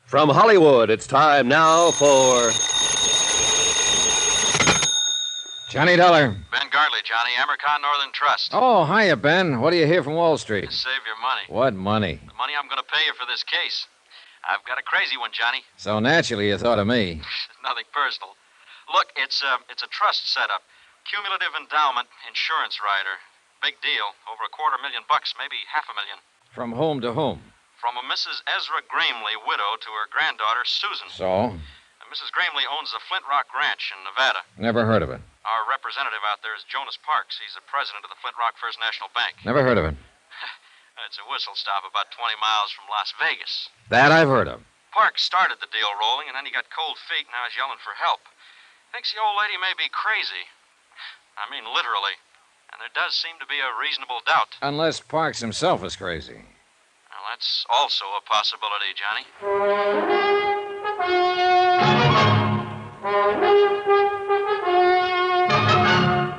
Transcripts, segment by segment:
From Hollywood, it's time now for... Johnny Dollar. Ben Gartley, Johnny. Amercon Northern Trust. Oh, hiya, Ben. What do you hear from Wall Street? Save your money. What money? The money I'm going to pay you for this case. I've got a crazy one, Johnny. So naturally you thought of me. Nothing personal. Look, it's a trust setup. Cumulative endowment insurance rider. Big deal. Over $250,000, maybe $500,000. From whom to whom? From a Mrs. Ezra Gramley, widow, to her granddaughter, Susan. So? Mrs. Gramley owns the Flint Rock Ranch in Nevada. Never heard of it. Our representative out there is Jonas Parks. He's the president of the Flint Rock First National Bank. Never heard of it. It's a whistle stop about 20 miles from Las Vegas. That I've heard of. Parks started the deal rolling, and then he got cold feet, and now he's yelling for help. Thinks the old lady may be crazy. I mean, literally. And there does seem to be a reasonable doubt. Unless Parks himself is crazy. Well, that's also a possibility, Johnny.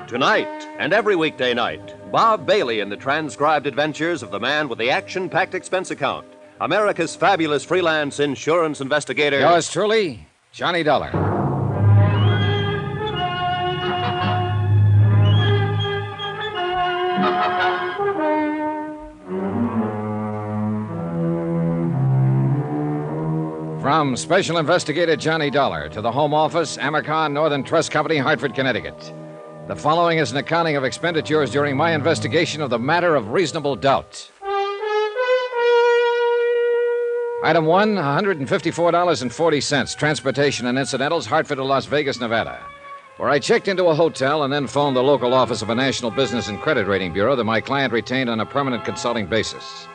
Tonight and every weekday night, Bob Bailey in the transcribed adventures of the man with the action-packed expense account, America's fabulous freelance insurance investigator. Yours truly, Johnny Dollar. From Special Investigator Johnny Dollar to the Home Office, Amercon Northern Trust Company, Hartford, Connecticut. The following is an accounting of expenditures during my investigation of the matter of reasonable doubt. Item 1, $154.40, transportation and incidentals, Hartford to Las Vegas, Nevada, where I checked into a hotel and then phoned the local office of a national business and credit rating bureau that my client retained on a permanent consulting basis.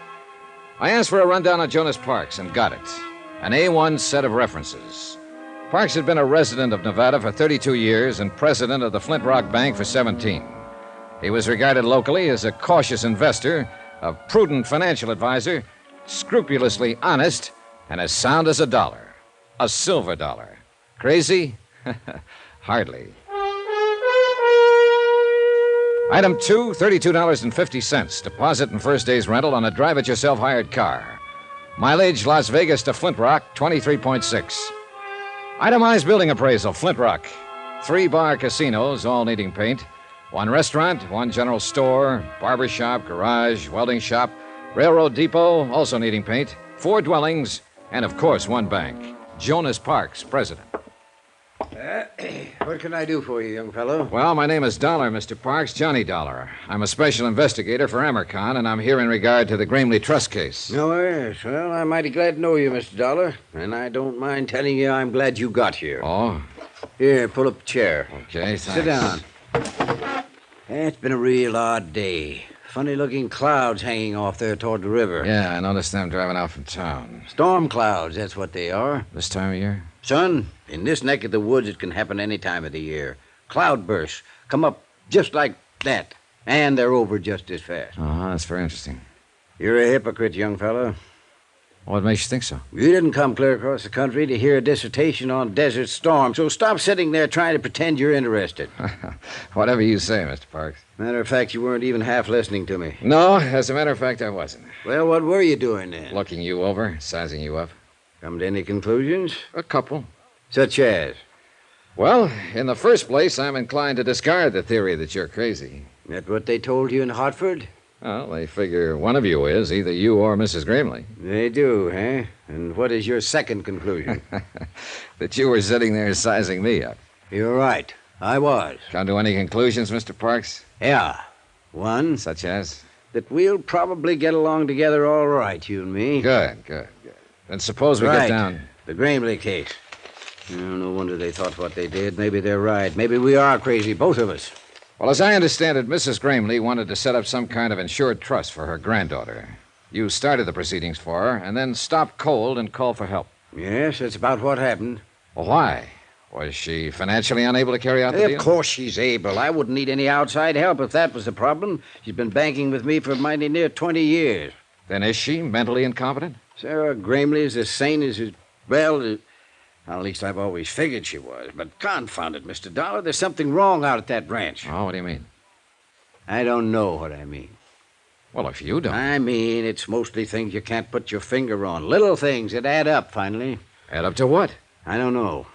I asked for a rundown on Jonas Parks and got it. An A1 set of references. Parks had been a resident of Nevada for 32 years and president of the Flint Rock Bank for 17. He was regarded locally as a cautious investor, a prudent financial advisor, scrupulously honest, and as sound as a dollar. A silver dollar. Crazy? Hardly. Item 2, $32.50. Deposit and first day's rental on a drive-it-yourself hired car. Mileage, Las Vegas to Flint Rock, 23.6. Itemized building appraisal, Flint Rock. 3 bar casinos, all needing paint. 1 restaurant, 1 general store, barber shop, garage, welding shop, railroad depot, also needing paint. 4 dwellings, and of course 1 bank. Jonas Parks, president. What can I do for you, young fellow? Well, my name is Dollar, Mr. Parks, Johnny Dollar. I'm a special investigator for Amercon, and I'm here in regard to the Gramley Trust case. Oh, yes. Well, I'm mighty glad to know you, Mr. Dollar. And I don't mind telling you I'm glad you got here. Oh? Here, pull up a chair. Okay, thanks. Sit down. It's been a real odd day. Funny-looking clouds hanging off there toward the river. Yeah, I noticed them driving out from town. Storm clouds, that's what they are. This time of year? Son, in this neck of the woods, it can happen any time of the year. Cloudbursts come up just like that, and they're over just as fast. Uh-huh, that's very interesting. You're a hypocrite, young fellow. What makes you think so? You didn't come clear across the country to hear a dissertation on desert storms, so stop sitting there trying to pretend you're interested. Whatever you say, Mr. Parks. Matter of fact, you weren't even half listening to me. No, as a matter of fact, I wasn't. Well, what were you doing then? Looking you over, sizing you up. Come to any conclusions? A couple. Such as? Well, in the first place, I'm inclined to discard the theory that you're crazy. That what they told you in Hartford? Well, they figure one of you is, either you or Mrs. Gramley. They do, eh? And what is your second conclusion? That you were sitting there sizing me up. You're right. I was. Come to any conclusions, Mr. Parks? Yeah. One, Such as? that we'll probably get along together all right, you and me. Good. Then suppose we Right. get down... The Gramley case. Oh, no wonder they thought what they did. Maybe they're right. Maybe we are crazy, both of us. Well, as I understand it, Mrs. Gramley wanted to set up some kind of insured trust for her granddaughter. You started the proceedings for her, and then stopped cold and called for help. Yes, that's about what happened. Well, why? Was she financially unable to carry out the deal? Of course she's able. I wouldn't need any outside help if that was the problem. She's been banking with me for mighty near 20 years. Then is she mentally incompetent? Sarah Gramley is as sane as... Well, at least I've always figured she was. But confound it, Mr. Dollar, there's something wrong out at that ranch. Oh, what do you mean? I don't know what I mean. Well, if you don't. I mean, it's mostly things you can't put your finger on. Little things that add up, finally. Add up to what? I don't know.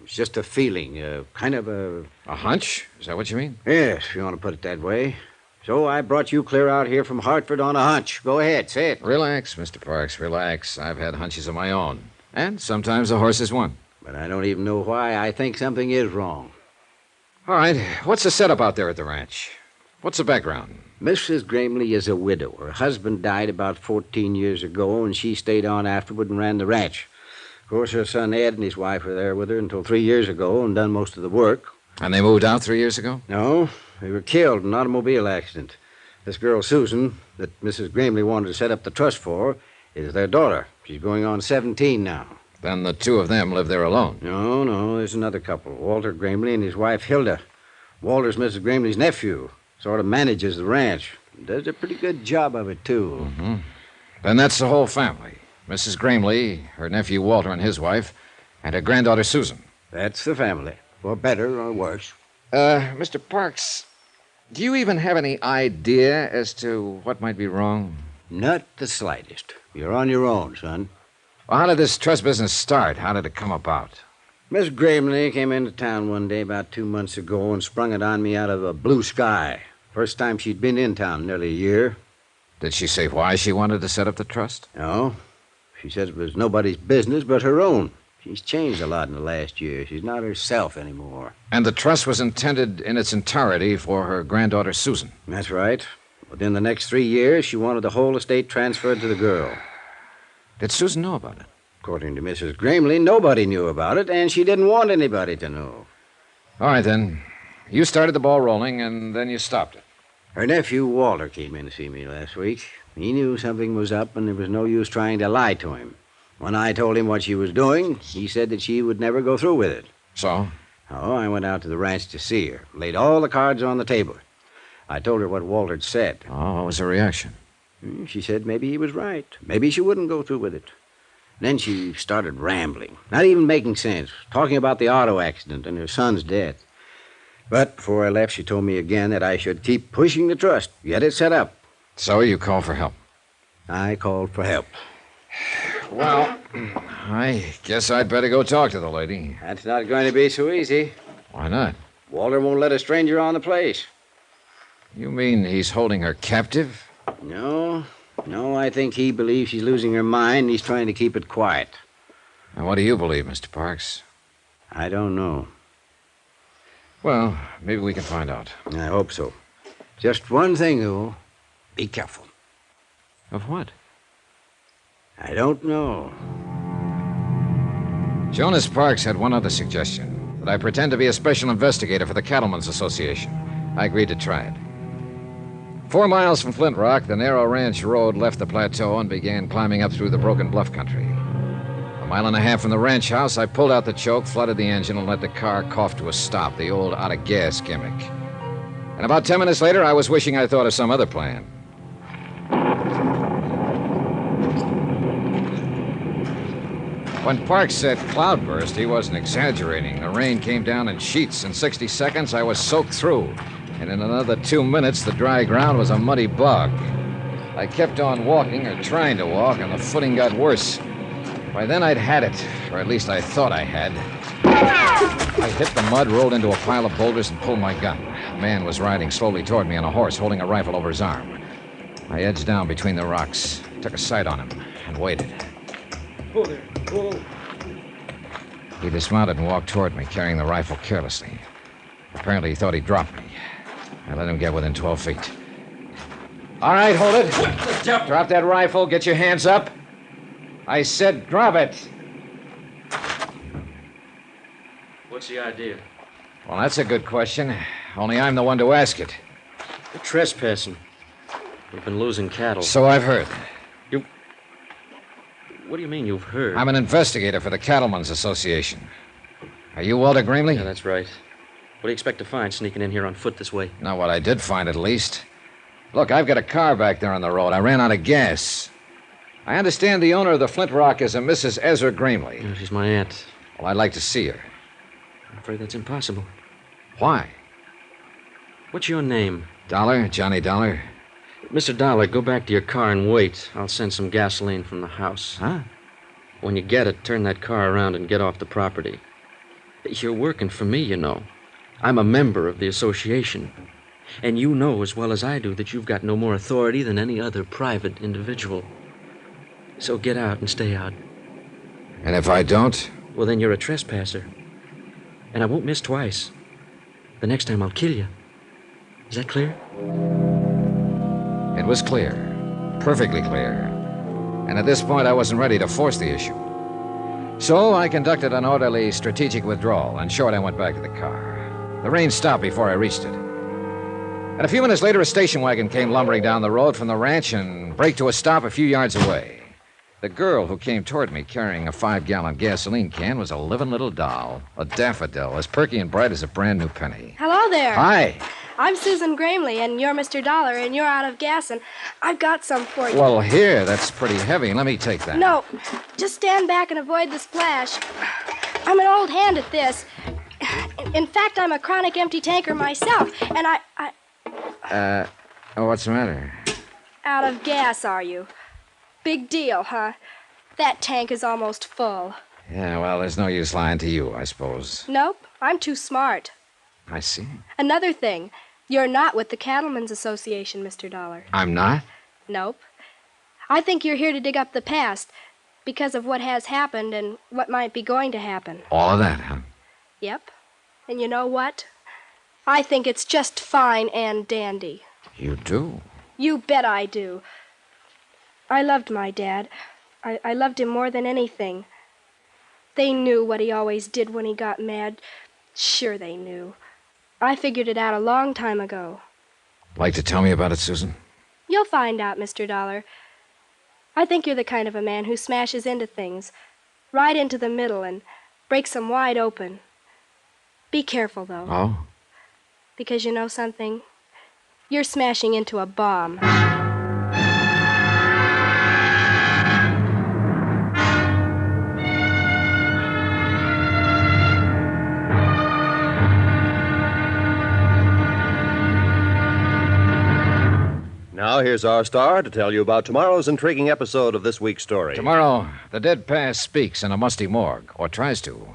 It's just a feeling, kind of a... A hunch? Is that what you mean? Yes, if you want to put it that way. So I brought you clear out here from Hartford on a hunch. Go ahead, say it. Relax, Mr. Parks, relax. I've had hunches of my own. And sometimes the horse is one. But I don't even know why I think something is wrong. All right, what's the setup out there at the ranch? What's the background? Mrs. Gramley is a widow. Her husband died about 14 years ago, and she stayed on afterward and ran the ranch. Of course, her son Ed and his wife were there with her until 3 years ago and done most of the work. And they moved out 3 years ago? No, they were killed in an automobile accident. This girl, Susan, that Mrs. Gramley wanted to set up the trust for, is their daughter. She's going on 17 now. Then the two of them live there alone. No, there's another couple, Walter Gramley and his wife, Hilda. Walter's Mrs. Gramley's nephew. Sort of manages the ranch. Does a pretty good job of it, too. Mm-hmm. Then that's the whole family. Mrs. Gramley, her nephew Walter and his wife, and her granddaughter Susan. That's the family, for better or worse. Mr. Parks, do you even have any idea as to what might be wrong? Not the slightest. You're on your own, son. Well, how did this trust business start? How did it come about? Miss Gramley came into town one day about 2 months ago and sprung it on me out of a blue sky. First time she'd been in town, nearly a year. Did she say why she wanted to set up the trust? No. She says it was nobody's business but her own. She's changed a lot in the last year. She's not herself anymore. And the trust was intended in its entirety for her granddaughter Susan. That's right. Within the next 3 years, she wanted the whole estate transferred to the girl. Did Susan know about it? According to Mrs. Gramley, nobody knew about it, and she didn't want anybody to know. All right, then. You started the ball rolling, and then you stopped it. Her nephew, Walter, came in to see me last week. He knew something was up, and there was no use trying to lie to him. When I told him what she was doing, he said that she would never go through with it. So? Oh, I went out to the ranch to see her, laid all the cards on the table. I told her what Walter'd said. Oh, what was her reaction? She said maybe he was right. Maybe she wouldn't go through with it. Then she started rambling, not even making sense, talking about the auto accident and her son's death. But before I left, she told me again that I should keep pushing the trust, get it set up. So you called for help? I called for help. Well, I guess I'd better go talk to the lady. That's not going to be so easy. Why not? Walter won't let a stranger on the place. You mean he's holding her captive? No, I think he believes she's losing her mind and he's trying to keep it quiet. And what do you believe, Mr. Parks? I don't know. Well, maybe we can find out. I hope so. Just one thing, though. Be careful. Of what? I don't know. Jonas Parks had one other suggestion, that I pretend to be a special investigator for the Cattlemen's Association. I agreed to try it. 4 miles from Flint Rock, the narrow ranch road left the plateau and began climbing up through the broken bluff country. 1.5 miles from the ranch house, I pulled out the choke, flooded the engine, and let the car cough to a stop, the old out-of-gas gimmick. And about 10 minutes later, I was wishing I'd thought of some other plan. When Parks said cloudburst, he wasn't exaggerating. The rain came down in sheets. In 60 seconds, I was soaked through. And in another 2 minutes, the dry ground was a muddy bog. I kept on walking, or trying to walk, and the footing got worse. By then, I'd had it, or at least I thought I had. I hit the mud, rolled into a pile of boulders, and pulled my gun. A man was riding slowly toward me on a horse, holding a rifle over his arm. I edged down between the rocks, took a sight on him, and waited. Whoa there. Whoa. He dismounted and walked toward me, carrying the rifle carelessly. Apparently, he thought he'd drop me. I let him get within 12 feet. All right, hold it. Drop that rifle. Get your hands up. I said drop it. What's the idea? Well, that's a good question. Only I'm the one to ask it. You're trespassing. We've been losing cattle. So I've heard. What do you mean you've heard? I'm an investigator for the Cattlemen's Association. Are you Walter Gramley? Yeah, that's right. What do you expect to find sneaking in here on foot this way? Not what I did find, at least. Look, I've got a car back there on the road. I ran out of gas. I understand the owner of the Flint Rock is a Mrs. Ezra Gramley. Yeah, she's my aunt. Well, I'd like to see her. I'm afraid that's impossible. Why? What's your name? Dollar, Johnny Dollar. Mr. Dollar, go back to your car and wait. I'll send some gasoline from the house. Huh? When you get it, turn that car around and get off the property. You're working for me, you know. I'm a member of the association. And you know as well as I do that you've got no more authority than any other private individual. So get out and stay out. And if I don't? Well, then you're a trespasser. And I won't miss twice. The next time I'll kill you. Is that clear? It was clear. Perfectly clear. And at this point, I wasn't ready to force the issue. So I conducted an orderly, strategic withdrawal, and short I went back to the car. The rain stopped before I reached it. And a few minutes later, a station wagon came lumbering down the road from the ranch and braked to a stop a few yards away. The girl who came toward me carrying a 5-gallon gasoline can was a living little doll, a daffodil, as perky and bright as a brand new penny. Hello there. Hi. I'm Susan Gramley, and you're Mr. Dollar, and you're out of gas, and I've got some for you. Well, here, that's pretty heavy. Let me take that. No, just stand back and avoid the splash. I'm an old hand at this. In fact, I'm a chronic empty tanker myself, and What's the matter? Out of gas, are you? Big deal, huh? That tank is almost full. Yeah, well, there's no use lying to you, I suppose. Nope, I'm too smart. I see. Another thing, you're not with the Cattlemen's Association, Mr. Dollar. I'm not? Nope. I think you're here to dig up the past because of what has happened and what might be going to happen. All of that, huh? Yep. And you know what? I think it's just fine and dandy. You do? You bet I do. I loved my dad. I loved him more than anything. They knew what he always did when he got mad. Sure they knew. I figured it out a long time ago. Like to tell me about it, Susan? You'll find out, Mr. Dollar. I think you're the kind of a man who smashes into things, right into the middle, and breaks them wide open. Be careful, though. Oh? Because you know something? You're smashing into a bomb. Now, here's our star to tell you about tomorrow's intriguing episode of this week's story. Tomorrow, the dead past speaks in a musty morgue, or tries to.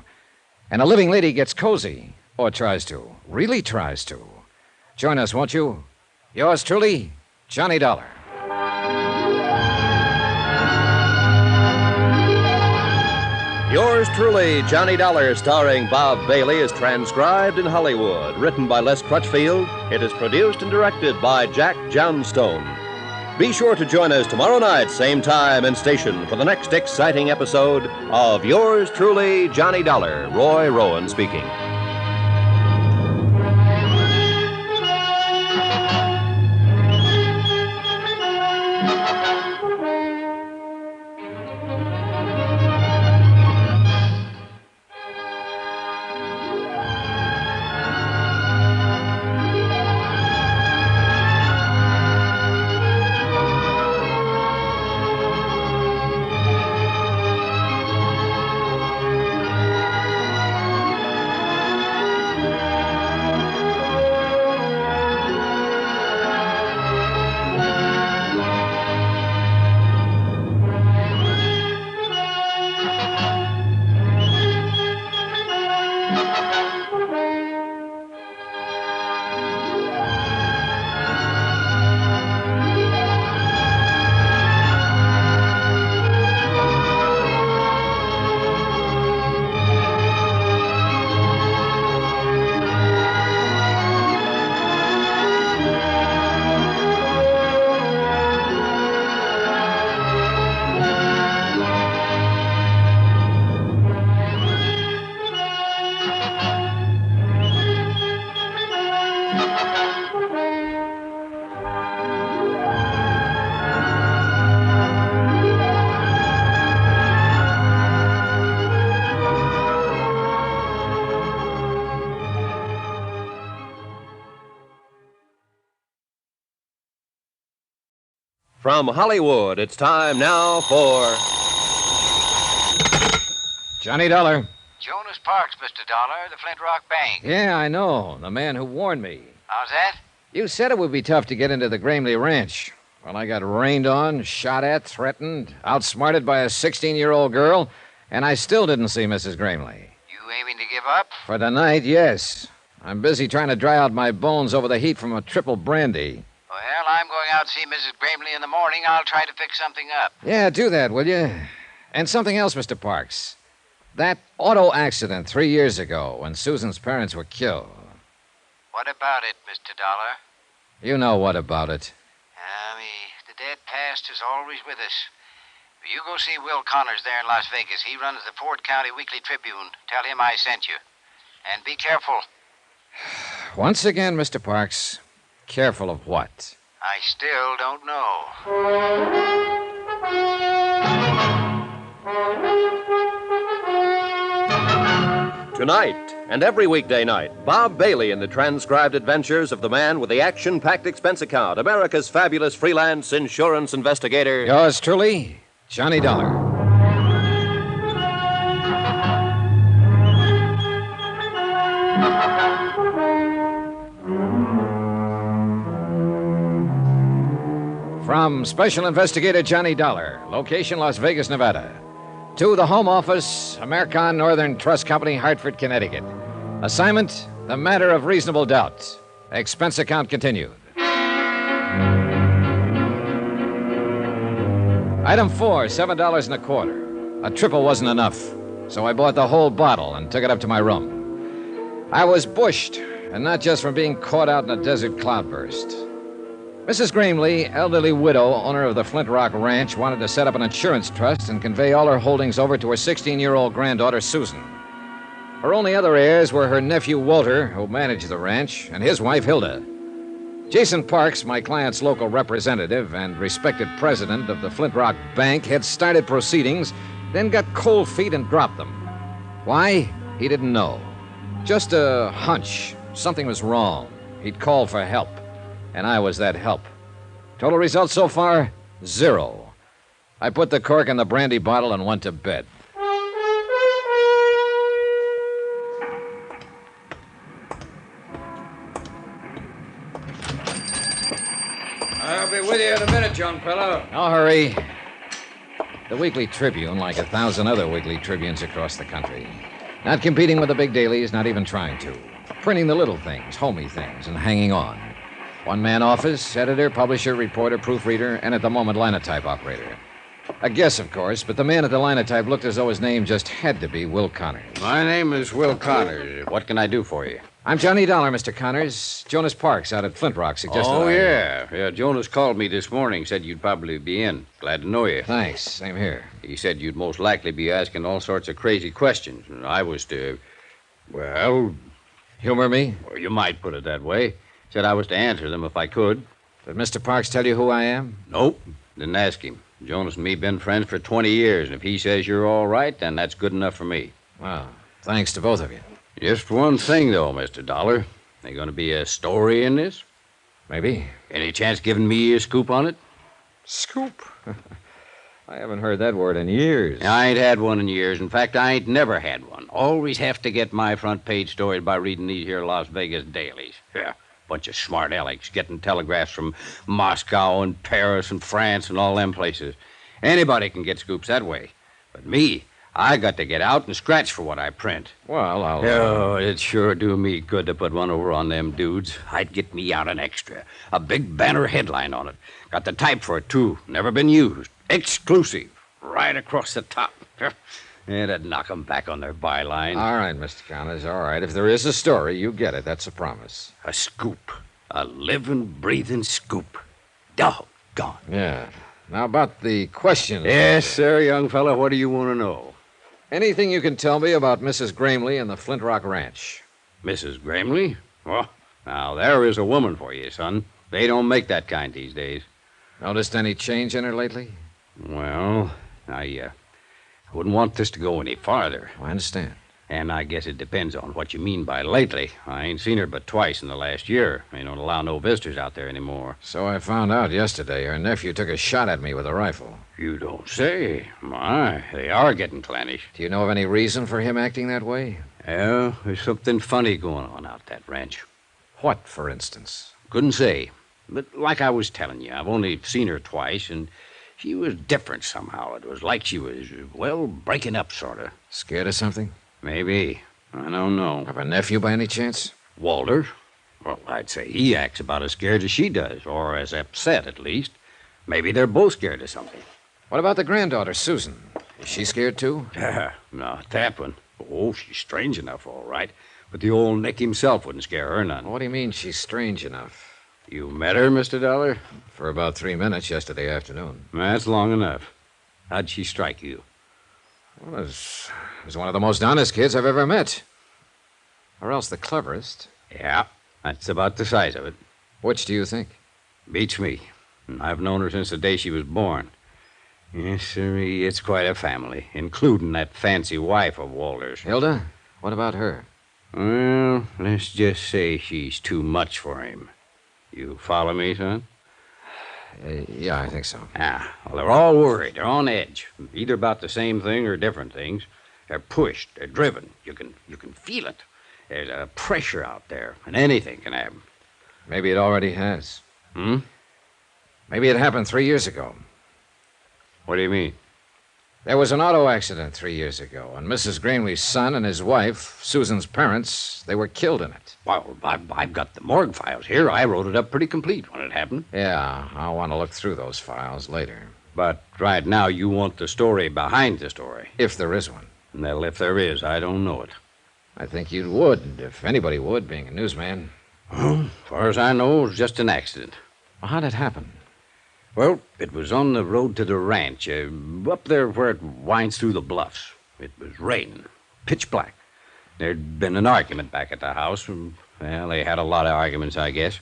And a living lady gets cozy, or tries to. Really tries to. Join us, won't you? Yours truly, Johnny Dollar. Yours truly, Johnny Dollar, starring Bob Bailey, is transcribed in Hollywood. Written by Les Crutchfield, it is produced and directed by Jack Johnstone. Be sure to join us tomorrow night, same time and station, for the next exciting episode of Yours truly, Johnny Dollar. Roy Rowan speaking. From Hollywood, it's time now for Johnny Dollar. Jonas Parks, Mr. Dollar, the Flint Rock Bank. Yeah, I know. The man who warned me. How's that? You said it would be tough to get into the Gramley Ranch. Well, I got rained on, shot at, threatened, outsmarted by a 16-year-old girl, and I still didn't see Mrs. Gramley. You aiming to give up? For tonight, yes. I'm busy trying to dry out my bones over the heat from a triple brandy. Well, I'm going out to see Mrs. Gramley in the morning. I'll try to fix something up. Yeah, do that, will you? And something else, Mr. Parks. That auto accident 3 years ago when Susan's parents were killed. What about it, Mr. Dollar? You know what about it. The dead past is always with us. You go see Will Connors there in Las Vegas. He runs the Ford County Weekly Tribune. Tell him I sent you. And be careful. Once again, Mr. Parks, careful of what? I still don't know. Tonight and every weekday night, Bob Bailey in the transcribed adventures of the man with the action-packed expense account, America's fabulous freelance insurance investigator. Yours truly, Johnny Dollar. From Special Investigator Johnny Dollar, location Las Vegas, Nevada. To the Home Office, American Northern Trust Company, Hartford, Connecticut. Assignment, the matter of reasonable doubt. Expense account continued. Item 4, $7.25. A triple wasn't enough, so I bought the whole bottle and took it up to my room. I was bushed, and not just from being caught out in a desert cloudburst. Mrs. Gramley, elderly widow, owner of the Flint Rock Ranch, wanted to set up an insurance trust and convey all her holdings over to her 16-year-old granddaughter, Susan. Her only other heirs were her nephew, Walter, who managed the ranch, and his wife, Hilda. Jason Parks, my client's local representative and respected president of the Flint Rock Bank, had started proceedings, then got cold feet and dropped them. Why? He didn't know. Just a hunch. Something was wrong. He'd called for help. And I was that help. Total results so far, 0. I put the cork in the brandy bottle and went to bed. I'll be with you in a minute, young fellow. No hurry. The Weekly Tribune, like 1,000 other Weekly Tribunes across the country. Not competing with the big dailies, not even trying to. Printing the little things, homey things, and hanging on. One-man office, editor, publisher, reporter, proofreader, and at the moment, linotype operator. A guess, of course, but the man at the linotype looked as though his name just had to be Will Connors. My name is Will Connors. What can I do for you? I'm Johnny Dollar, Mr. Connors. Jonas Parks out at Flint Rock suggested Yeah, Jonas called me this morning, said you'd probably be in. Glad to know you. Thanks. Same here. He said you'd most likely be asking all sorts of crazy questions. And I was to, well... Humor me? Well, you might put it that way. Said I was to answer them if I could. Did Mr. Parks tell you who I am? Nope. Didn't ask him. Jonas and me been friends for 20 years, and if he says you're all right, then that's good enough for me. Well, thanks to both of you. Just one thing, though, Mr. Dollar. There going to be a story in this? Maybe. Any chance giving me a scoop on it? Scoop? I haven't heard that word in years. I ain't had one in years. In fact, I ain't never had one. Always have to get my front page stories by reading these here Las Vegas dailies. Yeah. Bunch of smart alecks getting telegraphs from Moscow and Paris and France and all them places. Anybody can get scoops that way. But me, I got to get out and scratch for what I print. Well, I'll... Oh, it sure do me good to put one over on them dudes. I'd get me out an extra. A big banner headline on it. Got the type for it, too. Never been used. Exclusive. Right across the top. It'd knock 'em back on their byline. All right, Mr. Connors, all right. If there is a story, you get it. That's a promise. A scoop. A living, breathing scoop. Doggone. Yeah. Now, about the questions. Yes, sir, young fella. What do you want to know? Anything you can tell me about Mrs. Gramley and the Flint Rock Ranch? Mrs. Gramley? Well, now, there is a woman for you, son. They don't make that kind these days. Noticed any change in her lately? Well, I wouldn't want this to go any farther. I understand. And I guess it depends on what you mean by lately. I ain't seen her but twice in the last year. They don't allow no visitors out there anymore. So I found out yesterday her nephew took a shot at me with a rifle. You don't say. My, they are getting clannish. Do you know of any reason for him acting that way? Yeah, there's something funny going on out that ranch. What, for instance? Couldn't say. But like I was telling you, I've only seen her twice, and she was different somehow. It was like she was, well, breaking up, sort of. Scared of something? Maybe. I don't know. Of a nephew by any chance? Walter? Well, I'd say he acts about as scared as she does, or as upset, at least. Maybe they're both scared of something. What about the granddaughter, Susan? Is she scared, too? Not that one. Oh, she's strange enough, all right. But the old Nick himself wouldn't scare her none. What do you mean she's strange enough? You met her, Mr. Dollar? For about 3 minutes yesterday afternoon. That's long enough. How'd she strike you? Well, it was one of the most honest kids I've ever met. Or else the cleverest. Yeah, that's about the size of it. Which do you think? Beats me. I've known her since the day she was born. Yes, sir, it's quite a family, including that fancy wife of Walter's. Hilda? What about her? Well, let's just say she's too much for him. You follow me, son? Yeah, I think so. Well, they're all worried. They're on edge. Either about the same thing or different things. They're pushed. They're driven. You can feel it. There's a pressure out there, and anything can happen. Maybe it already has. Hmm? Maybe it happened 3 years ago. What do you mean? There was an auto accident 3 years ago, and Mrs. Greenleaf's son and his wife, Susan's parents, they were killed in it. Well, I've got the morgue files here. I wrote it up pretty complete when it happened. Yeah, I'll want to look through those files later. But right now, you want the story behind the story. If there is one. Well, if there is, I don't know it. I think you would, if anybody would, being a newsman. Well, as far as I know, it was just an accident. Well, how'd it happen? Well, it was on the road to the ranch, up there where it winds through the bluffs. It was raining, pitch black. There'd been an argument back at the house. Well, they had a lot of arguments, I guess.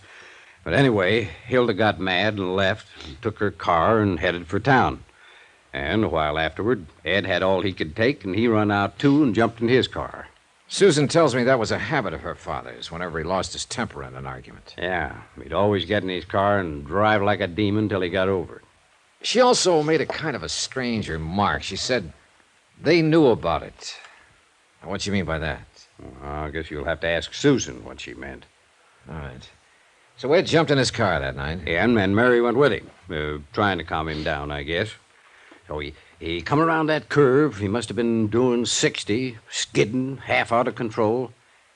But anyway, Hilda got mad and left, and took her car and headed for town. And a while afterward, Ed had all he could take, and he run out, too, and jumped in his car. Susan tells me that was a habit of her father's whenever he lost his temper in an argument. Yeah, he'd always get in his car and drive like a demon till he got over it. She also made a kind of a strange remark. She said they knew about it. Now, what do you mean by that? Well, I guess you'll have to ask Susan what she meant. All right. So Ed jumped in his car that night. Yeah, and Mary went with him, trying to calm him down, I guess. So he come around that curve. He must have been doing 60, skidding, half out of control.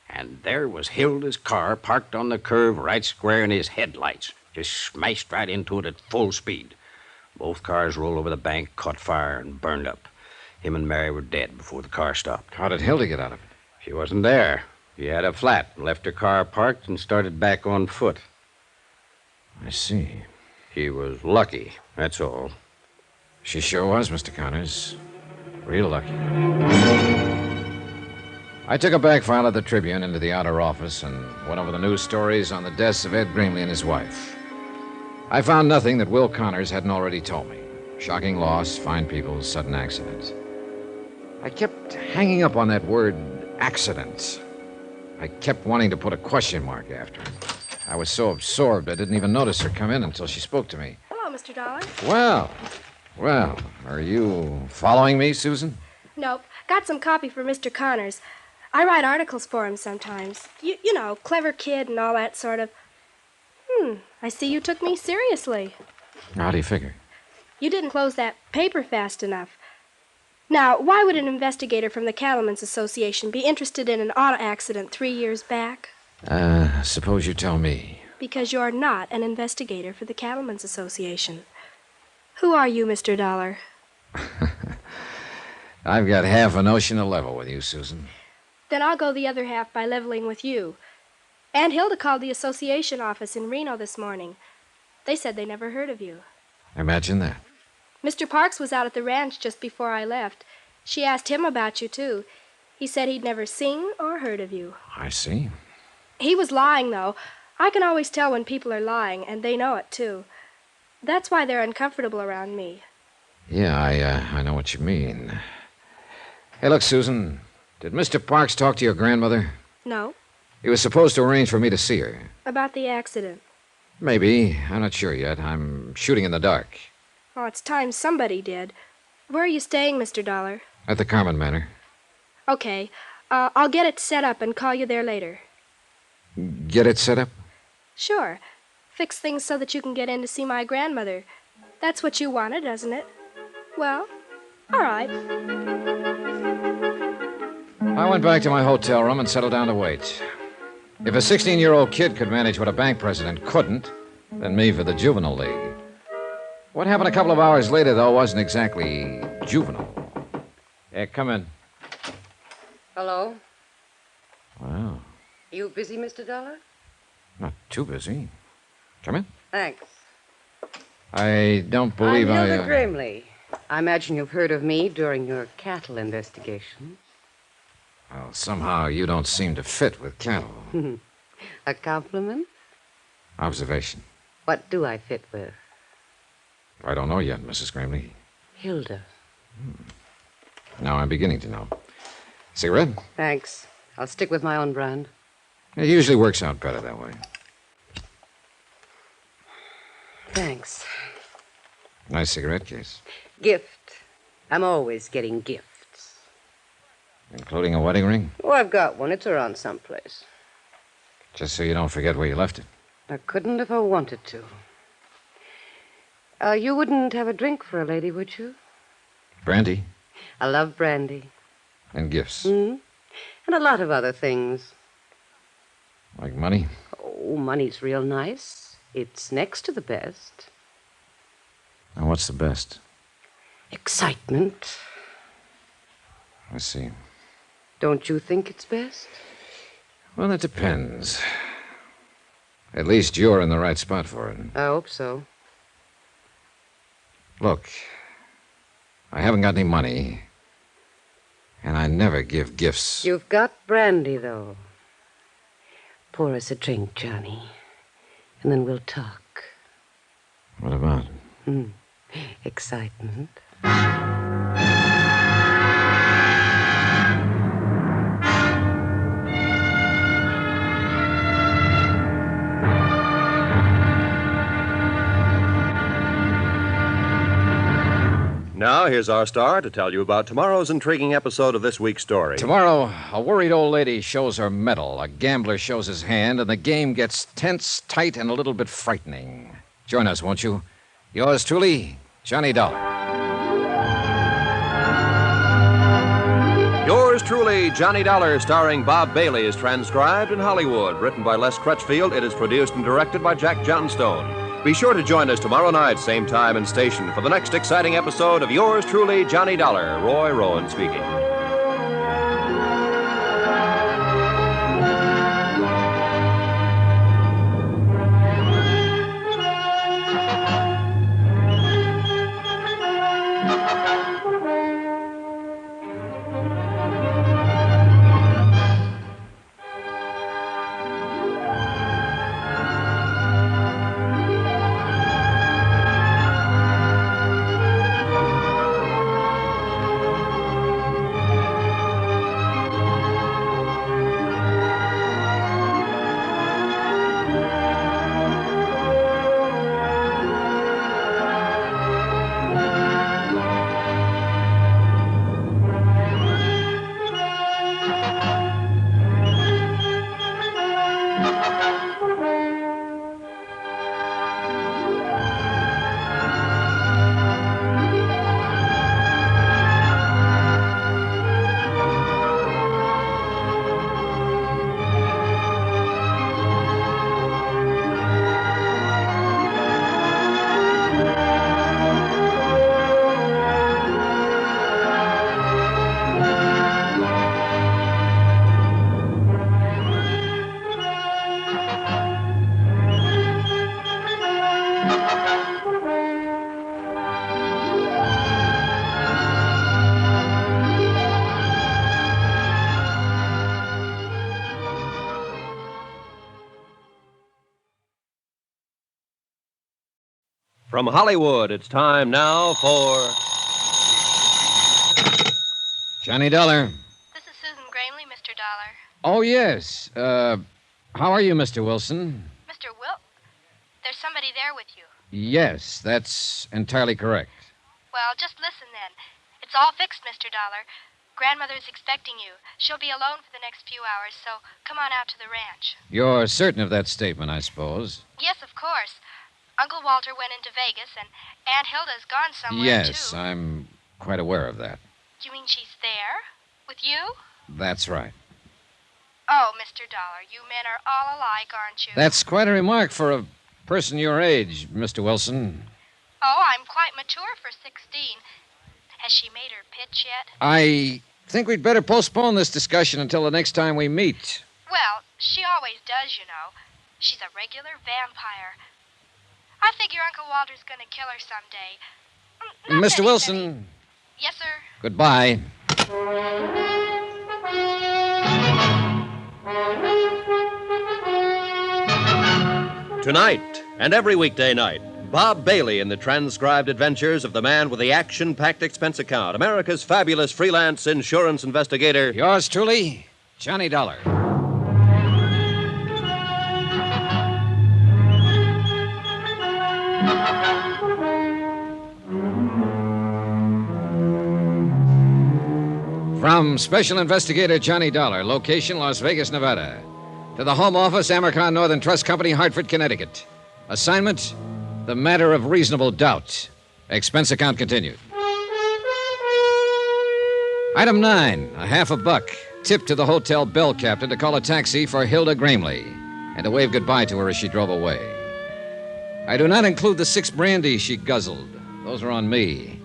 And there was Hilda's car parked on the curve right square in his headlights. Just smashed right into it at full speed. Both cars rolled over the bank, caught fire, and burned up. Him and Mary were dead before the car stopped. How did Hilda get out of it? She wasn't there. She had a flat, left her car parked, and started back on foot. I see. She was lucky, that's all. She sure was, Mr. Connors. Real lucky. I took a back file of the Tribune into the outer office and went over the news stories on the deaths of Ed Greenlee and his wife. I found nothing that Will Connors hadn't already told me. Shocking loss, fine people, sudden accident. I kept hanging up on that word, accident. I kept wanting to put a question mark after it. I was so absorbed I didn't even notice her come in until she spoke to me. Hello, Mr. Dollar. Well, are you following me, Susan? Nope. Got some copy for Mr. Connors. I write articles for him sometimes. You know, clever kid and all that sort of. I see you took me seriously. How do you figure? You didn't close that paper fast enough. Now, why would an investigator from the Cattlemen's Association be interested in an auto accident 3 years back? Suppose you tell me. Because you're not an investigator for the Cattlemen's Association. Who are you, Mr. Dollar? I've got half a notion to level with you, Susan. Then I'll go the other half by leveling with you. Aunt Hilda called the association office in Reno this morning. They said they never heard of you. Imagine that. Mr. Parks was out at the ranch just before I left. She asked him about you, too. He said he'd never seen or heard of you. I see. He was lying, though. I can always tell when people are lying, and they know it, too. That's why they're uncomfortable around me. Yeah, I know what you mean. Hey, look, Susan, did Mr. Parks talk to your grandmother? No. He was supposed to arrange for me to see her. About the accident? Maybe. I'm not sure yet. I'm shooting in the dark. Oh, it's time somebody did. Where are you staying, Mr. Dollar? At the Carmen Manor. Okay. I'll get it set up and call you there later. Get it set up? Sure. Fix things so that you can get in to see my grandmother. That's what you wanted, doesn't it? Well, all right. I went back to my hotel room and settled down to wait. If a 16-year-old kid could manage what a bank president couldn't, then me for the juvenile league. What happened a couple of hours later, though, wasn't exactly juvenile. Yeah, come in. Hello? Wow. You busy, Mr. Dollar? Not too busy. Come in. Thanks. I don't believe I'm I... Hilda Grimley. I imagine you've heard of me during your cattle investigation. Well, somehow you don't seem to fit with cattle. A compliment? Observation. What do I fit with? I don't know yet, Mrs. Grimley. Hilda. Now I'm beginning to know. Cigarette? Thanks. I'll stick with my own brand. It usually works out better that way. Thanks. Nice cigarette case. Gift. I'm always getting gifts. Including a wedding ring? Oh, I've got one. It's around someplace. Just so you don't forget where you left it. I couldn't if I wanted to. You wouldn't have a drink for a lady, would you? Brandy? I love brandy. And gifts. And a lot of other things. Like money? Oh, money's real nice. It's next to the best. And what's the best? Excitement. I see. Don't you think it's best? Well, it depends. At least you're in the right spot for it. I hope so. Look, I haven't got any money, and I never give gifts. You've got brandy, though. Pour us a drink, Johnny, and then we'll talk. What about? Excitement. Now, here's our star to tell you about tomorrow's intriguing episode of this week's story. Tomorrow, a worried old lady shows her mettle, a gambler shows his hand, and the game gets tense, tight, and a little bit frightening. Join us, won't you? Yours truly, Johnny Dollar. Yours truly, Johnny Dollar, starring Bob Bailey, is transcribed in Hollywood. Written by Les Crutchfield, it is produced and directed by Jack Johnstone. Be sure to join us tomorrow night, same time and station, for the next exciting episode of Yours truly, Johnny Dollar. Roy Rowan speaking. From Hollywood, it's time now for... Johnny Dollar. This is Susan Gramley, Mr. Dollar. Oh, yes. How are you, Mr. Wilson? Mr. There's somebody there with you. Yes, that's entirely correct. Well, just listen then. It's all fixed, Mr. Dollar. Grandmother's expecting you. She'll be alone for the next few hours, so come on out to the ranch. You're certain of that statement, I suppose? Yes, of course. Uncle Walter went into Vegas, and Aunt Hilda's gone somewhere, Yes, too. I'm quite aware of that. You mean she's there? With you? That's right. Oh, Mr. Dollar, you men are all alike, aren't you? That's quite a remark for a person your age, Mr. Wilson. Oh, I'm quite mature for 16. Has she made her pitch yet? I think we'd better postpone this discussion until the next time we meet. Well, she always does, you know. She's a regular vampire. I figure Uncle Walter's going to kill her someday. Not Mr. Wilson. Yes, sir. Goodbye. Tonight and every weekday night, Bob Bailey in the transcribed adventures of the man with the action-packed expense account, America's fabulous freelance insurance investigator. Yours truly, Johnny Dollar. From Special Investigator Johnny Dollar, location Las Vegas, Nevada, to the Home Office, Amercon Northern Trust Company, Hartford, Connecticut. Assignment, the matter of reasonable doubt. Expense account continued. Item 9, a $50. Tip to the hotel bell captain to call a taxi for Hilda Gramley and to wave goodbye to her as she drove away. I do not include the 6 brandies she guzzled. Those are on me.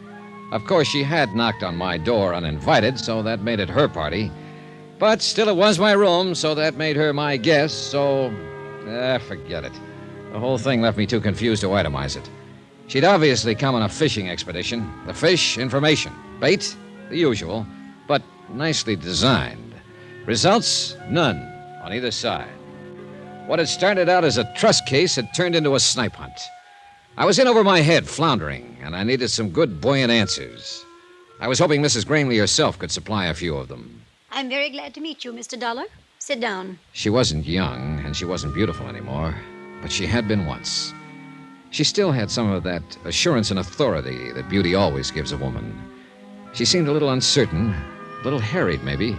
Of course, she had knocked on my door uninvited, so that made it her party. But still, it was my room, so that made her my guest, so... forget it. The whole thing left me too confused to itemize it. She'd obviously come on a fishing expedition. The fish, information. Bait, the usual, but nicely designed. Results, none on either side. What had started out as a trust case had turned into a snipe hunt. I was in over my head, floundering, and I needed some good, buoyant answers. I was hoping Mrs. Gramley herself could supply a few of them. I'm very glad to meet you, Mr. Dollar. Sit down. She wasn't young, and she wasn't beautiful anymore, but she had been once. She still had some of that assurance and authority that beauty always gives a woman. She seemed a little uncertain, a little harried, maybe,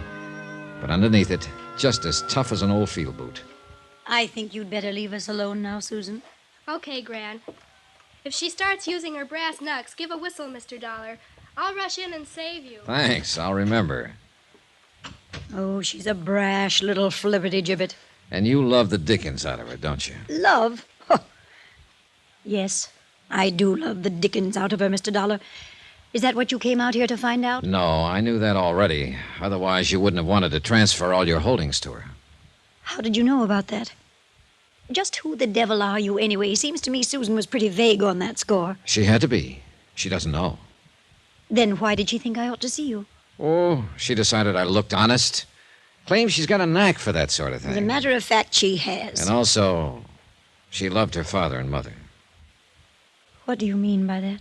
but underneath it, just as tough as an old field boot. I think you'd better leave us alone now, Susan. Okay, Gran. If she starts using her brass knucks, give a whistle, Mr. Dollar. I'll rush in and save you. Thanks, I'll remember. Oh, she's a brash little flibberty-gibbet. And you love the dickens out of her, don't you? Love? Oh. Yes, I do love the dickens out of her, Mr. Dollar. Is that what you came out here to find out? No, I knew that already. Otherwise, you wouldn't have wanted to transfer all your holdings to her. How did you know about that? Just who the devil are you, anyway? Seems to me Susan was pretty vague on that score. She had to be. She doesn't know. Then why did she think I ought to see you? Oh, she decided I looked honest. Claims she's got a knack for that sort of thing. As a matter of fact, she has. And also, she loved her father and mother. What do you mean by that?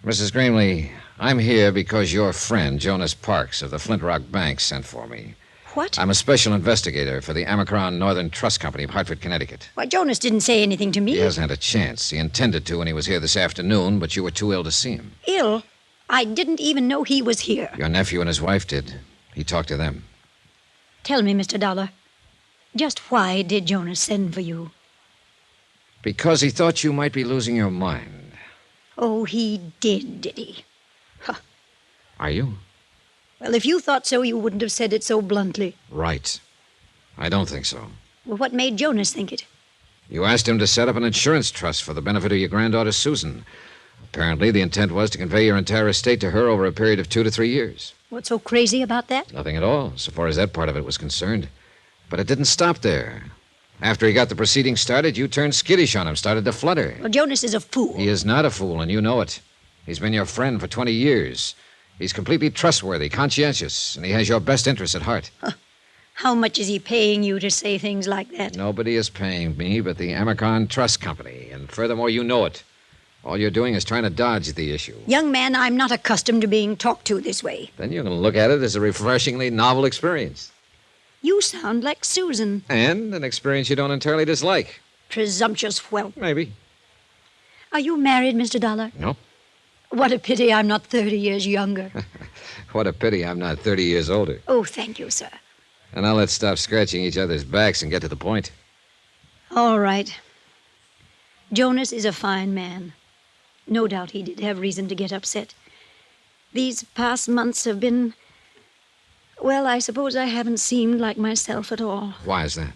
Mrs. Gramley, I'm here because your friend, Jonas Parks of the Flint Rock Bank, sent for me. What? I'm a special investigator for the Amercon Northern Trust Company of Hartford, Connecticut. Why, Jonas didn't say anything to me. He hasn't had a chance. He intended to when he was here this afternoon, but you were too ill to see him. Ill? I didn't even know he was here. Your nephew and his wife did. He talked to them. Tell me, Mr. Dollar, just why did Jonas send for you? Because he thought you might be losing your mind. Oh, he did he? Huh. Are you? Well, if you thought so, you wouldn't have said it so bluntly. Right. I don't think so. Well, what made Jonas think it? You asked him to set up an insurance trust for the benefit of your granddaughter, Susan. Apparently, the intent was to convey your entire estate to her over a period of 2 to 3 years. What's so crazy about that? Nothing at all, so far as that part of it was concerned. But it didn't stop there. After he got the proceedings started, you turned skittish on him, started to flutter. Well, Jonas is a fool. He is not a fool, and you know it. He's been your friend for 20 years. He's completely trustworthy, conscientious, and he has your best interests at heart. Huh. How much is he paying you to say things like that? Nobody is paying me but the Amercon Trust Company, and furthermore, you know it. All you're doing is trying to dodge the issue. Young man, I'm not accustomed to being talked to this way. Then you can look at it as a refreshingly novel experience. You sound like Susan. And an experience you don't entirely dislike. Presumptuous whelp. Maybe. Are you married, Mr. Dollar? No. What a pity I'm not 30 years younger. What a pity I'm not 30 years older. Oh, thank you, sir. And now let's stop scratching each other's backs and get to the point. All right. Jonas is a fine man. No doubt he did have reason to get upset. These past months have been... Well, I suppose I haven't seemed like myself at all. Why is that?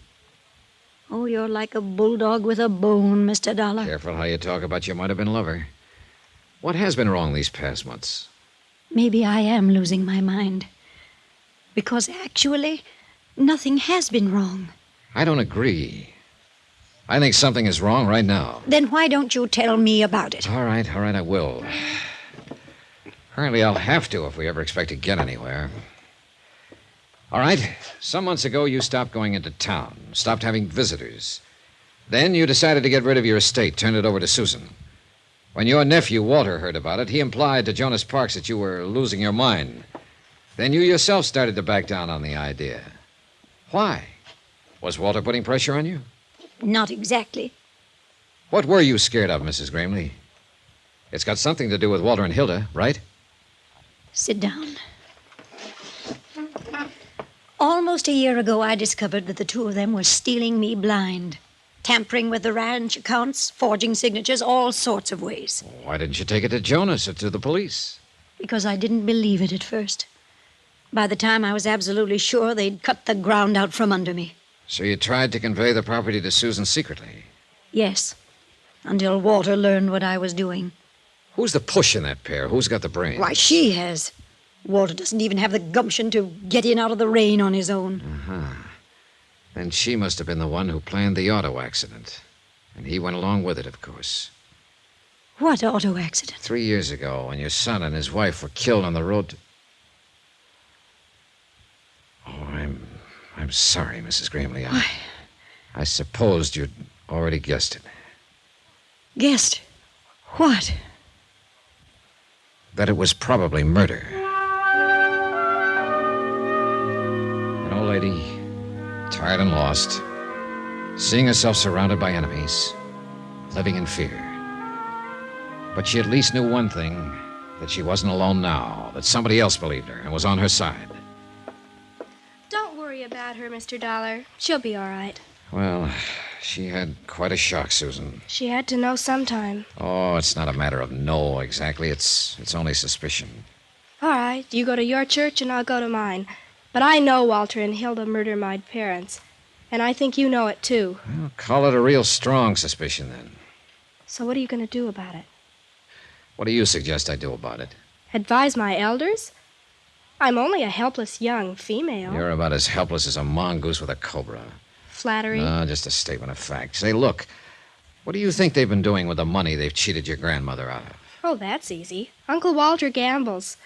Oh, you're like a bulldog with a bone, Mr. Dollar. Careful how you talk about your might-have-been lover. What has been wrong these past months? Maybe I am losing my mind. Because actually, nothing has been wrong. I don't agree. I think something is wrong right now. Then why don't you tell me about it? All right, I will. Apparently I'll have to if we ever expect to get anywhere. All right, some months ago you stopped going into town, stopped having visitors. Then you decided to get rid of your estate, turn it over to Susan. When your nephew, Walter, heard about it, he implied to Jonas Parks that you were losing your mind. Then you yourself started to back down on the idea. Why? Was Walter putting pressure on you? Not exactly. What were you scared of, Mrs. Gramley? It's got something to do with Walter and Hilda, right? Sit down. Almost a year ago, I discovered that the two of them were stealing me blind. Tampering with the ranch accounts, forging signatures, all sorts of ways. Why didn't you take it to Jonas or to the police? Because I didn't believe it at first. By the time I was absolutely sure, they'd cut the ground out from under me. So you tried to convey the property to Susan secretly? Yes, until Walter learned what I was doing. Who's the push in that pair? Who's got the brains? Why, she has. Walter doesn't even have the gumption to get in out of the rain on his own. Uh-huh. Then she must have been the one who planned the auto accident. And he went along with it, of course. What auto accident? 3 years ago, when your son and his wife were killed on the road to... Oh, I'm sorry, Mrs. Gramley. I supposed you'd already guessed it. Guessed? What? That it was probably murder. An old lady, tired and lost, seeing herself surrounded by enemies, living in fear. But she at least knew one thing, that she wasn't alone now, that somebody else believed her and was on her side. Don't worry about her, Mr. Dollar. She'll be all right. Well, she had quite a shock, Susan. She had to know sometime. Oh, it's not a matter of no, exactly. It's only suspicion. All right, you go to your church and I'll go to mine. But I know Walter and Hilda murdered my parents. And I think you know it, too. Well, call it a real strong suspicion, then. So what are you going to do about it? What do you suggest I do about it? Advise my elders? I'm only a helpless young female. You're about as helpless as a mongoose with a cobra. Flattery? No, just a statement of fact. Say, look, what do you think they've been doing with the money they've cheated your grandmother out of? Oh, that's easy. Uncle Walter gambles.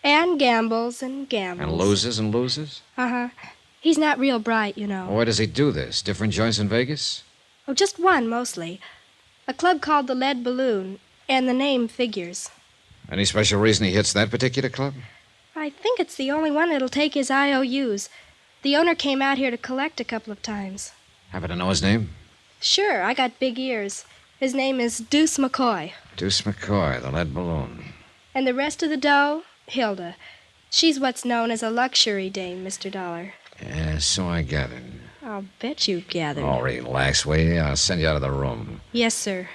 And gambles and gambles. And loses and loses? Uh-huh. He's not real bright, you know. Where does he do this? Different joints in Vegas? Oh, just one, mostly. A club called the Lead Balloon, and the name figures. Any special reason he hits that particular club? I think it's the only one that'll take his IOUs. The owner came out here to collect a couple of times. Happen to know his name? Sure, I got big ears. His name is Deuce McCoy. Deuce McCoy, the Lead Balloon. And the rest of the dough, Hilda. She's what's known as a luxury dame, Mr. Dollar. Yeah, so I gathered. I'll bet you gathered. Oh, relax, will you? I'll send you out of the room. Yes, sir.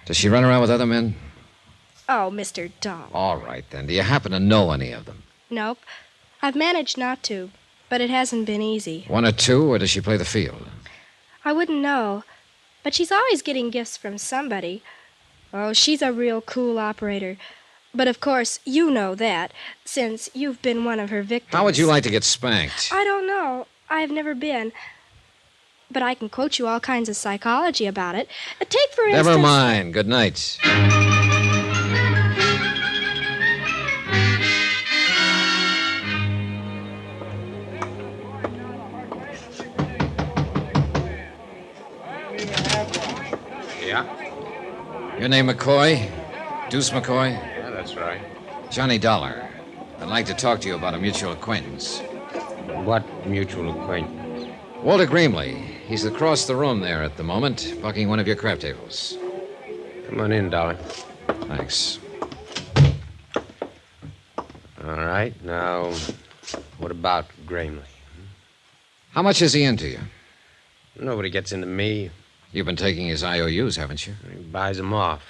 Does she run around with other men? Oh, Mr. Dollar. All right, then. Do you happen to know any of them? Nope. I've managed not to, but it hasn't been easy. One or two, or does she play the field? I wouldn't know, but she's always getting gifts from somebody. Oh, she's a real cool operator. But of course, you know that, since you've been one of her victims. How would you like to get spanked? I don't know. I've never been. But I can quote you all kinds of psychology about it. Take, for instance... Never mind. Good night. Yeah? Your name McCoy? Deuce McCoy? Yeah, that's right. Johnny Dollar. I'd like to talk to you about a mutual acquaintance. What mutual acquaintance? Walter Gramley. He's across the room there at the moment, bucking one of your crap tables. Come on in, Dollar. Thanks. right. Now, what about Gramley? How much is he into you? Nobody gets into me. You've been taking his IOUs, haven't you? He buys them off.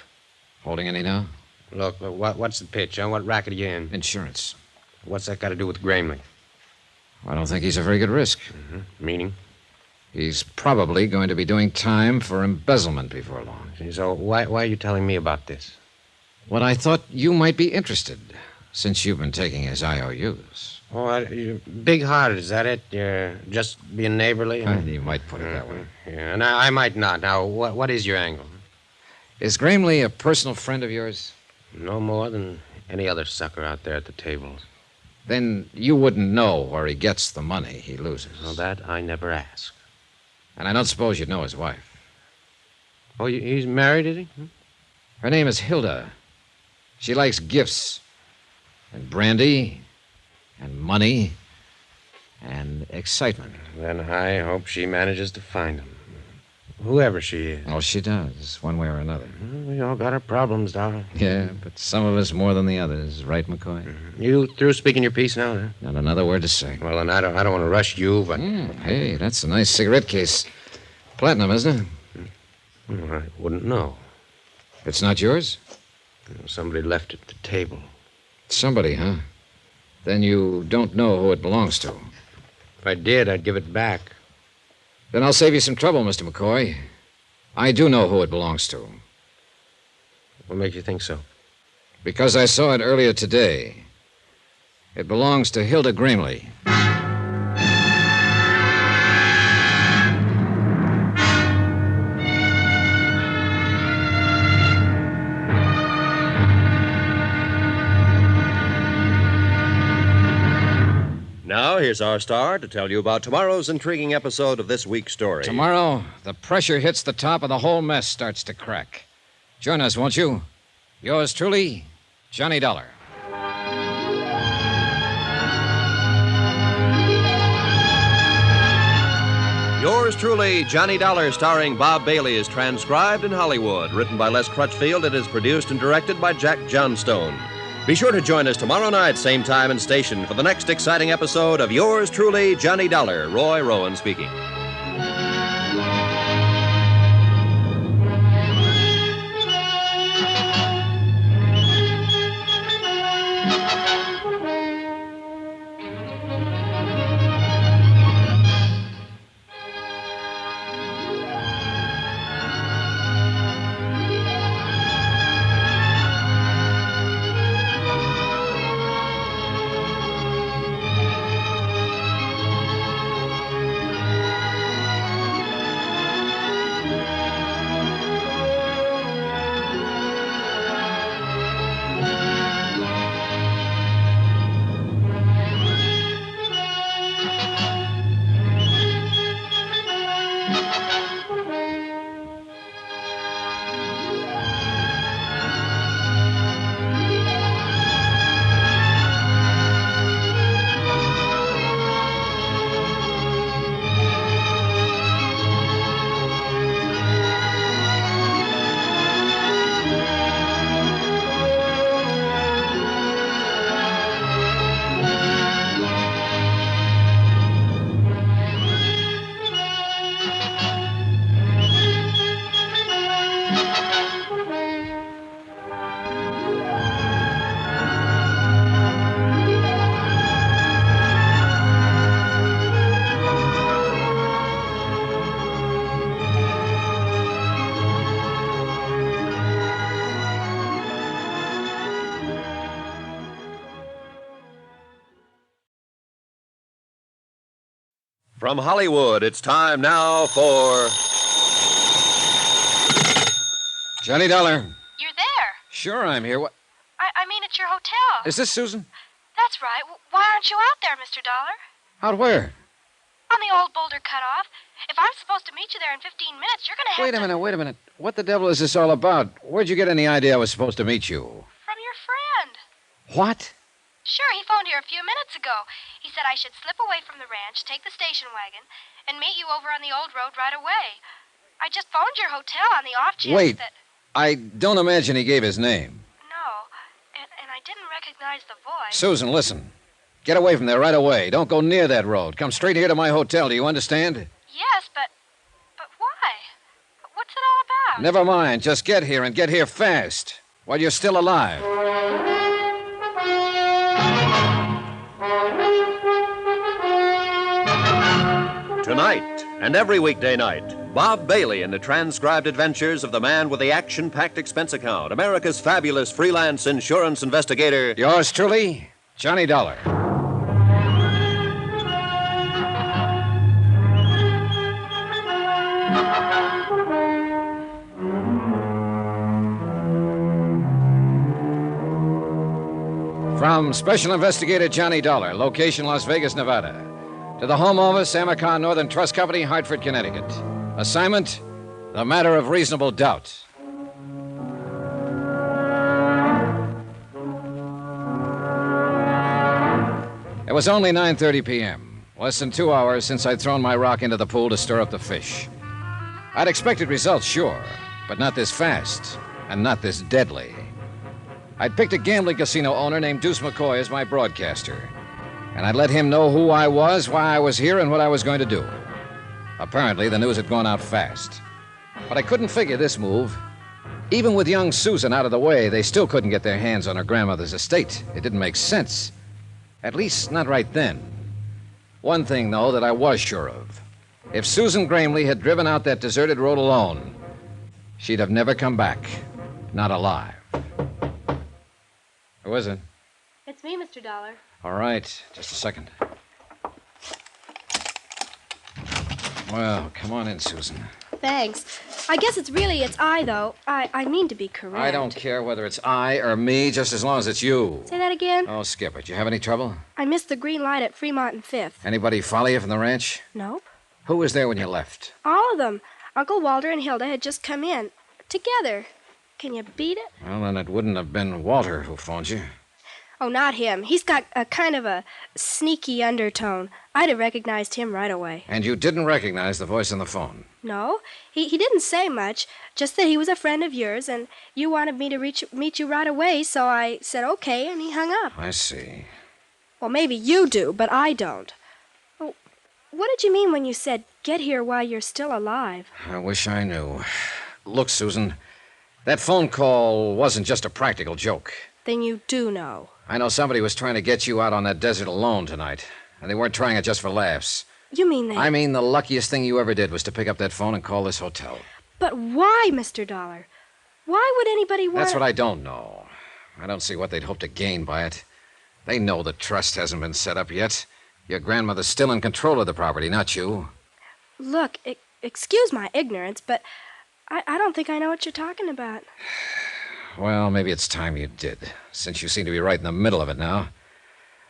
Holding any now? Look, what's the pitch, huh? What racket are you in? Insurance. What's that got to do with Gramley? I don't think he's a very good risk. Meaning? He's probably going to be doing time for embezzlement before long. So why are you telling me about this? Well, I thought you might be interested, since you've been taking his IOUs. Oh, you're big-hearted, is that it? You're just being neighborly? You might put it that way. Yeah, and I might not. Now, what is your angle? Is Gramley a personal friend of yours? No more than any other sucker out there at the tables. Then you wouldn't know where he gets the money he loses. Well, that I never ask. And I don't suppose you'd know his wife. Oh, he's married, is he? Her name is Hilda. She likes gifts and brandy and money and excitement. Then I hope she manages to find him. Whoever she is. Oh, she does, one way or another. We all got our problems, darling. Yeah, but some of us more than the others, right, McCoy? You through speaking your piece now, huh? Not another word to say. Well, then I don't want to rush you, but... Hey, that's a nice cigarette case. Platinum, isn't it? I wouldn't know. It's not yours? Somebody left it at the table. Somebody, huh? Then you don't know who it belongs to. If I did, I'd give it back. Then I'll save you some trouble, Mr. McCoy. I do know who it belongs to. What makes you think so? Because I saw it earlier today. It belongs to Hilda Gramley. Now, here's our star to tell you about tomorrow's intriguing episode of this week's story. Tomorrow, the pressure hits the top and the whole mess starts to crack. Join us, won't you? Yours truly, Johnny Dollar. Yours truly, Johnny Dollar, starring Bob Bailey, is transcribed in Hollywood. Written by Les Crutchfield, it is produced and directed by Jack Johnstone. Be sure to join us tomorrow night, same time and station, for the next exciting episode of Yours truly, Johnny Dollar. Roy Rowan speaking. From Hollywood, it's time now for... Johnny Dollar. You're there. Sure, I'm here. What? I mean, at your hotel. Is this Susan? That's right. Why aren't you out there, Mr. Dollar? Out where? On the old boulder cutoff. If I'm supposed to meet you there in 15 minutes, you're going to have Wait a minute. What the devil is this all about? Where'd you get any idea I was supposed to meet you? From your friend. What? Sure, he phoned here a few minutes ago. He said I should slip away from the ranch, take the station wagon, and meet you over on the old road right away. I just phoned your hotel on the off chance that... I don't imagine he gave his name. No, and I didn't recognize the voice. Susan, listen. Get away from there right away. Don't go near that road. Come straight here to my hotel. Do you understand? Yes, but why? What's it all about? Never mind. Just get here and get here fast while you're still alive. Tonight and every weekday night, Bob Bailey in the transcribed adventures of the man with the action-packed expense account, America's fabulous freelance insurance investigator. Yours truly, Johnny Dollar. From Special Investigator Johnny Dollar, location Las Vegas, Nevada. To the Home Office, Amacon Northern Trust Company, Hartford, Connecticut. Assignment, the matter of reasonable doubt. It was only 9:30 p.m., less than 2 hours since I'd thrown my rock into the pool to stir up the fish. I'd expected results, sure, but not this fast and not this deadly. I'd picked a gambling casino owner named Deuce McCoy as my broadcaster, and I'd let him know who I was, why I was here, and what I was going to do. Apparently, the news had gone out fast. But I couldn't figure this move. Even with young Susan out of the way, they still couldn't get their hands on her grandmother's estate. It didn't make sense. At least, not right then. One thing, though, that I was sure of. If Susan Gramley had driven out that deserted road alone, she'd have never come back. Not alive. Who is it? It's me, Mr. Dollar. All right, just a second. Well, come on in, Susan. Thanks. I guess it's I, though. I mean to be correct. I don't care whether it's I or me, just as long as it's you. Say that again? Oh, skip it. You have any trouble? I missed the green light at Fremont and 5th. Anybody follow you from the ranch? Nope. Who was there when you left? All of them. Uncle Walter and Hilda had just come in. Together. Can you beat it? Well, then it wouldn't have been Walter who phoned you. Oh, not him. He's got a kind of a sneaky undertone. I'd have recognized him right away. And you didn't recognize the voice on the phone? No. He didn't say much, just that he was a friend of yours, and you wanted me to meet you right away, so I said okay, and he hung up. I see. Well, maybe you do, but I don't. Oh, what did you mean when you said, get here while you're still alive? I wish I knew. Look, Susan, that phone call wasn't just a practical joke. Then you do know. I know somebody was trying to get you out on that desert alone tonight, and they weren't trying it just for laughs. You mean they... I mean the luckiest thing you ever did was to pick up that phone and call this hotel. But why, Mr. Dollar? Why would anybody want... That's what I don't know. I don't see what they'd hope to gain by it. They know the trust hasn't been set up yet. Your grandmother's still in control of the property, not you. Look, excuse my ignorance, but I don't think I know what you're talking about. Well, maybe it's time you did, since you seem to be right in the middle of it now.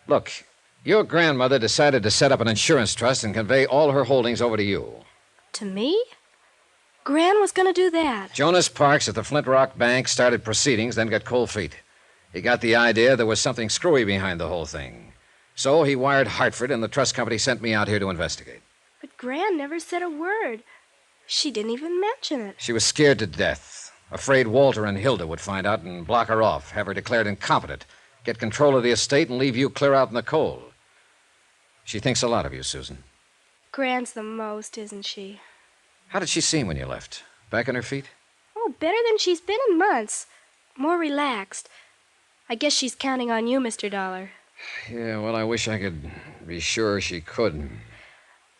Look, your grandmother decided to set up an insurance trust and convey all her holdings over to you. To me? Gran was going to do that. Jonas Parks at the Flint Rock Bank started proceedings, then got cold feet. He got the idea there was something screwy behind the whole thing. So he wired Hartford, and the trust company sent me out here to investigate. But Gran never said a word. She didn't even mention it. She was scared to death. Afraid Walter and Hilda would find out and block her off, have her declared incompetent, get control of the estate, and leave you clear out in the cold. She thinks a lot of you, Susan. Gran's the most, isn't she? How did she seem when you left? Back on her feet? Oh, better than she's been in months. More relaxed. I guess she's counting on you, Mr. Dollar. Yeah, well, I wish I could be sure she could.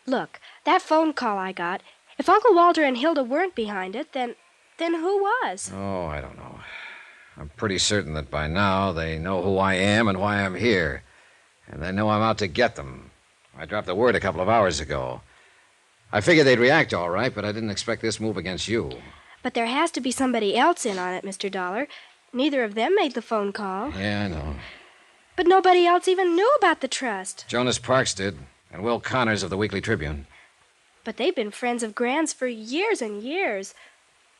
Look, that phone call I got, if Uncle Walter and Hilda weren't behind it, then who was? Oh, I don't know. I'm pretty certain that by now they know who I am and why I'm here. And they know I'm out to get them. I dropped the word a couple of hours ago. I figured they'd react all right, but I didn't expect this move against you. But there has to be somebody else in on it, Mr. Dollar. Neither of them made the phone call. Yeah, I know. But nobody else even knew about the trust. Jonas Parks did, and Will Connors of the Weekly Tribune. But they've been friends of Gran's for years and years.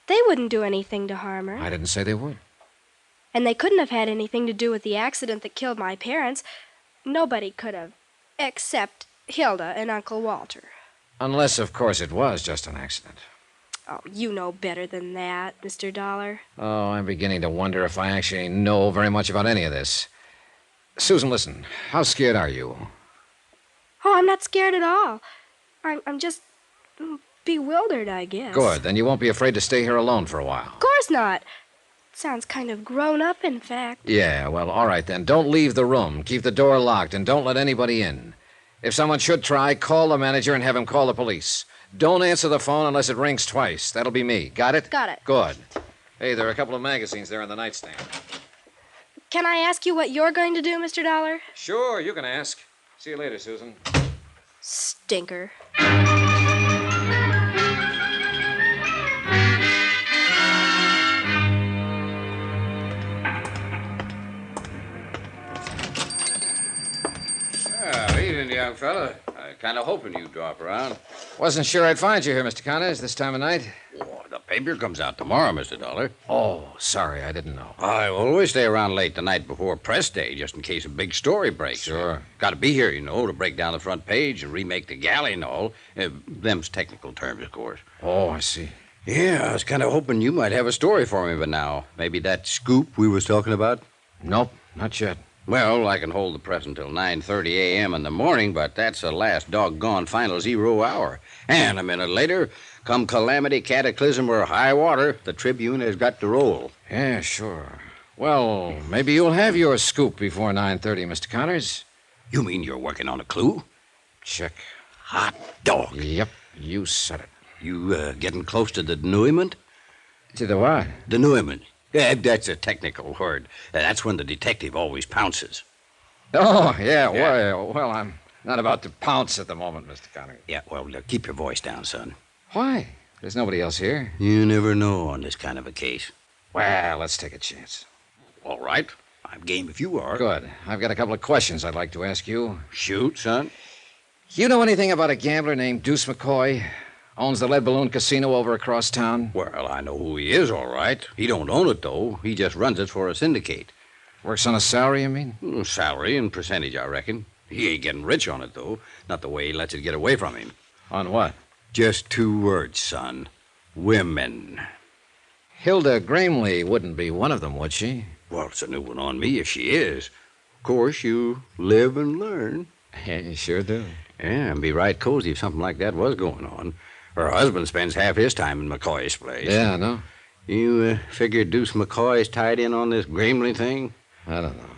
They wouldn't do anything to harm her. I didn't say they would. And they couldn't have had anything to do with the accident that killed my parents. Nobody could have, except Hilda and Uncle Walter. Unless, of course, it was just an accident. Oh, you know better than that, Mr. Dollar. Oh, I'm beginning to wonder if I actually know very much about any of this. Susan, listen. How scared are you? Oh, I'm not scared at all. I'm just bewildered, I guess. Good. Then you won't be afraid to stay here alone for a while. Of course not. Sounds kind of grown up, in fact. Yeah, well, all right then. Don't leave the room. Keep the door locked and don't let anybody in. If someone should try, call the manager and have him call the police. Don't answer the phone unless it rings twice. That'll be me. Got it? Got it. Good. Hey, there are a couple of magazines there on the nightstand. Can I ask you what you're going to do, Mr. Dollar? Sure, you can ask. See you later, Susan. Stinker. Evening, young fella. I kind of hoping you'd drop around. Wasn't sure I'd find you here, Mr. Connors, this time of night. Oh, the paper comes out tomorrow, Mr. Dollar. Oh, sorry, I didn't know. I always stay around late the night before press day, just in case a big story breaks. Sure. Got to be here, to break down the front page and remake the galley and all. Them's technical terms, of course. Oh, I see. Yeah, I was kind of hoping you might have a story for me by now. Maybe that scoop we was talking about? Nope, not yet. Well, I can hold the press until 9:30 a.m. in the morning, but that's the last doggone final 0 hour. And a minute later, come calamity, cataclysm, or high water, the Tribune has got to roll. Yeah, sure. Well, maybe you'll have your scoop before 9:30, Mr. Connors. You mean you're working on a clue? Check. Hot dog. Yep, you said it. You getting close to the denouement? To the what? Denouement. Yeah, that's a technical word. That's when the detective always pounces. Oh, yeah. Well, I'm not about to pounce at the moment, Mr. Connors. Yeah, well, keep your voice down, son. Why? There's nobody else here. You never know on this kind of a case. Well, let's take a chance. All right. I'm game if you are. Good. I've got a couple of questions I'd like to ask you. Shoot, son. You know anything about a gambler named Deuce McCoy? Owns the Lead Balloon Casino over across town? Well, I know who he is, all right. He don't own it, though. He just runs it for a syndicate. Works on a salary, you mean? Salary and percentage, I reckon. He ain't getting rich on it, though. Not the way he lets it get away from him. On what? Just 2 words, son. Women. Hilda Gramley wouldn't be one of them, would she? Well, it's a new one on me if she is. Of course, you live and learn. Yeah, you sure do. Yeah, and be right cozy if something like that was going on. Her husband spends half his time in McCoy's place. Yeah, I know. You figure Deuce McCoy's tied in on this Gramley thing? I don't know.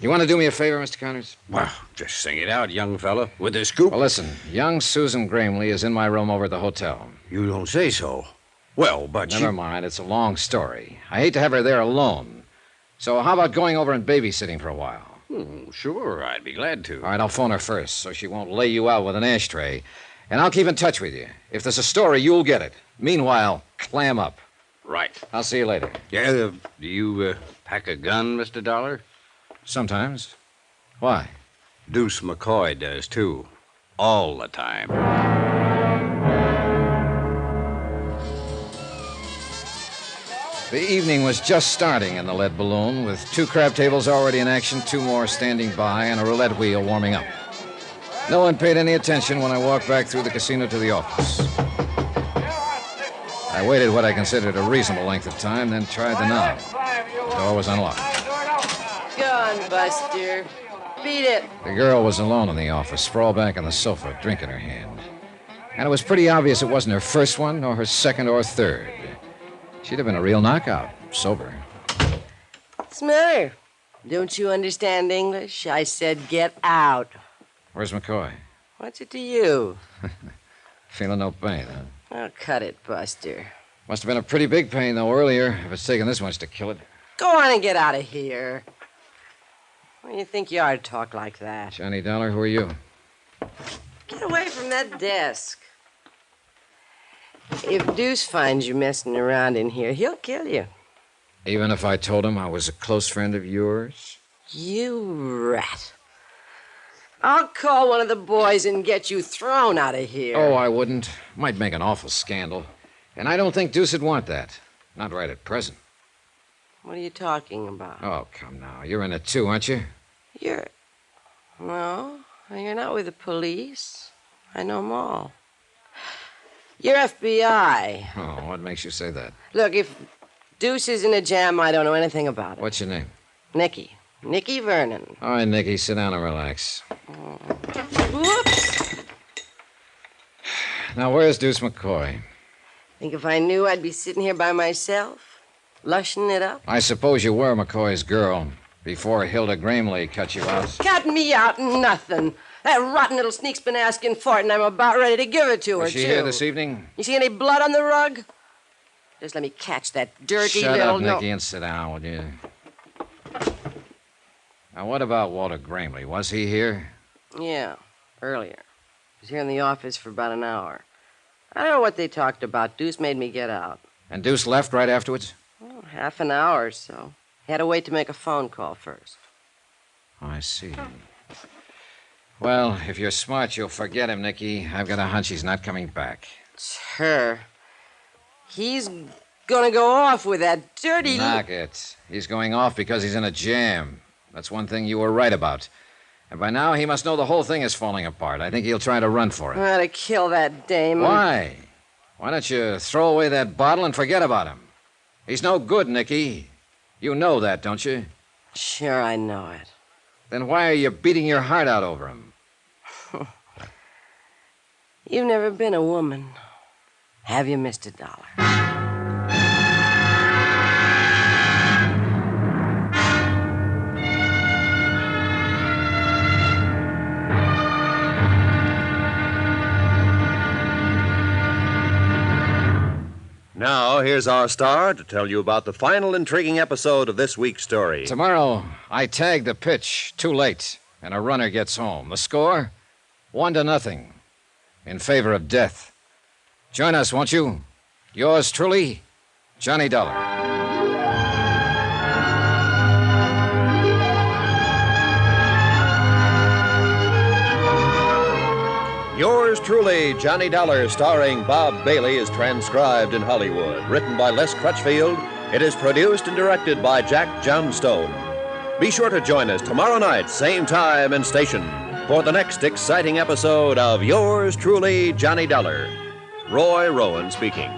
You want to do me a favor, Mr. Connors? Well, just sing it out, young fella, with the scoop. Well, listen, young Susan Gramley is in my room over at the hotel. You don't say so. Well, but Never mind, it's a long story. I hate to have her there alone. So how about going over and babysitting for a while? Sure, I'd be glad to. All right, I'll phone her first so she won't lay you out with an ashtray. And I'll keep in touch with you. If there's a story, you'll get it. Meanwhile, clam up. Right. I'll see you later. Yeah, do you pack a gun, Mr. Dollar? Sometimes. Why? Deuce McCoy does, too. All the time. The evening was just starting in the Lead Balloon, with 2 crab tables already in action, 2 more standing by, and a roulette wheel warming up. No one paid any attention when I walked back through the casino to the office. I waited what I considered a reasonable length of time, then tried the knob. The door was unlocked. Go on, Buster. Beat it. The girl was alone in the office, sprawled back on the sofa, drink in her hand. And it was pretty obvious it wasn't her first one, nor her second or third. She'd have been a real knockout, sober. What's the matter? Don't you understand English? I said get out. Where's McCoy? What's it to you? Feeling no pain, huh? Oh, cut it, Buster. Must have been a pretty big pain, though, earlier, if it's taken this much to kill it. Go on and get out of here. What do you think you are to talk like that? Johnny Dollar, who are you? Get away from that desk. If Deuce finds you messing around in here, he'll kill you. Even if I told him I was a close friend of yours? You rat. I'll call one of the boys and get you thrown out of here. Oh, I wouldn't. Might make an awful scandal. And I don't think Deuce would want that. Not right at present. What are you talking about? Oh, come now. You're in it too, aren't you? No, you're not with the police. I know them all. You're FBI. Oh, what makes you say that? Look, if Deuce is in a jam, I don't know anything about it. What's your name? Nicky. Nicky Vernon. All right, Nicky, sit down and relax. Whoops. Now, where's Deuce McCoy? Think if I knew I'd be sitting here by myself, lushing it up? I suppose you were McCoy's girl before Hilda Gramley cut you out. Cut me out nothing. That rotten little sneak's been asking for it, and I'm about ready to give it to her, Was she too. here this evening? You see any blood on the rug? Just let me catch that dirty Shut little... up, Nicky, and sit down, will you? Now, what about Walter Gramley? Was he here? Yeah, earlier. He was here in the office for about an hour. I don't know what they talked about. Deuce made me get out. And Deuce left right afterwards? Oh, half an hour or so. He had to wait to make a phone call first. I see. Well, if you're smart, you'll forget him, Nicky. I've got a hunch he's not coming back. It's her. He's gonna go off with that dirty... Knock it. He's going off because he's in a jam. That's one thing you were right about. And by now, he must know the whole thing is falling apart. I think he'll try to run for it. I ought to kill that dame. Why? Why don't you throw away that bottle and forget about him? He's no good, Nicky. You know that, don't you? Sure, I know it. Then why are you beating your heart out over him? You've never been a woman, have you, Mr. Dollar? Now, here's our star to tell you about the final intriguing episode of this week's story. Tomorrow, I tag the pitch too late, and a runner gets home. The score? 1-0. In favor of death. Join us, won't you? Yours truly, Johnny Dollar. Yours truly, Johnny Dollar, starring Bob Bailey, is transcribed in Hollywood. Written by Les Crutchfield, it is produced and directed by Jack Johnstone. Be sure to join us tomorrow night, same time and station, for the next exciting episode of Yours truly, Johnny Dollar. Roy Rowan speaking.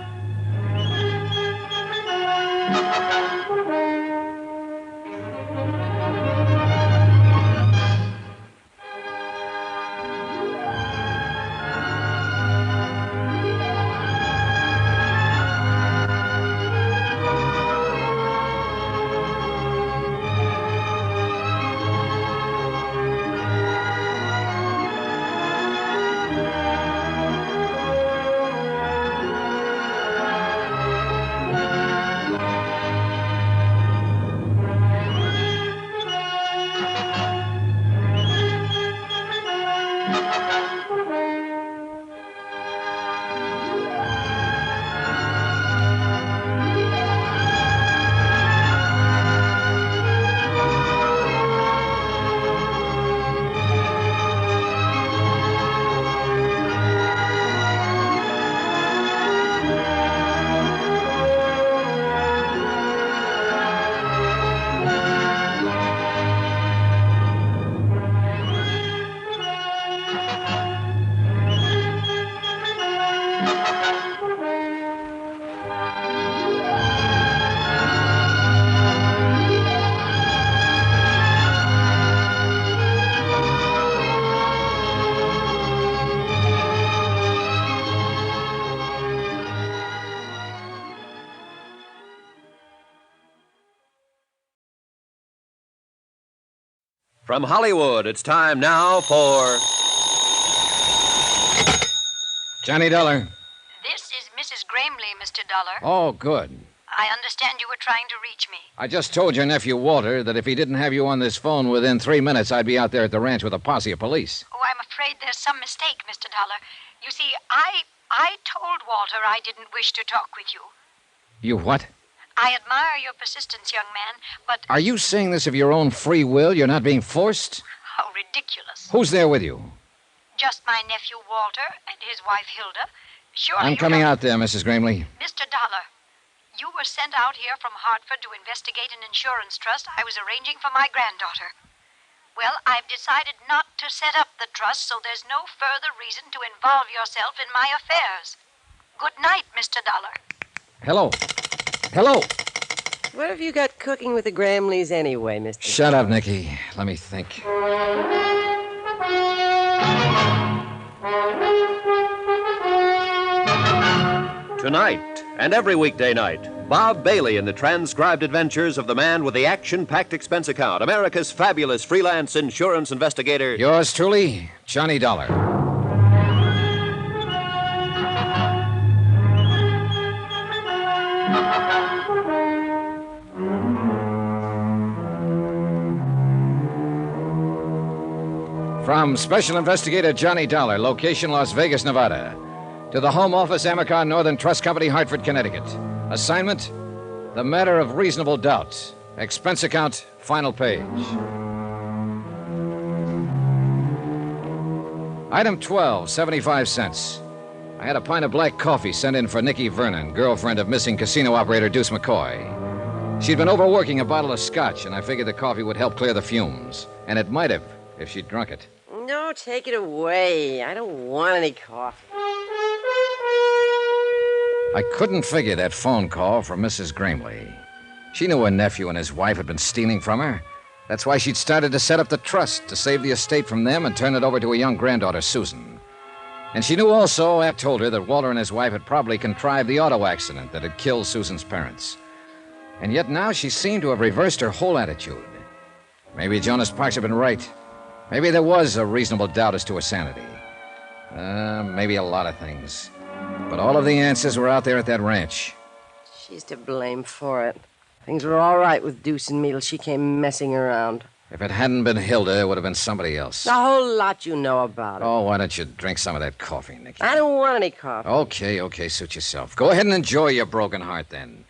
From Hollywood, it's time now for... Johnny Dollar. This is Mrs. Gramley, Mr. Dollar. Oh, good. I understand you were trying to reach me. I just told your nephew, Walter, that if he didn't have you on this phone within 3 minutes, I'd be out there at the ranch with a posse of police. Oh, I'm afraid there's some mistake, Mr. Dollar. You see, I told Walter I didn't wish to talk with you. You what? I admire your persistence, young man, but... Are you saying this of your own free will? You're not being forced? How ridiculous. Who's there with you? Just my nephew, Walter, and his wife, Hilda. Sure, I'm coming out there, Mrs. Gramley. Mr. Dollar, you were sent out here from Hartford to investigate an insurance trust I was arranging for my granddaughter. Well, I've decided not to set up the trust, so there's no further reason to involve yourself in my affairs. Good night, Mr. Dollar. Hello. Hello. What have you got cooking with the Gramleys anyway, Mr. Shut up, Nicky. Let me think. Tonight and every weekday night, Bob Bailey in the transcribed adventures of the man with the action-packed expense account, America's fabulous freelance insurance investigator. Yours truly, Johnny Dollar. From Special Investigator Johnny Dollar, location Las Vegas, Nevada, to the Home Office, Amicon Northern Trust Company, Hartford, Connecticut. Assignment, the matter of reasonable doubt. Expense account, final page. Item 12, 75 cents. I had a pint of black coffee sent in for Nikki Vernon, girlfriend of missing casino operator Deuce McCoy. She'd been overworking a bottle of scotch, and I figured the coffee would help clear the fumes. And it might have, if she'd drunk it. No, take it away. I don't want any coffee. I couldn't figure that phone call from Mrs. Gramley. She knew her nephew and his wife had been stealing from her. That's why she'd started to set up the trust to save the estate from them and turn it over to a young granddaughter, Susan. And she knew also, App told her, that Walter and his wife had probably contrived the auto accident that had killed Susan's parents. And yet now she seemed to have reversed her whole attitude. Maybe Jonas Parks had been right. Maybe there was a reasonable doubt as to her sanity. Maybe a lot of things. But all of the answers were out there at that ranch. She's to blame for it. Things were all right with Deuce and me till she came messing around. If it hadn't been Hilda, it would have been somebody else. A whole lot you know about it. Oh, why don't you drink some of that coffee, Nicky? I don't want any coffee. Okay, suit yourself. Go ahead and enjoy your broken heart, then.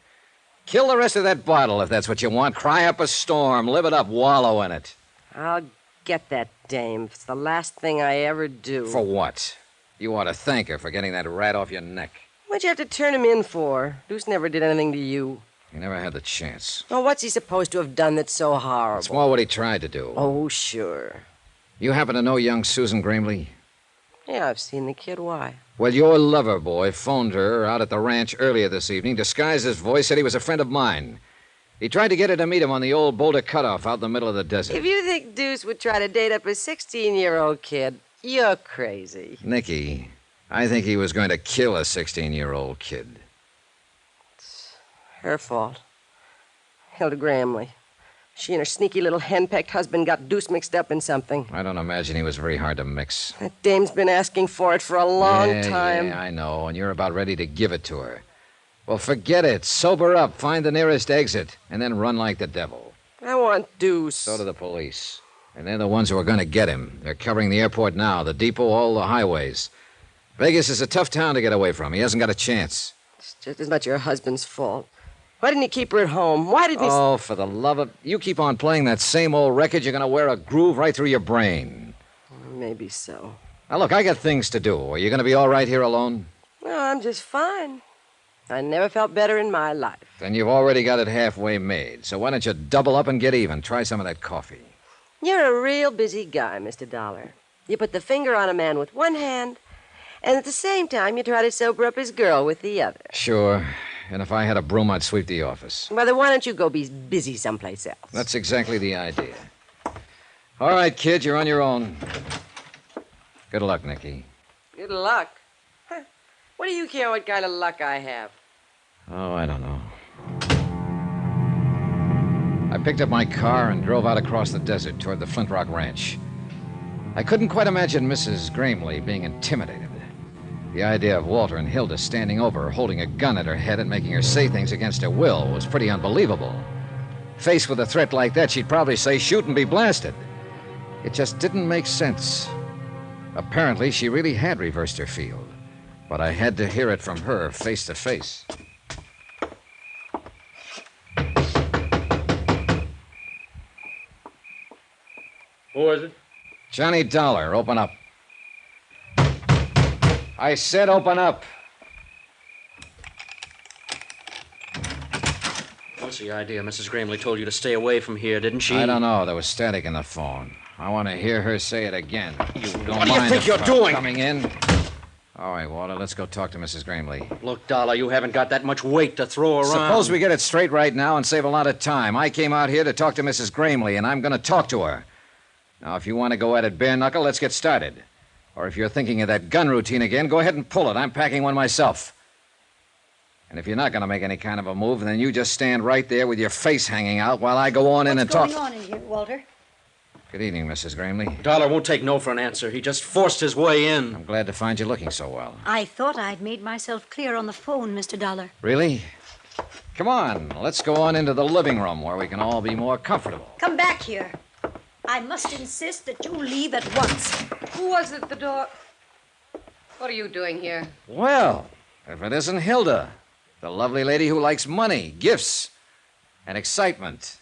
Kill the rest of that bottle if that's what you want. Cry up a storm. Live it up. Wallow in it. I'll get that dame. It's the last thing I ever do. For what? You ought to thank her for getting that rat off your neck. What'd you have to turn him in for? Deuce never did anything to you. He never had the chance. Well, what's he supposed to have done that's so horrible? It's more what he tried to do. Oh, sure. You happen to know young Susan Gramley? Yeah, I've seen the kid. Why? Well, your lover boy phoned her out at the ranch earlier this evening, disguised his voice, said he was a friend of mine. He tried to get her to meet him on the old Boulder Cutoff out in the middle of the desert. If you think Deuce would try to date up a 16-year-old kid, you're crazy. Nicky, I think he was going to kill a 16-year-old kid. It's her fault. Hilda Gramley. She and her sneaky little henpecked husband got Deuce mixed up in something. I don't imagine he was very hard to mix. That dame's been asking for it for a long time. Yeah, I know, and you're about ready to give it to her. Well, forget it. Sober up, find the nearest exit, and then run like the devil. I want Deuce. So do the police. And they're the ones who are going to get him. They're covering the airport now, the depot, all the highways. Vegas is a tough town to get away from. He hasn't got a chance. It's just as much your husband's fault. Why didn't he keep her at home? Why didn't he... Oh, for the love of... You keep on playing that same old record, you're going to wear a groove right through your brain. Maybe so. Now, look, I got things to do. Are you going to be all right here alone? No, I'm just fine. I never felt better in my life. Then you've already got it halfway made. So why don't you double up and get even? Try some of that coffee. You're a real busy guy, Mr. Dollar. You put the finger on a man with one hand, and at the same time you try to sober up his girl with the other. Sure. And if I had a broom, I'd sweep the office. Well, then why don't you go be busy someplace else? That's exactly the idea. All right, kid, you're on your own. Good luck, Nicky. Good luck? Huh. What do you care what kind of luck I have? Oh, I don't know. I picked up my car and drove out across the desert toward the Flint Rock Ranch. I couldn't quite imagine Mrs. Gramley being intimidated. The idea of Walter and Hilda standing over her, holding a gun at her head and making her say things against her will was pretty unbelievable. Faced with a threat like that, she'd probably say, shoot and be blasted. It just didn't make sense. Apparently, she really had reversed her field. But I had to hear it from her face to face. Who is it? Johnny Dollar, open up. I said open up. What's the idea? Mrs. Gramley told you to stay away from here, didn't she? I don't know. There was static in the phone. I want to hear her say it again. What do you think you're doing? Coming in. All right, Walter, let's go talk to Mrs. Gramley. Look, Dollar, you haven't got that much weight to throw around. Suppose we get it straight right now and save a lot of time. I came out here to talk to Mrs. Gramley, and I'm going to talk to her. Now, if you want to go at it bare knuckle, let's get started. Or if you're thinking of that gun routine again, go ahead and pull it. I'm packing one myself. And if you're not going to make any kind of a move, then you just stand right there with your face hanging out while I go on in and talk. What's going on in here, Walter? Good evening, Mrs. Gramley. Dollar won't take no for an answer. He just forced his way in. I'm glad to find you looking so well. I thought I'd made myself clear on the phone, Mr. Dollar. Really? Come on, let's go on into the living room where we can all be more comfortable. Come back here. I must insist that you leave at once. Who was at the door? What are you doing here? Well, if it isn't Hilda, the lovely lady who likes money, gifts, and excitement.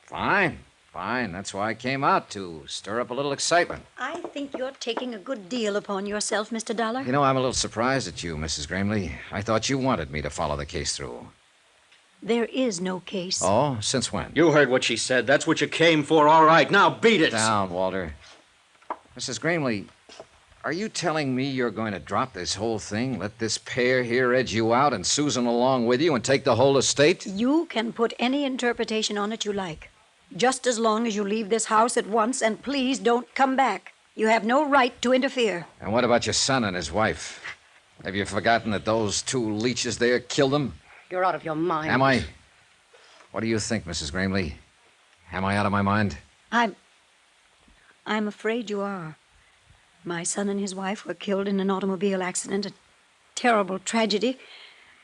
Fine. That's why I came out, to stir up a little excitement. I think you're taking a good deal upon yourself, Mr. Dollar. You know, I'm a little surprised at you, Mrs. Gramley. I thought you wanted me to follow the case through. There is no case. Oh? Since when? You heard what she said. That's what you came for. All right, now beat it. Down, Walter. Mrs. Gramley, are you telling me you're going to drop this whole thing, let this pair here edge you out and Susan along with you and take the whole estate? You can put any interpretation on it you like. Just as long as you leave this house at once, and please don't come back. You have no right to interfere. And what about your son and his wife? Have you forgotten that those two leeches there killed them? You're out of your mind. Am I? What do you think, Mrs. Gramley? Am I out of my mind? I'm afraid you are. My son and his wife were killed in an automobile accident. A terrible tragedy,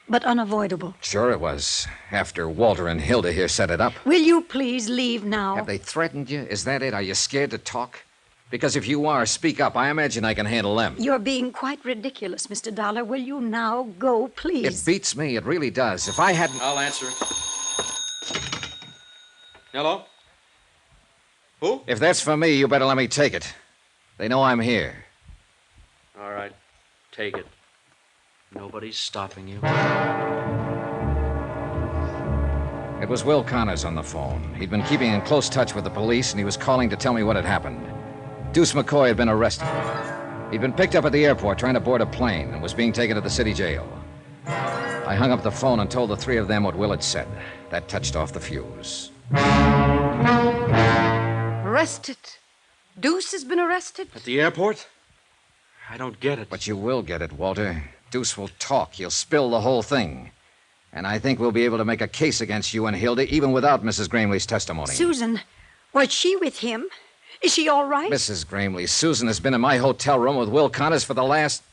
but unavoidable. Sure it was. After Walter and Hilda here set it up. Will you please leave now? Have they threatened you? Is that it? Are you scared to talk? Because if you are, speak up. I imagine I can handle them. You're being quite ridiculous, Mr. Dollar. Will you now go, please? It beats me. It really does. If I hadn't... I'll answer it. Hello? Who? If that's for me, you better let me take it. They know I'm here. All right. Take it. Nobody's stopping you. It was Will Connors on the phone. He'd been keeping in close touch with the police, and he was calling to tell me what had happened. Deuce McCoy had been arrested. He'd been picked up at the airport trying to board a plane and was being taken to the city jail. I hung up the phone and told the three of them what Will had said. That touched off the fuse. Arrested? Deuce has been arrested? At the airport? I don't get it. But you will get it, Walter. Deuce will talk. He'll spill the whole thing. And I think we'll be able to make a case against you and Hilda even without Mrs. Gramley's testimony. Susan, was she with him? Is she all right? Mrs. Gramley, Susan has been in my hotel room with Will Connors for the last...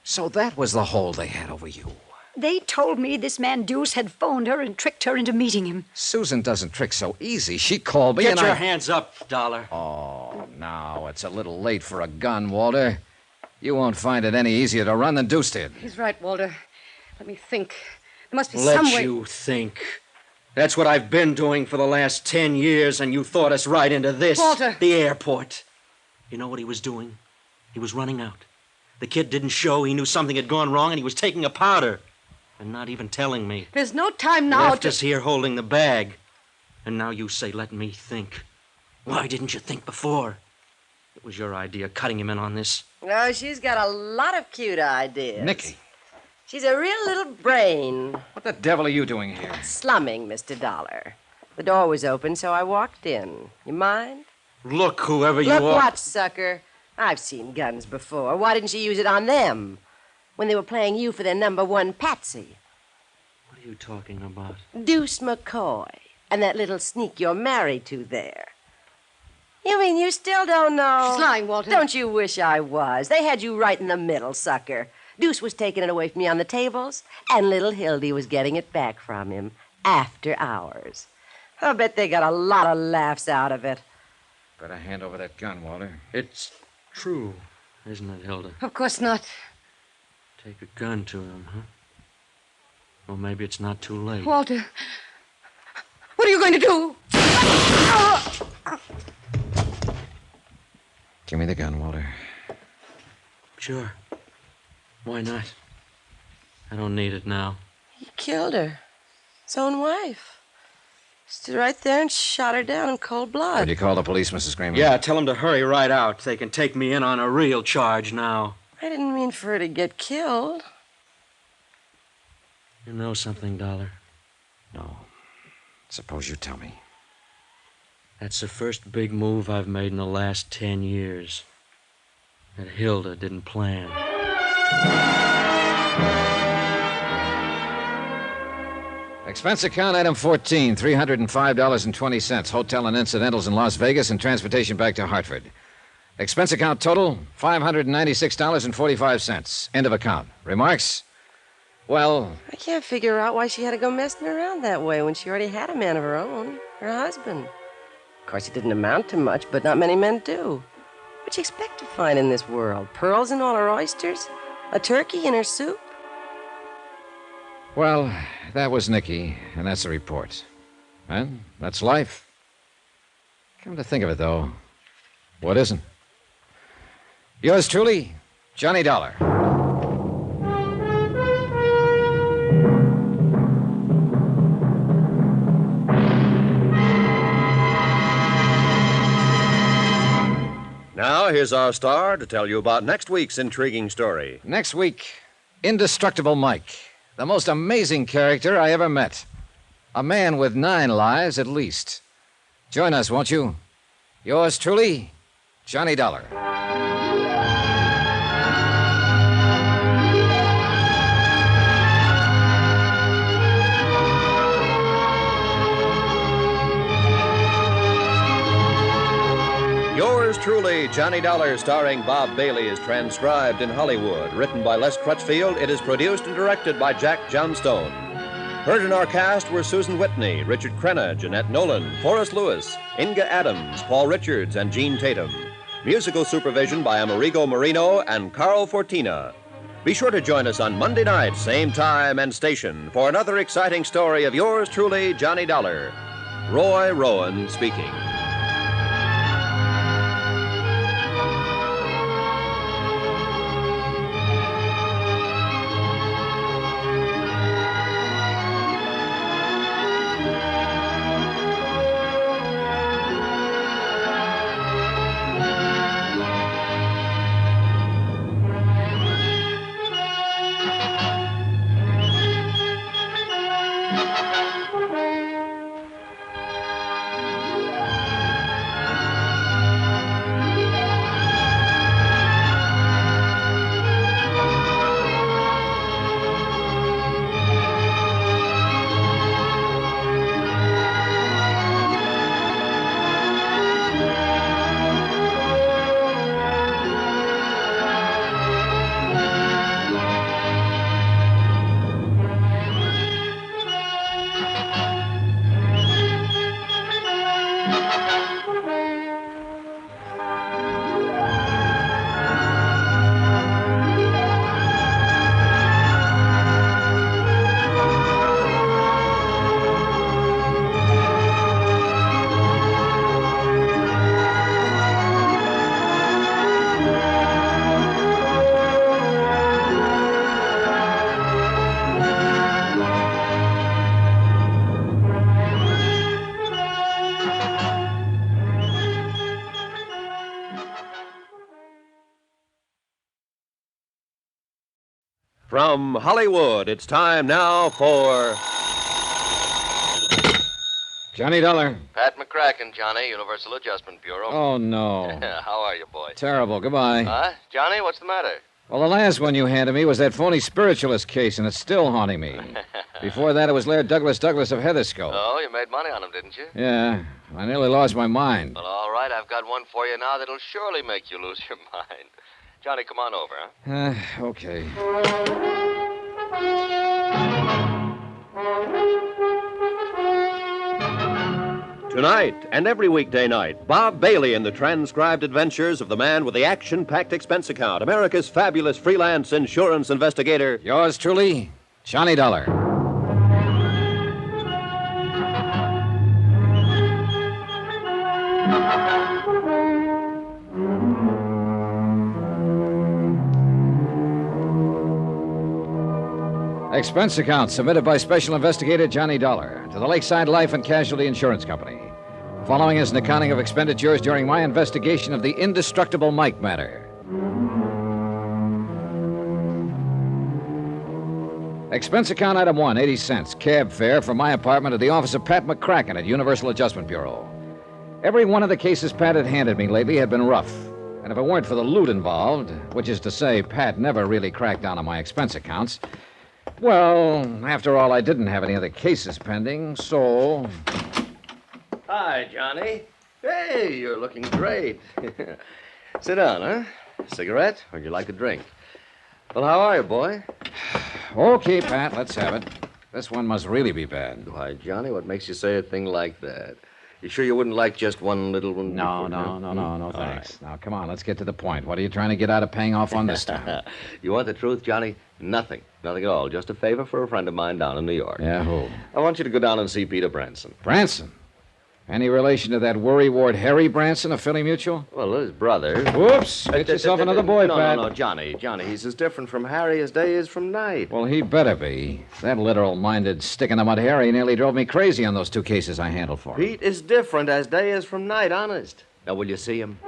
So that was the hold they had over you. They told me this man Deuce had phoned her and tricked her into meeting him. Susan doesn't trick so easy. She called me Get and your hands up, Dollar. Oh, now it's a little late for a gun, Walter. You won't find it any easier to run than Deuce did. He's right, Walter. Let me think. There must be some way... Let you think. That's what I've been doing for the last 10 years, and you thought us right into this. Walter! The airport. You know what he was doing? He was running out. The kid didn't show. He knew something had gone wrong, and he was taking a powder. And not even telling me. There's no time now Left us here holding the bag. And now you say, let me think. Why didn't you think before? It was your idea, cutting him in on this. Oh, she's got a lot of cute ideas. Nicky. She's a real little brain. What the devil are you doing here? Slumming, Mr. Dollar. The door was open, so I walked in. You mind? Look, whoever you Look are. what, sucker. I've seen guns before. Why didn't you use it on them? When they were playing you for their number one patsy. What are you talking about? Deuce McCoy and that little sneak you're married to there. You mean you still don't know? She's lying, Walter. Don't you wish I was? They had you right in the middle, sucker. Deuce was taking it away from me on the tables, and little Hildy was getting it back from him after hours. I'll bet they got a lot of laughs out of it. Better hand over that gun, Walter. It's true, isn't it, Hilda? Of course not. Take a gun to him, huh? Well, maybe it's not too late. Walter, what are you going to do? Give me the gun, Walter. Sure. Why not? I don't need it now. He killed her. His own wife. Stood right there and shot her down in cold blood. Would you call the police, Mrs. Gramley? Yeah, tell them to hurry right out. They can take me in on a real charge now. I didn't mean for her to get killed. You know something, Dollar? No. Suppose you tell me. That's the first big move I've made in the last 10 years. That Hilda didn't plan. Expense account item 14, $305.20. Hotel and incidentals in Las Vegas and transportation back to Hartford. Expense account total, $596.45. End of account. Remarks? Well, I can't figure out why she had to go messing around that way when she already had a man of her own, her husband. Of course, it didn't amount to much, but not many men do. What'd you expect to find in this world? Pearls in all her oysters? A turkey in her soup? well, that was Nicky, and that's the report. And that's life. Come to think of it, though, what isn't? Yours truly, Johnny Dollar. Now, here's our star to tell you about next week's intriguing story. Next week, Indestructible Mike, the most amazing character I ever met. A man with 9 lives at least. Join us, won't you? Yours truly, Johnny Dollar. Yours truly, Johnny Dollar, starring Bob Bailey, is transcribed in Hollywood. Written by Les Crutchfield, it is produced and directed by Jack Johnstone. Heard in our cast were Susan Whitney, Richard Crenna, Jeanette Nolan, Forrest Lewis, Inga Adams, Paul Richards, and Gene Tatum. Musical supervision by Amerigo Marino and Carl Fortina. Be sure to join us on Monday night, same time and station, for another exciting story of yours truly, Johnny Dollar. Roy Rowan speaking. From Hollywood, it's time now for Johnny Dollar. Pat McCracken, Johnny, Universal Adjustment Bureau. Oh, no. How are you, boy? Terrible. Goodbye. Huh? Johnny, what's the matter? Well, the last one you handed me was that phony spiritualist case, and it's still haunting me. Before that, it was Laird Douglas of Heatherscope. Oh, you made money on him, didn't you? Yeah. I nearly lost my mind. Well, all right, I've got one for you now that'll surely make you lose your mind. Johnny, come on over, huh? Okay. Tonight and every weekday night, Bob Bailey in the transcribed adventures of the man with the action-packed expense account, America's fabulous freelance insurance investigator. Yours truly, Johnny Dollar. Expense account submitted by Special Investigator Johnny Dollar to the Lakeside Life and Casualty Insurance Company. Following is an accounting of expenditures during my investigation of the Indestructible Mike matter. Expense account item 1, 80 cents. Cab fare from my apartment to the office of Pat McCracken at Universal Adjustment Bureau. Every one of the cases Pat had handed me lately had been rough. And if it weren't for the loot involved, which is to say Pat never really cracked down on my expense accounts, well, after all, I didn't have any other cases pending, so... Hi, Johnny. Hey, you're looking great. Sit down, huh? Cigarette? Or would you like a drink? Well, how are you, boy? Okay, Pat, let's have it. This one must really be bad. Why, Johnny, what makes you say a thing like that? You sure you wouldn't like just one little one? No, thanks. Now, come on, let's get to the point. What are you trying to get out of paying off on this time? You want the truth, Johnny? Nothing. Nothing at all. Just a favor for a friend of mine down in New York. Yeah, who? I want you to go down and see Peter Branson. Branson? Any relation to that worrywart Harry Branson of Philly Mutual? Well, his brother. Whoops! Get yourself another boy, Pat. No, Johnny, he's as different from Harry as day is from night. Well, he better be. That literal-minded, stick-in-the-mud Harry nearly drove me crazy on those 2 cases I handled for him. Pete is different as day is from night, honest. Now, will you see him?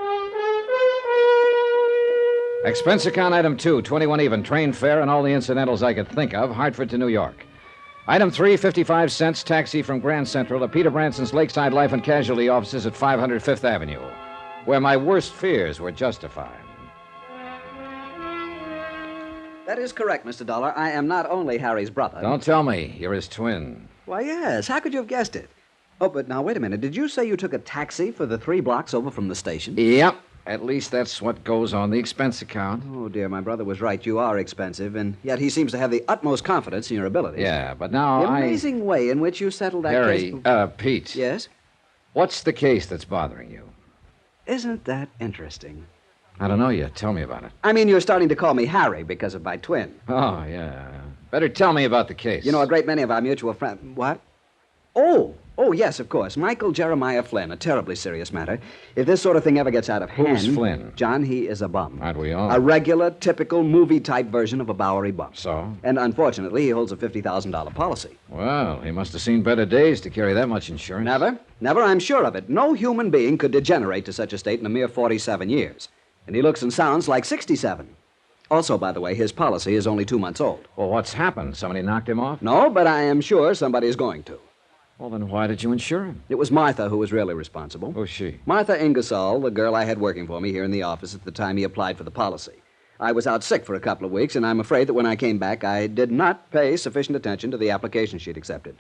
Expense account item 2, 21 even, train fare and all the incidentals I could think of, Hartford to New York. Item 3, 55 cents, taxi from Grand Central to Peter Branson's Lakeside Life and Casualty offices at 500 Fifth Avenue, where my worst fears were justified. That is correct, Mr. Dollar. I am not only Harry's brother. Don't tell me. You're his twin. Why, yes. How could you have guessed it? Oh, but now, wait a minute. Did you say you took a taxi for the 3 blocks over from the station? Yep. At least that's what goes on the expense account. Oh, dear, my brother was right. You are expensive, and yet he seems to have the utmost confidence in your abilities. Yeah, but now the amazing way in which you settled that case... Harry, Pete. Yes? What's the case that's bothering you? Isn't that interesting? I don't know yet. Tell me about it. I mean, you're starting to call me Harry because of my twin. Oh, yeah. Better tell me about the case. You know, a great many of our mutual friends... What? Oh, yes, of course. Michael Jeremiah Flynn, a terribly serious matter. If this sort of thing ever gets out of hand... Who's Flynn? John, he is a bum. Aren't we all? A regular, typical, movie-type version of a Bowery bum. So? And unfortunately, he holds a $50,000 policy. Well, he must have seen better days to carry that much insurance. Never, I'm sure of it. No human being could degenerate to such a state in a mere 47 years. And he looks and sounds like 67. Also, by the way, his policy is only 2 months old. Well, what's happened? Somebody knocked him off? No, but I am sure somebody is going to. Well, then why did you insure him? It was Martha who was really responsible. Who's she? Martha Ingersoll, the girl I had working for me here in the office at the time he applied for the policy. I was out sick for a couple of weeks, and I'm afraid that when I came back, I did not pay sufficient attention to the application she'd accepted.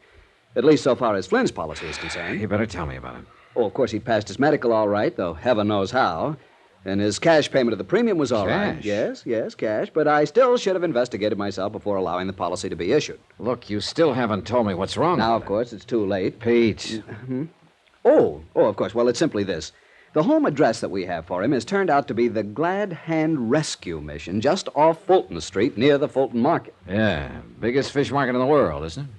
At least so far as Flynn's policy is concerned. You better tell me about it. Oh, of course, he passed his medical all right, though heaven knows how. And his cash payment of the premium was all right. Yes, cash. But I still should have investigated myself before allowing the policy to be issued. Look, you still haven't told me what's wrong. Now, of course, it's too late. Pete. Oh, of course. Well, it's simply this. The home address that we have for him has turned out to be the Glad Hand Rescue Mission, just off Fulton Street, near the Fulton Market. Yeah, biggest fish market in the world, isn't it?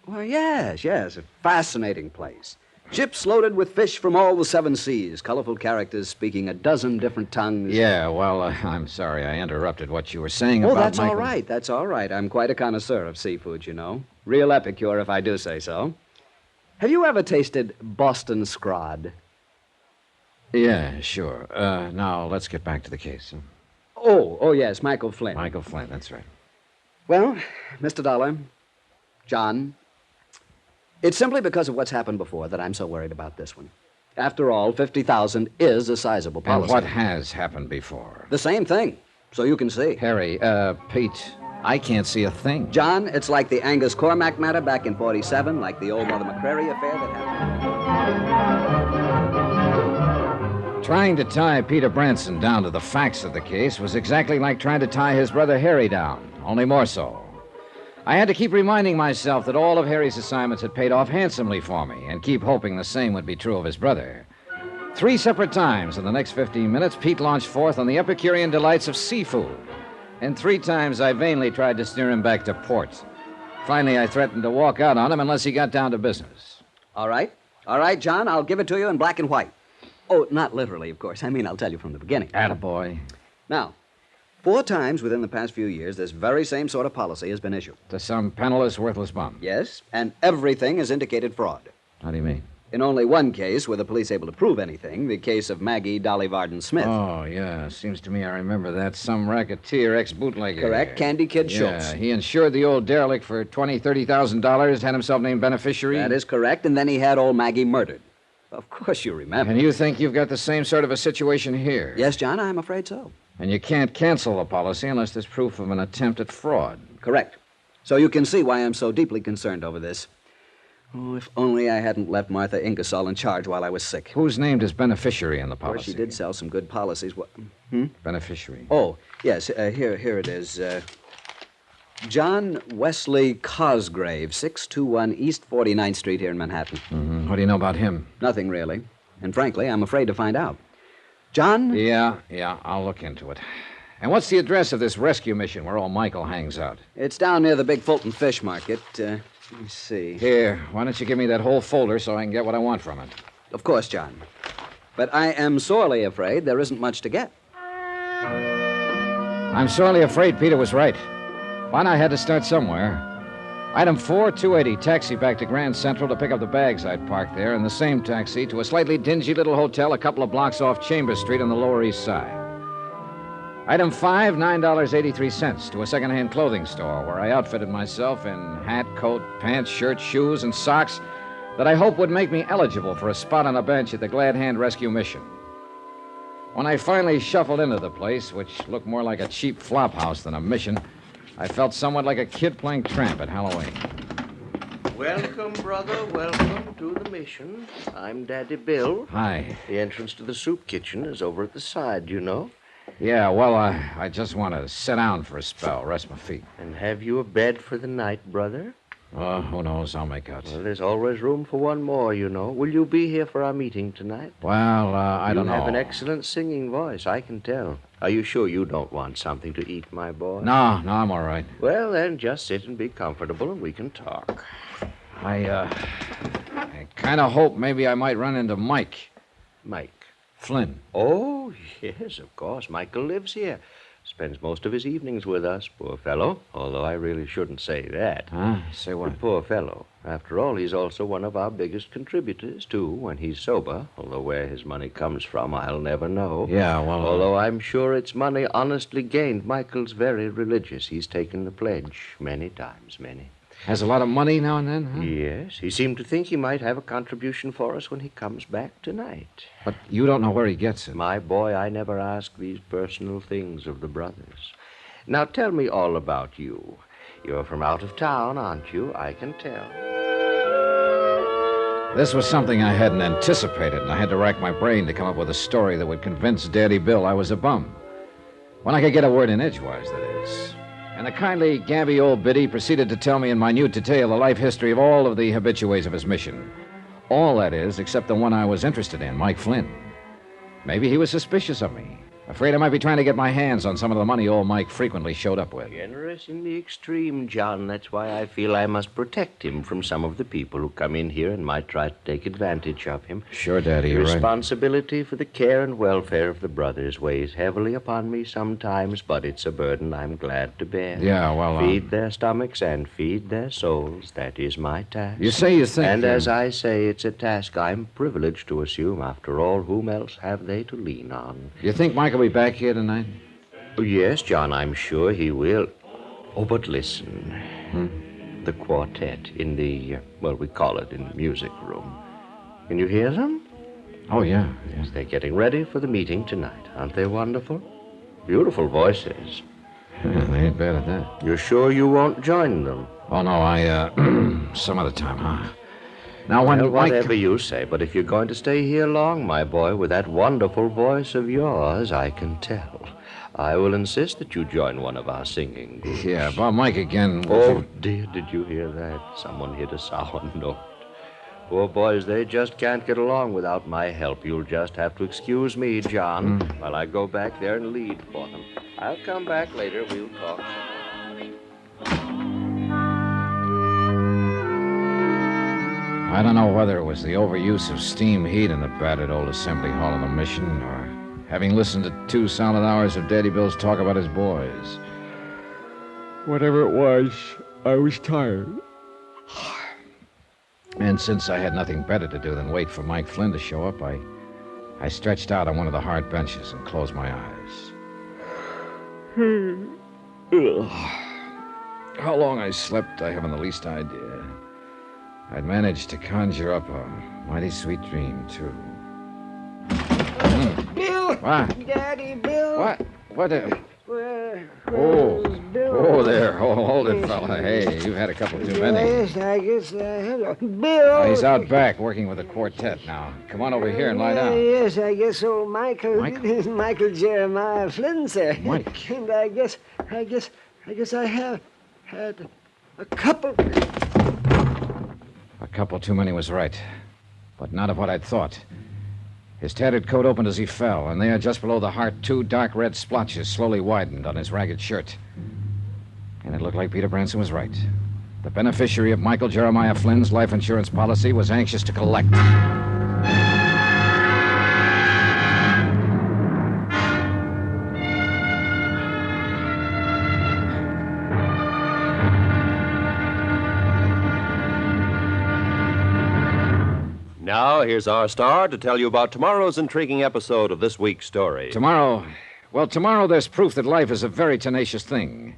Well, yes. A fascinating place. Ships loaded with fish from all the 7 seas, colorful characters speaking a dozen different tongues. Yeah, well, I'm sorry I interrupted what you were saying about that's Michael. all right. That's all right. I'm quite a connoisseur of seafood, you know. Real epicure, if I do say so. Have you ever tasted Boston scrod? Yeah, sure. Now, let's get back to the case. Oh, yes, Michael Flynn. Michael Flynn, that's right. Well, Mr. Dollar, John, it's simply because of what's happened before that I'm so worried about this one. After all, $50,000 is a sizable policy. And what has happened before? The same thing, so you can see. Harry, Pete, I can't see a thing. John, it's like the Angus Cormack matter back in 47, like the old Mother McCrary affair that happened. Trying to tie Peter Branson down to the facts of the case was exactly like trying to tie his brother Harry down, only more so. I had to keep reminding myself that all of Harry's assignments had paid off handsomely for me and keep hoping the same would be true of his brother. 3 separate times in the next 15 minutes, Pete launched forth on the Epicurean delights of seafood. And 3 times I vainly tried to steer him back to port. Finally, I threatened to walk out on him unless he got down to business. All right, John, I'll give it to you in black and white. Oh, not literally, of course. I mean, I'll tell you from the beginning. Attaboy. Now, 4 times within the past few years, this very same sort of policy has been issued. To some penniless, worthless bum. Yes, and everything has indicated fraud. How do you mean? In only one case were the police able to prove anything, the case of Maggie Dolly Varden Smith. Oh, yeah. Seems to me I remember that. Some racketeer, ex-bootlegger. Correct. Candy Kid Schultz. Yeah, he insured the old derelict for $20,000, had himself named beneficiary. That is correct, and then he had old Maggie murdered. Of course you remember. And you think you've got the same sort of a situation here? Yes, John, I'm afraid so. And you can't cancel the policy unless there's proof of an attempt at fraud. Correct. So you can see why I'm so deeply concerned over this. Oh, if only I hadn't left Martha Ingersoll in charge while I was sick. Who's named as beneficiary in the Of course, policy? she did sell some good policies. Beneficiary. Oh, yes, here it is. John Wesley Cosgrave, 621 East 49th Street here in Manhattan. Mm-hmm. What do you know about him? Nothing, really. And frankly, I'm afraid to find out. John? Yeah, I'll look into it. And what's the address of this rescue mission where old Michael hangs out? It's down near the Big Fulton Fish Market. Let me see. Here, why don't you give me that whole folder so I can get what I want from it? Of course, John. But I am sorely afraid there isn't much to get. I'm sorely afraid Peter was right. Why I had to start somewhere. Item 4, 280, taxi back to Grand Central to pick up the bags I'd parked there, and the same taxi to a slightly dingy little hotel a couple of blocks off Chambers Street on the Lower East Side. Item 5, $9.83 to a second-hand clothing store where I outfitted myself in hat, coat, pants, shirt, shoes, and socks that I hope would make me eligible for a spot on a bench at the Glad Hand Rescue Mission. When I finally shuffled into the place, which looked more like a cheap flop house than a mission, I felt somewhat like a kid playing tramp at Halloween. Welcome, brother. Welcome to the mission. I'm Daddy Bill. Hi. The entrance to the soup kitchen is over at the side, you know. Yeah, well, I just want to sit down for a spell, rest my feet. And have you a bed for the night, brother? Oh, who knows? I'll make out. Well, there's always room for one more, you know. Will you be here for our meeting tonight? Well, I don't know. You have an excellent singing voice, I can tell. Are you sure you don't want something to eat, my boy? No, I'm all right. Well, then, just sit and be comfortable and we can talk. I kind of hope maybe I might run into Mike. Mike? Flynn. Oh, yes, of course. Michael lives here. Spends most of his evenings with us, poor fellow. Although I really shouldn't say that. Huh? Say what? The poor fellow. After all, he's also one of our biggest contributors, too, when he's sober. Although where his money comes from, I'll never know. Yeah, well... Although I'm sure it's money honestly gained. Michael's very religious. He's taken the pledge many times, many. Has a lot of money now and then, huh? Yes. He seemed to think he might have a contribution for us when he comes back tonight. But you don't know where he gets it. My boy, I never ask these personal things of the brothers. Now tell me all about you. You're from out of town, aren't you? I can tell. This was something I hadn't anticipated, and I had to rack my brain to come up with a story that would convince Daddy Bill I was a bum. When I could get a word in edgewise, that is. And the kindly, gabby old biddy proceeded to tell me in minute detail the life history of all of the habitués of his mission. All, that is, except the one I was interested in, Mike Flynn. Maybe he was suspicious of me. Afraid I might be trying to get my hands on some of the money old Mike frequently showed up with. Generous in the extreme, John. That's why I feel I must protect him from some of the people who come in here and might try to take advantage of him. Sure, Daddy, you're right. Responsibility for the care and welfare of the brothers weighs heavily upon me sometimes, but it's a burden I'm glad to bear. Yeah, well... Feed their stomachs and feed their souls. That is my task. You say you think... And as I say, it's a task I'm privileged to assume. After all, whom else have they to lean on? You think Mike will be back here tonight? Oh, yes, John, I'm sure he will. Oh, but listen. The quartet in the, we call it in the music room. Can you hear them? Oh, yeah. Yes, they're getting ready for the meeting tonight. Aren't they wonderful? Beautiful voices. Yeah, they ain't bad at that. You're sure you won't join them? Oh, no, some other time, huh? Now, when well, Mike... whatever you say, but if you're going to stay here long, my boy, with that wonderful voice of yours, I can tell. I will insist that you join one of our singing groups. Yeah, about Mike again. Oh, dear, did you hear that? Someone hit a sour note. Poor boys, they just can't get along without my help. You'll just have to excuse me, John, while I go back there and lead for them. I'll come back later. We'll talk. I don't know whether it was the overuse of steam heat in the battered old assembly hall of the mission, or having listened to 2 solid hours of Daddy Bill's talk about his boys. Whatever it was, I was tired. And since I had nothing better to do than wait for Mike Flynn to show up, I stretched out on one of the hard benches and closed my eyes. How long I slept, I haven't the least idea. I'd managed to conjure up a mighty sweet dream, too. Bill! What? Daddy, Bill! What? What? Where's Bill? Oh, there. Hold it, fella. Hey, you've had a couple too many. Yes, I guess. Hello. Bill! He's out back working with a quartet now. Come on over here and lie down. Yes, I guess old Michael Jeremiah Flynn, sir. Mike. And I guess I have had a couple. A couple too many was right, but not of what I'd thought. His tattered coat opened as he fell, and there, just below the heart, 2 dark red splotches slowly widened on his ragged shirt. And it looked like Peter Branson was right. The beneficiary of Michael Jeremiah Flynn's life insurance policy was anxious to collect. Now, here's our star to tell you about tomorrow's intriguing episode of this week's story. Tomorrow there's proof that life is a very tenacious thing,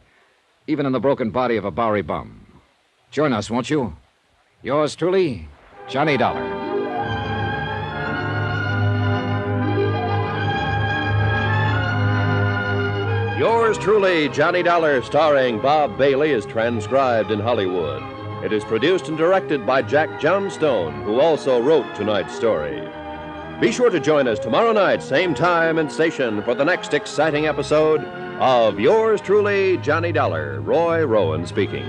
even in the broken body of a Bowery bum. Join us, won't you? Yours truly, Johnny Dollar. Yours truly, Johnny Dollar, starring Bob Bailey, is transcribed in Hollywood. It is produced and directed by Jack Johnstone, who also wrote tonight's story. Be sure to join us tomorrow night, same time and station, for the next exciting episode of Yours truly, Johnny Dollar. Roy Rowan speaking.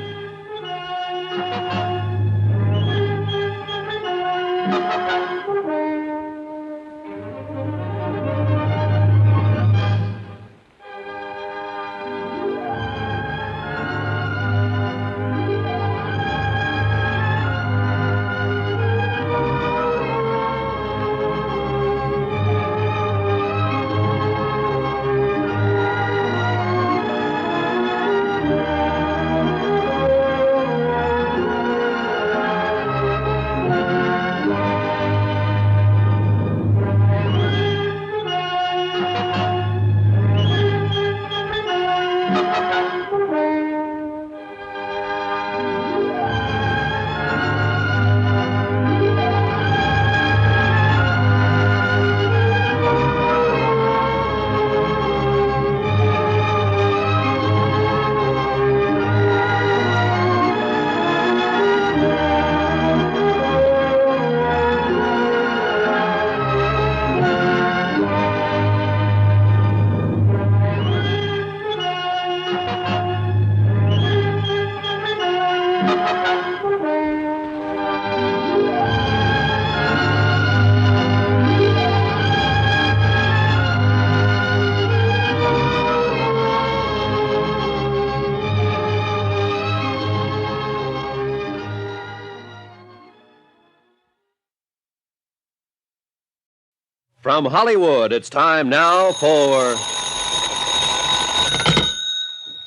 From Hollywood, it's time now for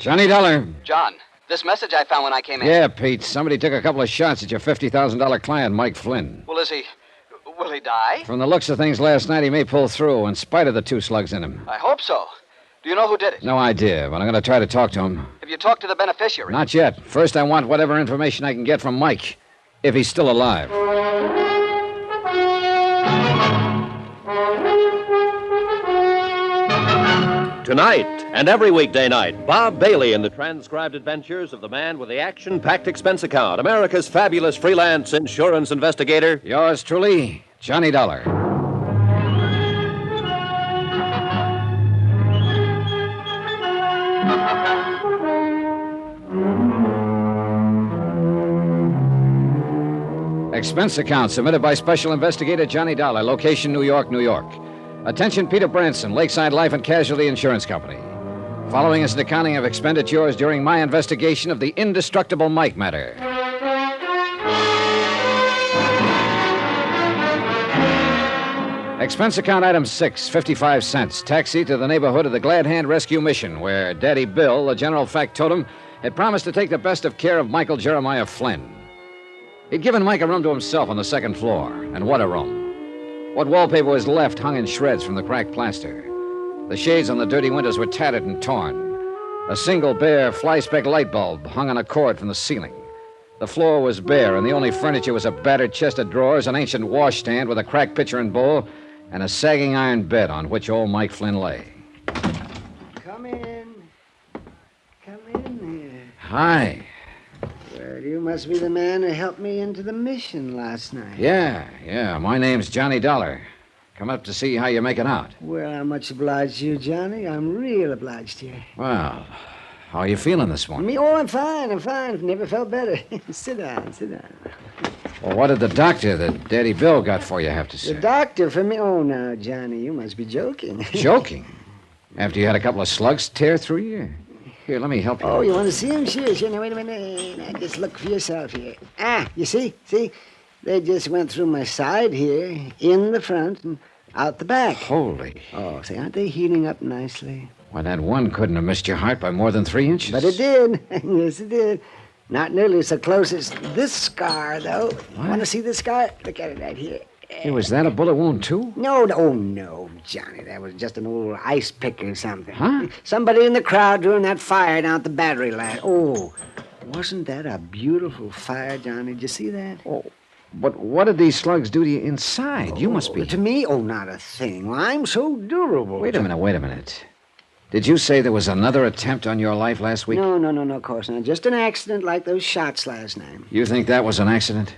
Johnny Dollar. John, this message I found when I came in. Yeah, Pete. Somebody took a couple of shots at your $50,000 client, Mike Flynn. Well, will he die? From the looks of things last night, he may pull through, in spite of the 2 slugs in him. I hope so. Do you know who did it? No idea, but I'm going to try to talk to him. Have you talked to the beneficiary? Not yet. First, I want whatever information I can get from Mike, if he's still alive. Tonight and every weekday night, Bob Bailey in the transcribed adventures of the man with the action-packed expense account, America's fabulous freelance insurance investigator. Yours truly, Johnny Dollar. Expense account submitted by Special Investigator Johnny Dollar, location New York, New York. Attention, Peter Branson, Lakeside Life and Casualty Insurance Company. Following is an accounting of expenditures during my investigation of the indestructible Mike matter. Expense account item 6, 55 cents. Taxi to the neighborhood of the Glad Hand Rescue Mission, where Daddy Bill, the general factotum, had promised to take the best of care of Michael Jeremiah Flynn. He'd given Mike a room to himself on the second floor, and what a room. What wallpaper was left hung in shreds from the cracked plaster. The shades on the dirty windows were tattered and torn. A single bare fly-speck light bulb hung on a cord from the ceiling. The floor was bare, and the only furniture was a battered chest of drawers, an ancient washstand with a cracked pitcher and bowl, and a sagging iron bed on which old Mike Flynn lay. Come in. Come in here. Hi. Well, you must be the man who helped me into the mission last night. Yeah. My name's Johnny Dollar. Come up to see how you're making out. Well, I'm much obliged to you, Johnny. I'm real obliged to you. Well, how are you feeling this morning? Me? Oh, I'm fine. Never felt better. Sit down. Well, what did the doctor that Daddy Bill got for you have to say? The doctor for me? Oh, now, Johnny, you must be joking. Joking? After you had a couple of slugs tear through you? Here, let me help you. Oh, you want to see him? Sure. Now, wait a minute. Now, just look for yourself here. You see? They just went through my side here, in the front and out the back. Holy. Oh, see, aren't they healing up nicely? Why, that one couldn't have missed your heart by more than 3 inches. But it did. Yes, it did. Not nearly so close as this scar, though. Want to see this scar? Look at it right here. Hey, was that a bullet wound, too? No, Johnny. That was just an old ice pick or something. Huh? Somebody in the crowd during that fire down at the battery last. Oh, wasn't that a beautiful fire, Johnny? Did you see that? Oh, but what did these slugs do to you inside? You must be... To me? Oh, not a thing. Well, I'm so durable. Wait a minute. Did you say there was another attempt on your life last week? No, of course not. Just an accident like those shots last night. You think that was an accident?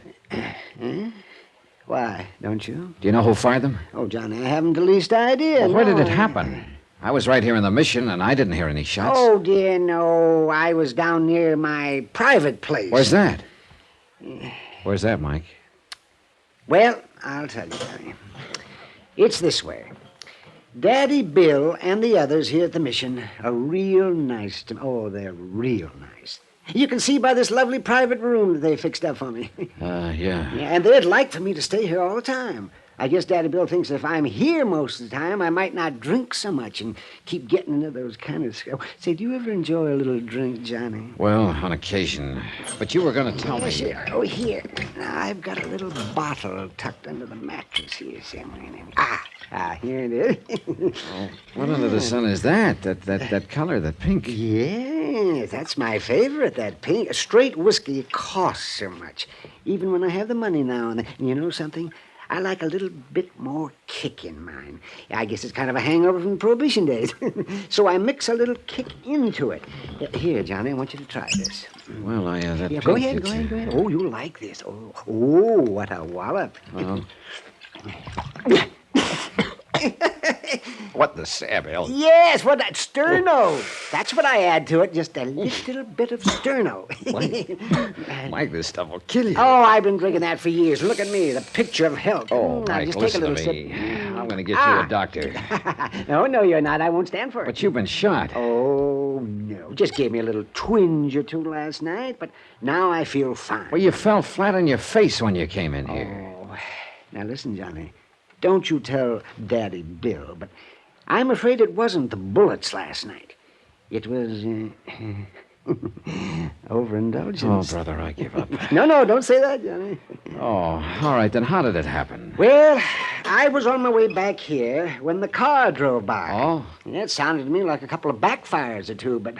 Why, don't you? Do you know who fired them? Oh, Johnny, I haven't the least idea. Well, where did it happen? I was right here in the mission, and I didn't hear any shots. Oh, dear, no. I was down near my private place. Where's that? Where's that, Mike? Well, I'll tell you, Johnny. It's this way. Daddy Bill and the others here at the mission are real nice to me. Oh, they're real nice. You can see by this lovely private room that they fixed up for me. Yeah, and they'd like for me to stay here all the time. I guess Daddy Bill thinks if I'm here most of the time, I might not drink so much and keep getting into those kind of... Say, do you ever enjoy a little drink, Johnny? Well, on occasion. But you were going to tell me... Sure. Oh, here. Now, I've got a little bottle tucked under the mattress here. Here it is. What under the sun is that? That color, that pink? Yes, that's my favorite, that pink. Straight whiskey costs so much. Even when I have the money now and then. You know something? I like a little bit more kick in mine. I guess it's kind of a hangover from the Prohibition days. So I mix a little kick into it. Here, Johnny, I want you to try this. Well, that pink, go ahead. Oh, you'll like this. Oh, what a wallop. Well... What the Samuel? Yes, what that sterno. That's what I add to it, just a little bit of sterno. Mike, this stuff will kill you. Oh, I've been drinking that for years. Look at me, the picture of health. Oh, now, Mike, just listen take a to little me. sip. I'm going to get you a doctor. No, you're not. I won't stand for it. But you've been shot. Oh, no. Just gave me a little twinge or two last night, but now I feel fine. Well, you fell flat on your face when you came in here. Oh, now listen, Johnny. Don't you tell Daddy Bill, but I'm afraid it wasn't the bullets last night. It was, overindulgence. Oh, brother, I give up. No, don't say that, Johnny. Oh, all right, then how did it happen? Well, I was on my way back here when the car drove by. Oh? Yeah, it sounded to me like a couple of backfires or two, but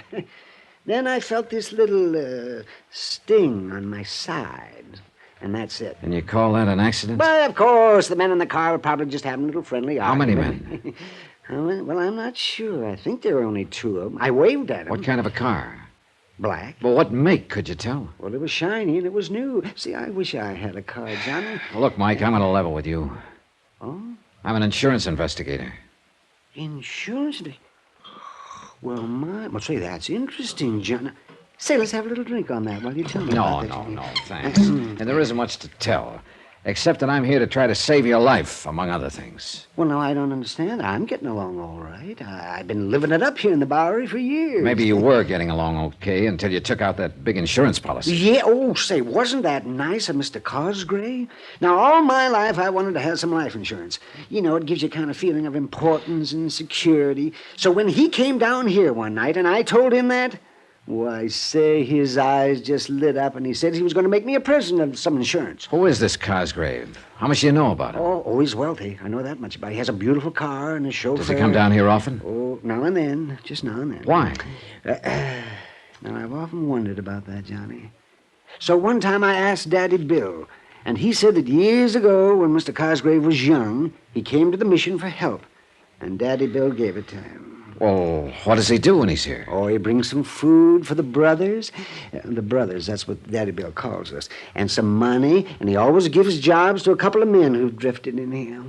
then I felt this little sting on my side. And that's it. And you call that an accident? Well, of course. The men in the car were probably just having a little friendly argument. How many men? Well, I'm not sure. I think there were only 2 of them. I waved at them. What kind of a car? Black. Well, what make, could you tell? Well, it was shiny and it was new. See, I wish I had a car, Johnny. Well, look, Mike, I'm on a level with you. Oh? I'm an insurance investigator. Insurance? Well, say, that's interesting, Johnny. Say, let's have a little drink on that while you tell me about that. No, thanks. And there isn't much to tell, except that I'm here to try to save your life, among other things. Well, no, I don't understand. I'm getting along all right. I've been living it up here in the Bowery for years. Maybe you were getting along okay until you took out that big insurance policy. Yeah, say, wasn't that nice of Mr. Cosgray? Now, all my life, I wanted to have some life insurance. You know, it gives you a kind of feeling of importance and security. So when he came down here one night and I told him that, Why, say, his eyes just lit up, and he said he was going to make me a present of some insurance. Who is this Cosgrave? How much do you know about him? Oh, he's wealthy. I know that much about him. He has a beautiful car and a chauffeur. Does he come down here often? Oh, now and then. Just now and then. Why? Now, I've often wondered about that, Johnny. So one time I asked Daddy Bill, and he said that years ago, when Mr. Cosgrave was young, he came to the mission for help, and Daddy Bill gave it to him. Well, what does he do when he's here? Oh, he brings some food for the brothers. The brothers, that's what Daddy Bill calls us. And some money, and he always gives jobs to a couple of men who've drifted in here.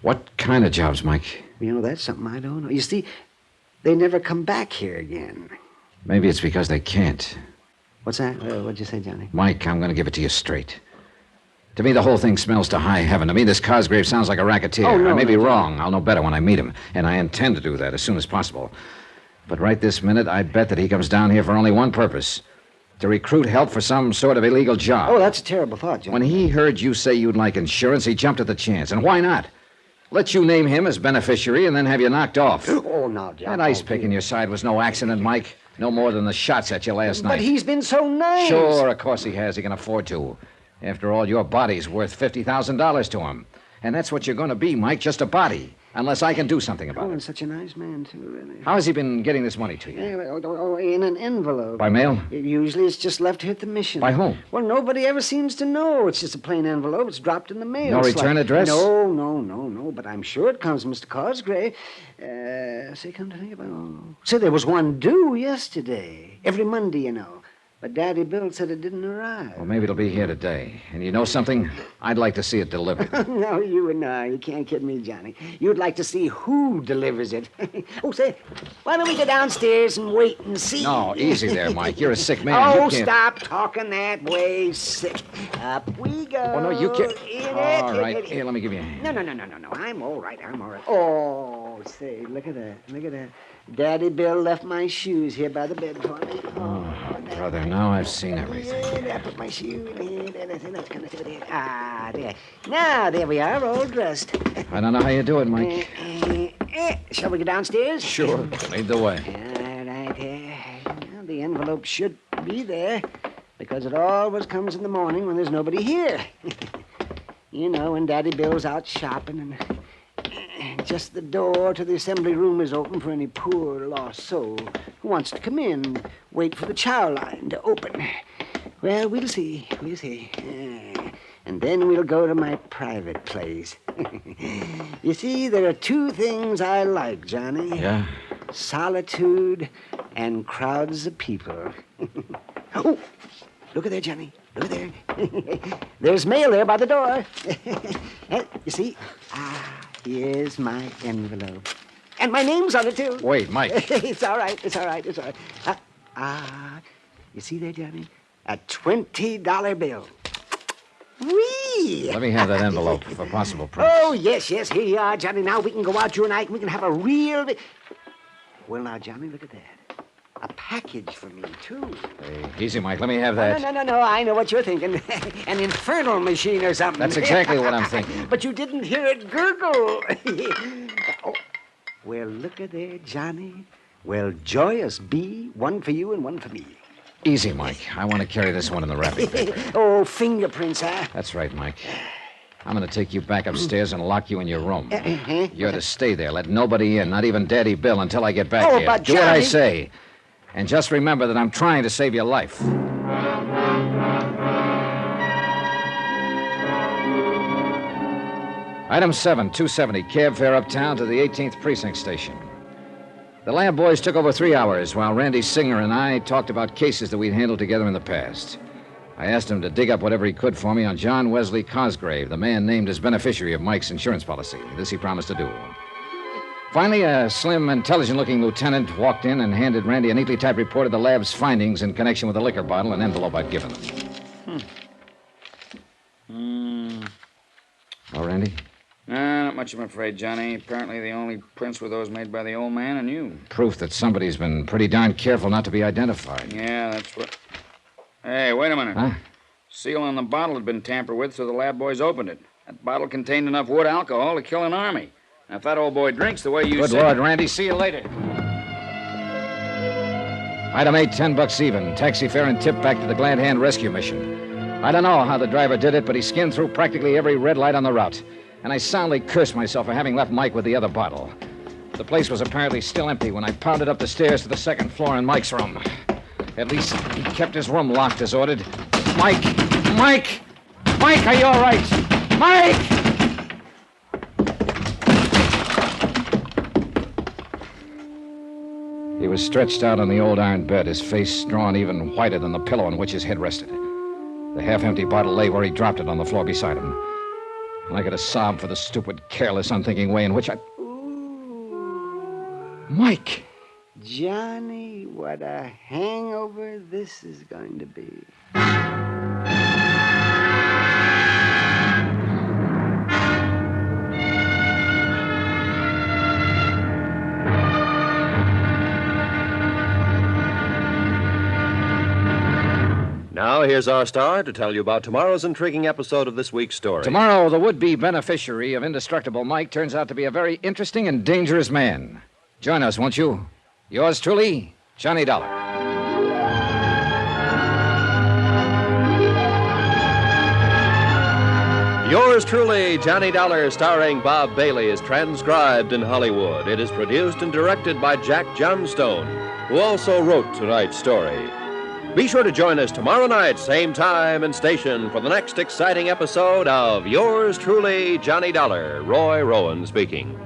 What kind of jobs, Mike? You know, that's something I don't know. You see, they never come back here again. Maybe it's because they can't. What's that? What'd you say, Johnny? Mike, I'm going to give it to you straight. To me, the whole thing smells to high heaven. To me, this Cosgrave sounds like a racketeer. Oh, no, I may be no, wrong. I'll know better when I meet him. And I intend to do that as soon as possible. But right this minute, I bet that he comes down here for only one purpose. To recruit help for some sort of illegal job. Oh, that's a terrible thought, Johnny. When he heard you say you'd like insurance, he jumped at the chance. And why not? Let you name him as beneficiary and then have you knocked off. Oh, now, John. That ice pick in your side was no accident, Mike. No more than the shots at you last night. But he's been so nice. Sure, of course he has. He can afford to. After all, your body's worth $50,000 to him. And that's what you're going to be, Mike, just a body. Unless I can do something about Oh, it. and such a nice man, too, really. How has he been getting this money to you? In an envelope. By mail? Usually it's just left here at the mission. By whom? Well, nobody ever seems to know. It's just a plain envelope. It's dropped in the mail. No It's return address? No. But I'm sure it comes from Mr. Cosgrave. Say, come to think about it. Say, there was one due yesterday. Every Monday, you know. But Daddy Bill said it didn't arrive. Well, maybe it'll be here today. And you know something? I'd like to see it delivered. No, you and I. You can't kid me, Johnny. You'd like to see who delivers it. Oh, say, why don't we go downstairs and wait and see? No, easy there, Mike. You're a sick man. Oh, You can't... stop talking that way, sick. Up we go. Oh, no, you can't. In All it, right. in it. Here, let me give you a hand. No. I'm all right. Oh, say, look at that. Daddy Bill left my shoes here by the bed for me. Oh, brother, now I've seen everything. I put my shoe in here. That's kind of it. Ah, there. Now, there we are, all dressed. I don't know how you do it, Mike. Shall we go downstairs? Sure. Lead the way. All right, here. Well, the envelope should be there, because it always comes in the morning when there's nobody here. You know, when Daddy Bill's out shopping and just the door to the assembly room is open for any poor lost soul who wants to come in, wait for the chow line to open. Well, we'll see. And then we'll go to my private place. You see, there are two things I like, Johnny. Yeah? Solitude and crowds of people. Oh, look at there, Johnny. Look at there. There's mail there by the door. You see? Here's my envelope. And my name's on it, too. Wait, Mike. It's all right. You see there, Johnny? A $20 bill. Whee! Let me have that envelope for possible proof. Oh, yes. Here you are, Johnny. Now we can go out, you and I, and we can have a real... Well, now, Johnny, look at that. A package for me, too. Hey, easy, Mike. Let me have that. No. I know what you're thinking. An infernal machine or something. That's exactly what I'm thinking. But you didn't hear it gurgle. Oh. Well, look at there, Johnny. Well, joyous be, one for you and one for me. Easy, Mike. I want to carry this one in the wrapping paper. Oh, fingerprints, huh? That's right, Mike. I'm going to take you back upstairs and lock you in your room. You're to stay there. Let nobody in, not even Daddy Bill, until I get back here. But do what I Johnny... say. And just remember that I'm trying to save your life. Item 7, 270, cab fare uptown to the 18th Precinct Station. The lab boys took over 3 hours while Randy Singer and I talked about cases that we'd handled together in the past. I asked him to dig up whatever he could for me on John Wesley Cosgrave, the man named as beneficiary of Mike's insurance policy. This he promised to do. Finally, a slim, intelligent-looking lieutenant walked in and handed Randy a neatly typed report of the lab's findings in connection with the liquor bottle and envelope I'd given them. Oh, Randy? Not much, I'm afraid, Johnny. Apparently the only prints were those made by the old man and you. Proof that somebody's been pretty darn careful not to be identified. Yeah, that's what... Hey, wait a minute. Huh? Seal on the bottle had been tampered with, so the lab boys opened it. That bottle contained enough wood alcohol to kill an army. Now, if that old boy drinks the way you Good said... Lord, Randy, see you later. Item 8, $10 even. Taxi fare and tip back to the Glad Hand rescue mission. I don't know how the driver did it, but he skinned through practically every red light on the route. And I soundly cursed myself for having left Mike with the other bottle. The place was apparently still empty when I pounded up the stairs to the second floor in Mike's room. At least he kept his room locked as ordered. Mike! Mike! Mike, are you all right? Mike! He was stretched out on the old iron bed, his face drawn even whiter than the pillow on which his head rested. The half-empty bottle lay where he dropped it on the floor beside him. And I could have sobbed for the stupid, careless, unthinking way in which I... Mike! Johnny, what a hangover this is going to be. Now, here's our star to tell you about tomorrow's intriguing episode of this week's story. Tomorrow, the would-be beneficiary of indestructible Mike turns out to be a very interesting and dangerous man. Join us, won't you? Yours truly, Johnny Dollar. Yours truly, Johnny Dollar, starring Bob Bailey, is transcribed in Hollywood. It is produced and directed by Jack Johnstone, who also wrote tonight's story. Be sure to join us tomorrow night, same time and station, for the next exciting episode of Yours truly, Johnny Dollar. Roy Rowan speaking.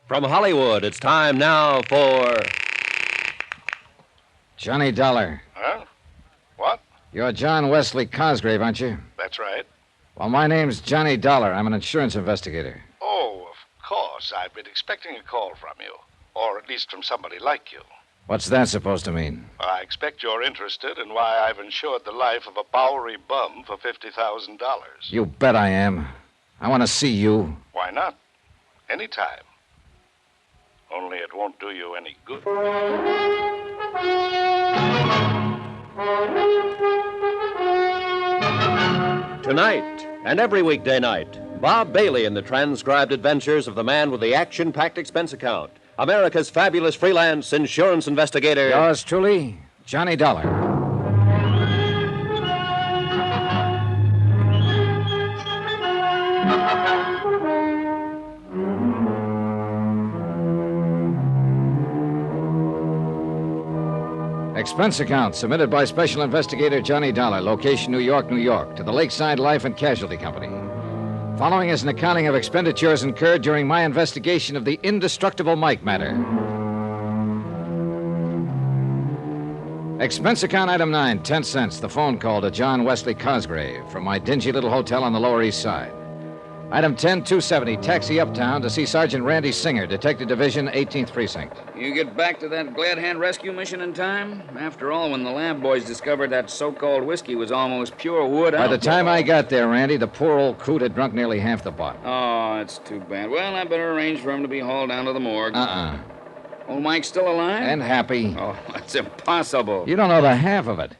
From Hollywood, it's time now for... Johnny Dollar. Huh? What? You're John Wesley Cosgrave, aren't you? That's right. Well, my name's Johnny Dollar. I'm an insurance investigator. Oh, of course. I've been expecting a call from you. Or at least from somebody like you. What's that supposed to mean? I expect you're interested in why I've insured the life of a Bowery bum for $50,000. You bet I am. I want to see you. Why not? Anytime. Only it won't do you any good. Tonight, and every weekday night, Bob Bailey in the transcribed adventures of the man with the action-packed expense account, America's fabulous freelance insurance investigator. Yours truly, Johnny Dollar. Expense account submitted by Special Investigator Johnny Dollar, location New York, New York, to the Lakeside Life and Casualty Company. Following is an accounting of expenditures incurred during my investigation of the indestructible Mike matter. Expense account item 9, 10 cents, the phone call to John Wesley Cosgrave from my dingy little hotel on the Lower East Side. Item 10, 270. Taxi uptown to see Sergeant Randy Singer, Detective Division, 18th Precinct. You get back to that Glad Hand rescue mission in time? After all, when the lab boys discovered that so-called whiskey was almost pure wood By the alcohol. time I got there, Randy, the poor old coot had drunk nearly half the bottle. Oh, that's too bad. Well, I better arrange for him to be hauled down to the morgue. Old Mike's still alive? And happy. Oh, that's impossible. You don't know the half of it.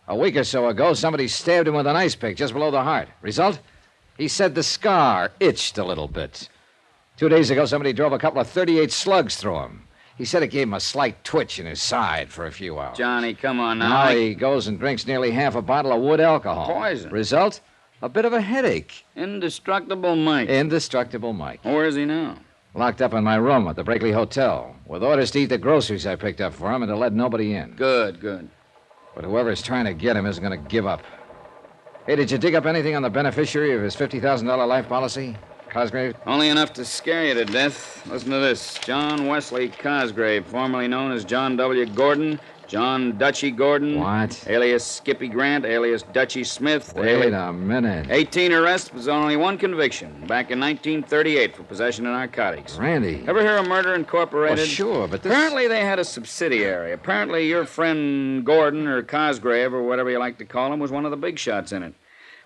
A week or so ago, somebody stabbed him with an ice pick just below the heart. Result? He said the scar itched a little bit. 2 days ago, somebody drove a couple of .38 slugs through him. He said it gave him a slight twitch in his side for a few hours. Johnny, come on now. Now he goes and drinks nearly half a bottle of wood alcohol. Poison. Result? A bit of a headache. Indestructible Mike. Indestructible Mike. Where is he now? Locked up in my room at the Brakely Hotel, with orders to eat the groceries I picked up for him and to let nobody in. Good, good. But whoever's trying to get him isn't going to give up. Hey, did you dig up anything on the beneficiary of his $50,000 life policy? Cosgrave? Only enough to scare you to death. Listen to this. John Wesley Cosgrave, formerly known as John W. Gordon, John Dutchy Gordon. What? Alias Skippy Grant, alias Dutchy Smith. Wait a minute. 18 arrests, but only one conviction. Back in 1938 for possession of narcotics. Randy. Ever hear of Murder Incorporated? Oh, sure, but this... Apparently they had a subsidiary. Apparently your friend Gordon or Cosgrave or whatever you like to call him was one of the big shots in it.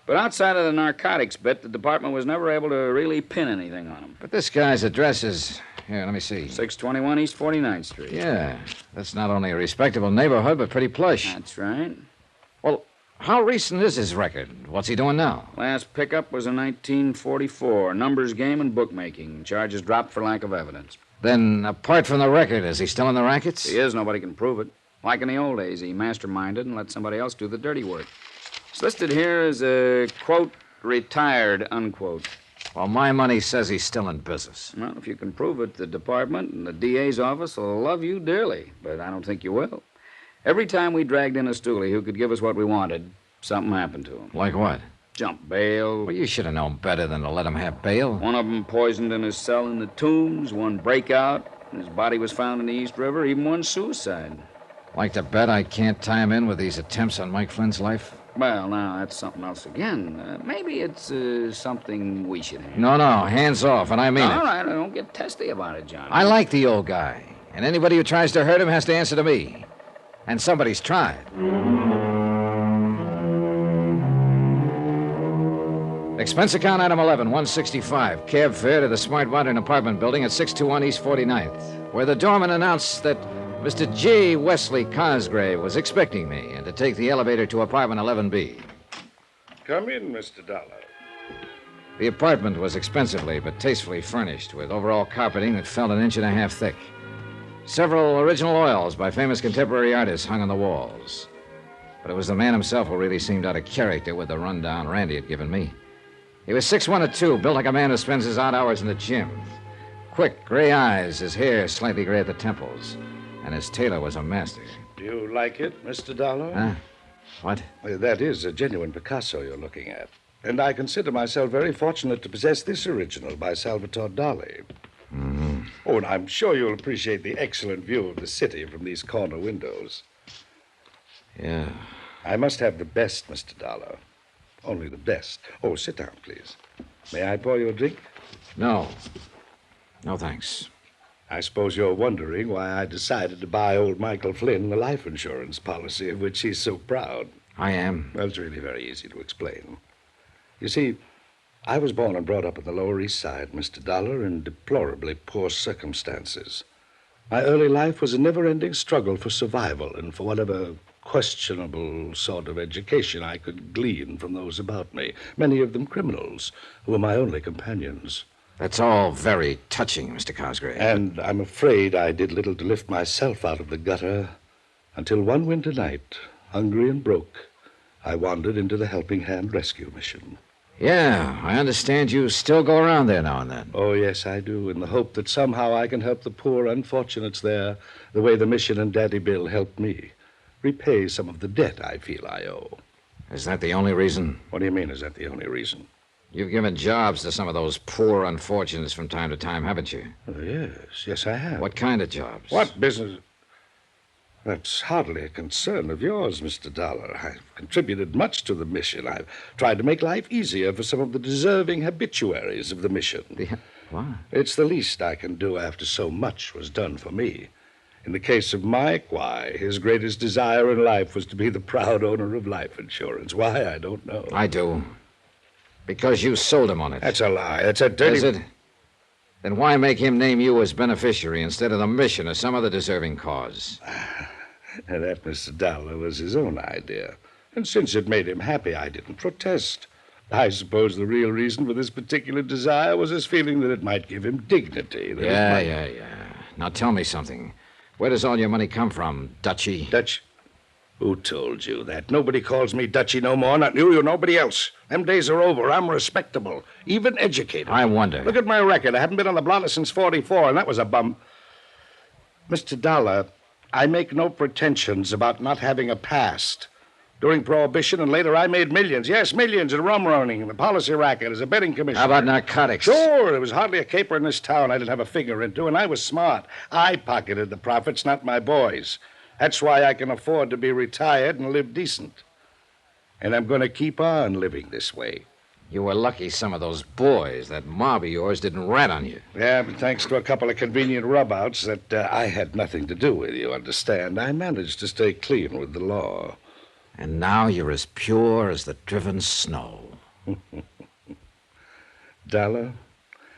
But outside of the narcotics bit, the department was never able to really pin anything on him. But this guy's address is... Here, let me see. 621 East 49th Street. Yeah. That's not only a respectable neighborhood, but pretty plush. That's right. Well, how recent is his record? What's he doing now? Last pickup was in 1944. Numbers game and bookmaking. Charges dropped for lack of evidence. Then, apart from the record, is he still in the rackets? He is. Nobody can prove it. Like in the old days, he masterminded and let somebody else do the dirty work. It's listed here as a, quote, retired, unquote. Well, my money says he's still in business. Well, if you can prove it, the department and the DA's office will love you dearly, but I don't think you will. Every time we dragged in a stoolie who could give us what we wanted, something happened to him. Like what? Jump bail. Well, you should have known better than to let him have bail. One of them poisoned in his cell in the Tombs, one breakout, his body was found in the East River, even one suicide. Like to bet I can't tie him in with these attempts on Mike Flynn's life? Well, now, that's something else again. Maybe it's something we should handle. No, hands off, and I mean it. All right, don't get testy about it, John. I like the old guy, and anybody who tries to hurt him has to answer to me. And somebody's tried. Expense account item 11, 165. Cab fare to the Smart Modern apartment building at 621 East 49th, where the doorman announced that Mr. J. Wesley Cosgrave was expecting me and to take the elevator to apartment 11B. Come in, Mr. Dollar. The apartment was expensively but tastefully furnished with overall carpeting that felt 1.5 inches thick. Several original oils by famous contemporary artists hung on the walls. But it was the man himself who really seemed out of character with the rundown Randy had given me. He was 6'1" or 2, built like a man who spends his odd hours in the gym. Quick, gray eyes, his hair slightly gray at the temples. And his tailor was a master. Do you like it, Mr. Dollar? Huh? What? That is a genuine Picasso you're looking at. And I consider myself very fortunate to possess this original by Salvatore Dali. Mm-hmm. Oh, and I'm sure you'll appreciate the excellent view of the city from these corner windows. Yeah. I must have the best, Mr. Dollar. Only the best. Oh, sit down, please. May I pour you a drink? No. No, thanks. I suppose you're wondering why I decided to buy old Michael Flynn the life insurance policy of which he's so proud. I am. Well, it's really very easy to explain. You see, I was born and brought up on the Lower East Side, Mr. Dollar, in deplorably poor circumstances. My early life was a never-ending struggle for survival and for whatever questionable sort of education I could glean from those about me, many of them criminals, who were my only companions. That's all very touching, Mr. Cosgrave. And I'm afraid I did little to lift myself out of the gutter until one winter night, hungry and broke, I wandered into the Helping Hand Rescue Mission. Yeah, I understand you still go around there now and then. Oh, yes, I do, in the hope that somehow I can help the poor unfortunates there the way the mission and Daddy Bill helped me. Repay some of the debt I feel I owe. Is that the only reason? What do you mean, is that the only reason? You've given jobs to some of those poor unfortunates from time to time, haven't you? Oh, yes, I have. What kind of jobs? What business? That's hardly a concern of yours, Mr. Dollar. I've contributed much to the mission. I've tried to make life easier for some of the deserving habituaries of the mission. What? It's the least I can do after so much was done for me. In the case of Mike, why, his greatest desire in life was to be the proud owner of life insurance. Why, I don't know. I do. Because you sold him on it. That's a lie. That's a dirty... Is it? Then why make him name you as beneficiary instead of the mission or some other deserving cause? And that, Mr. Dollar, was his own idea. And since it made him happy, I didn't protest. I suppose the real reason for this particular desire was his feeling that it might give him dignity. Yeah. Now tell me something. Where does all your money come from, Dutchie? Dutch? Who told you that? Nobody calls me Dutchie no more, not you or nobody else. Them days are over. I'm respectable, even educated. I wonder. Look at my record. I haven't been on the blotter since 44, and that was a bum. Mr. Dollar, I make no pretensions about not having a past. During Prohibition and later, I made millions. Yes, millions in rum running and the policy racket as a betting commissioner. How about narcotics? Sure. There was hardly a caper in this town I didn't have a finger into, and I was smart. I pocketed the profits, not my boys. That's why I can afford to be retired and live decent. And I'm going to keep on living this way. You were lucky some of those boys, that mob of yours, didn't rat on you. Yeah, but thanks to a couple of convenient rub-outs that I had nothing to do with, you understand, I managed to stay clean with the law. And now you're as pure as the driven snow. Dollar,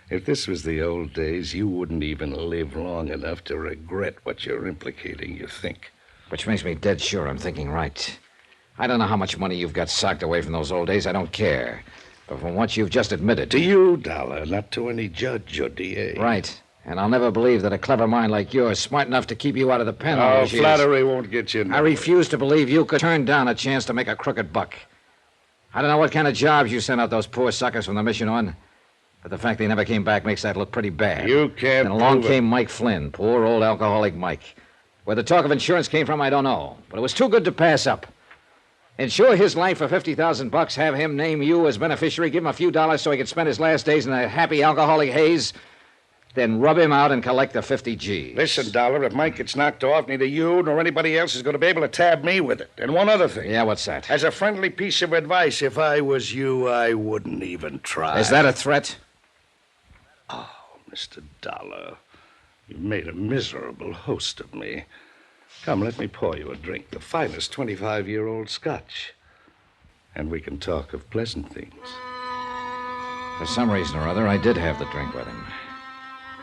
if this was the old days, you wouldn't even live long enough to regret what you're implicating, you think. Which makes me dead sure I'm thinking right. I don't know how much money you've got socked away from those old days. I don't care. But from what you've just admitted... To you, Dollar, not to any judge or DA. Right. And I'll never believe that a clever mind like yours, smart enough to keep you out of the pen all those years... flattery won't get you nowhere. I refuse to believe you could turn down a chance to make a crooked buck. I don't know what kind of jobs you sent out those poor suckers from the mission on, but the fact they never came back makes that look pretty bad. You can't And along prove it. came Mike Flynn, poor old alcoholic Mike. Where the talk of insurance came from, I don't know. But it was too good to pass up. Insure his life for $50,000, have him name you as beneficiary, give him a few dollars so he could spend his last days in a happy alcoholic haze, then rub him out and collect the 50 G's. Listen, Dollar, if Mike gets knocked off, neither you nor anybody else is going to be able to tab me with it. And one other thing. Yeah, what's that? As a friendly piece of advice, if I was you, I wouldn't even try. Is that a threat? Oh, Mr. Dollar, you've made a miserable host of me. Come, let me pour you a drink, the finest 25-year-old Scotch. And we can talk of pleasant things. For some reason or other, I did have the drink with him.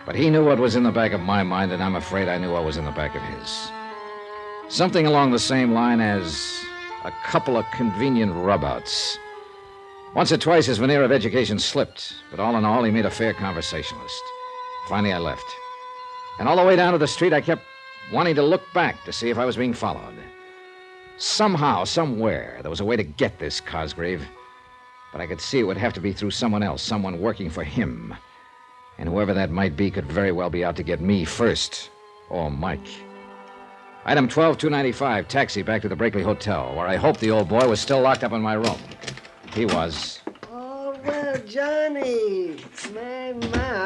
But he knew what was in the back of my mind, and I'm afraid I knew what was in the back of his. Something along the same line as a couple of convenient rub-outs. Once or twice his veneer of education slipped, but all in all, he made a fair conversationalist. Finally, I left. And all the way down to the street, I kept wanting to look back to see if I was being followed. Somehow, somewhere, there was a way to get this Cosgrave. But I could see it would have to be through someone else, someone working for him. And whoever that might be could very well be out to get me first, or Mike. Item 12295, taxi back to the Brakely Hotel, where I hoped the old boy was still locked up in my room. He was. Oh, well, Johnny. My,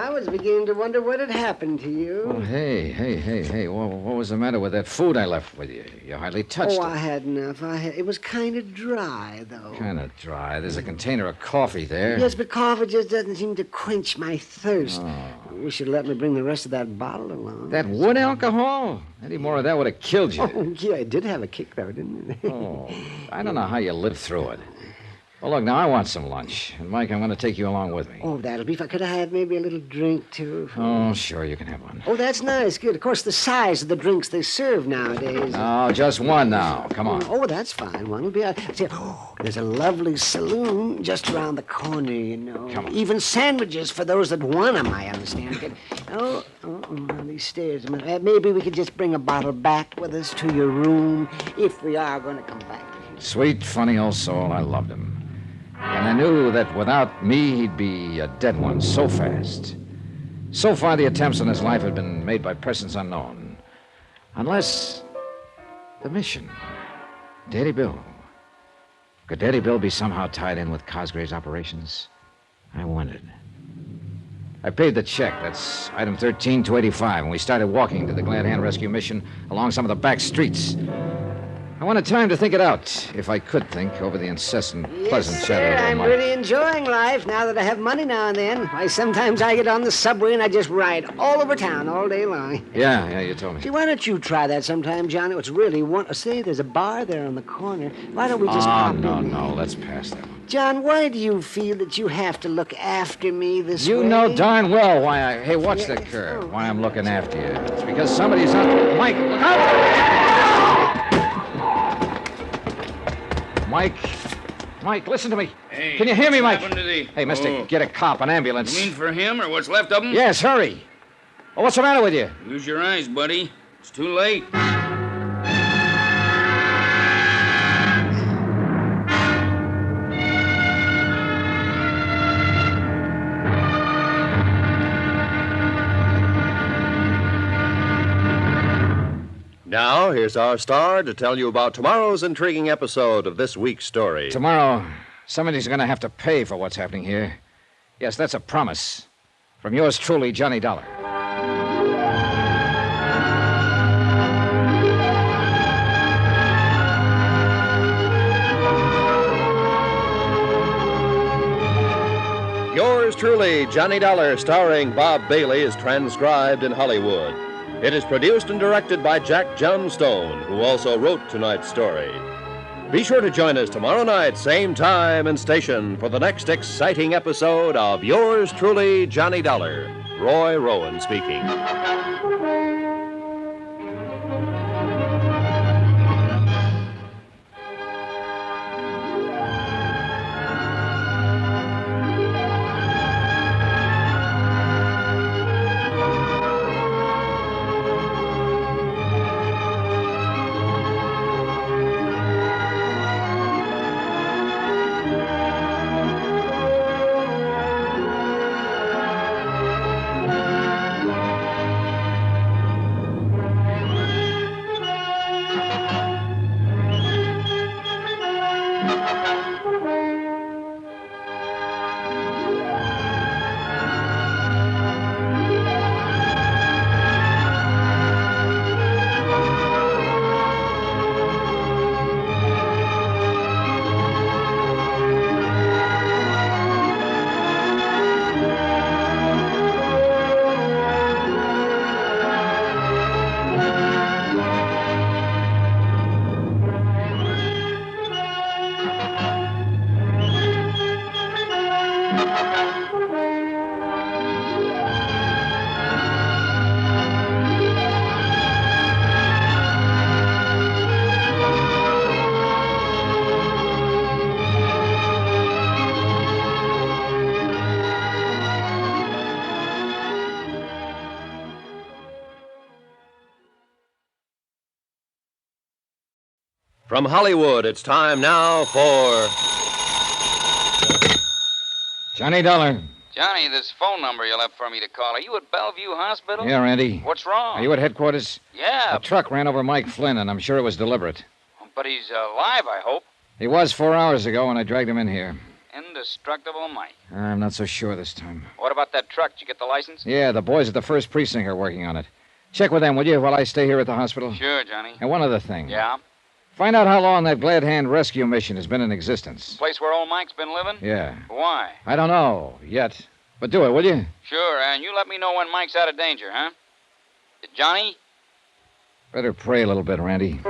I was beginning to wonder what had happened to you. Oh, hey. What was the matter with that food I left with you? You hardly touched it. I had enough. It was kind of dry, though. Kind of dry. There's a container of coffee there. Yes, but coffee just doesn't seem to quench my thirst. Oh. You should let me bring the rest of that bottle along. That wood alcohol? Any more of that would have killed you. Oh, yeah, it did have a kick, though, didn't it? Oh, I don't know how you lived through it. Well, look, now I want some lunch. And, Mike, I'm going to take you along with me. Oh, that'll be fine. Could I have maybe a little drink, too? Oh, sure, you can have one. Oh, that's nice. Good. Of course, the size of the drinks they serve nowadays. Oh, just one now. Come on. Oh, that's fine. One will be... See, there's a lovely saloon just around the corner, you know. Come on. Even sandwiches for those that want them, I understand. Now these stairs. Maybe we could just bring a bottle back with us to your room if we are going to come back. Sweet, funny old soul. I loved him. And I knew that without me, he'd be a dead one so fast. So far, the attempts on his life had been made by persons unknown. Unless the mission. Daddy Bill. Could Daddy Bill be somehow tied in with Cosgrave's operations? I wondered. I paid the check. That's item 13285, and we started walking to the Glad Hand Rescue Mission along some of the back streets. I wanted time to think it out, if I could think, over the incessant, pleasant chatter of I'm Mike. really enjoying life now that I have money now and then. Why, sometimes I get on the subway and I just ride all over town all day long. Yeah, you told me. See, why don't you try that sometime, Johnny? It's really one. See, there's a bar there on the corner. Why don't we just pop in? No, let's pass that one. John, why do you feel that you have to look after me this way? You know darn well why I... Hey, watch the curve. Why I'm looking after you. It's because somebody's on... Mike, look out! Mike, listen to me. Hey, can you hear me, what's Mike? happened to the... Hey, mister, get a cop, an ambulance. You mean for him or what's left of him? Yes, hurry. Oh, what's the matter with you? Use your eyes, buddy. It's too late. Now, here's our star to tell you about tomorrow's intriguing episode of this week's story. Tomorrow, somebody's going to have to pay for what's happening here. Yes, that's a promise. From yours truly, Johnny Dollar. Yours truly, Johnny Dollar, starring Bob Bailey, is transcribed in Hollywood. It is produced and directed by Jack Johnstone, who also wrote tonight's story. Be sure to join us tomorrow night, same time and station, for the next exciting episode of Yours truly, Johnny Dollar. Roy Rowan speaking. From Hollywood, it's time now for... Johnny Dollar. Johnny, this phone number you left for me to call. Are you at Bellevue Hospital? Yeah, Randy. What's wrong? Are you at headquarters? Yeah. A truck ran over Mike Flynn, and I'm sure it was deliberate. But he's alive, I hope. He was 4 hours ago when I dragged him in here. Indestructible Mike. I'm not so sure this time. What about that truck? Did you get the license? Yeah, the boys at the 1st Precinct are working on it. Check with them, will you, while I stay here at the hospital? Sure, Johnny. And one other thing. Yeah? Find out how long that Glad Hand Rescue Mission has been in existence. Place where old Mike's been living? Yeah. Why? I don't know yet. But do it, will you? Sure, and you let me know when Mike's out of danger, huh? Johnny? Better pray a little bit, Randy.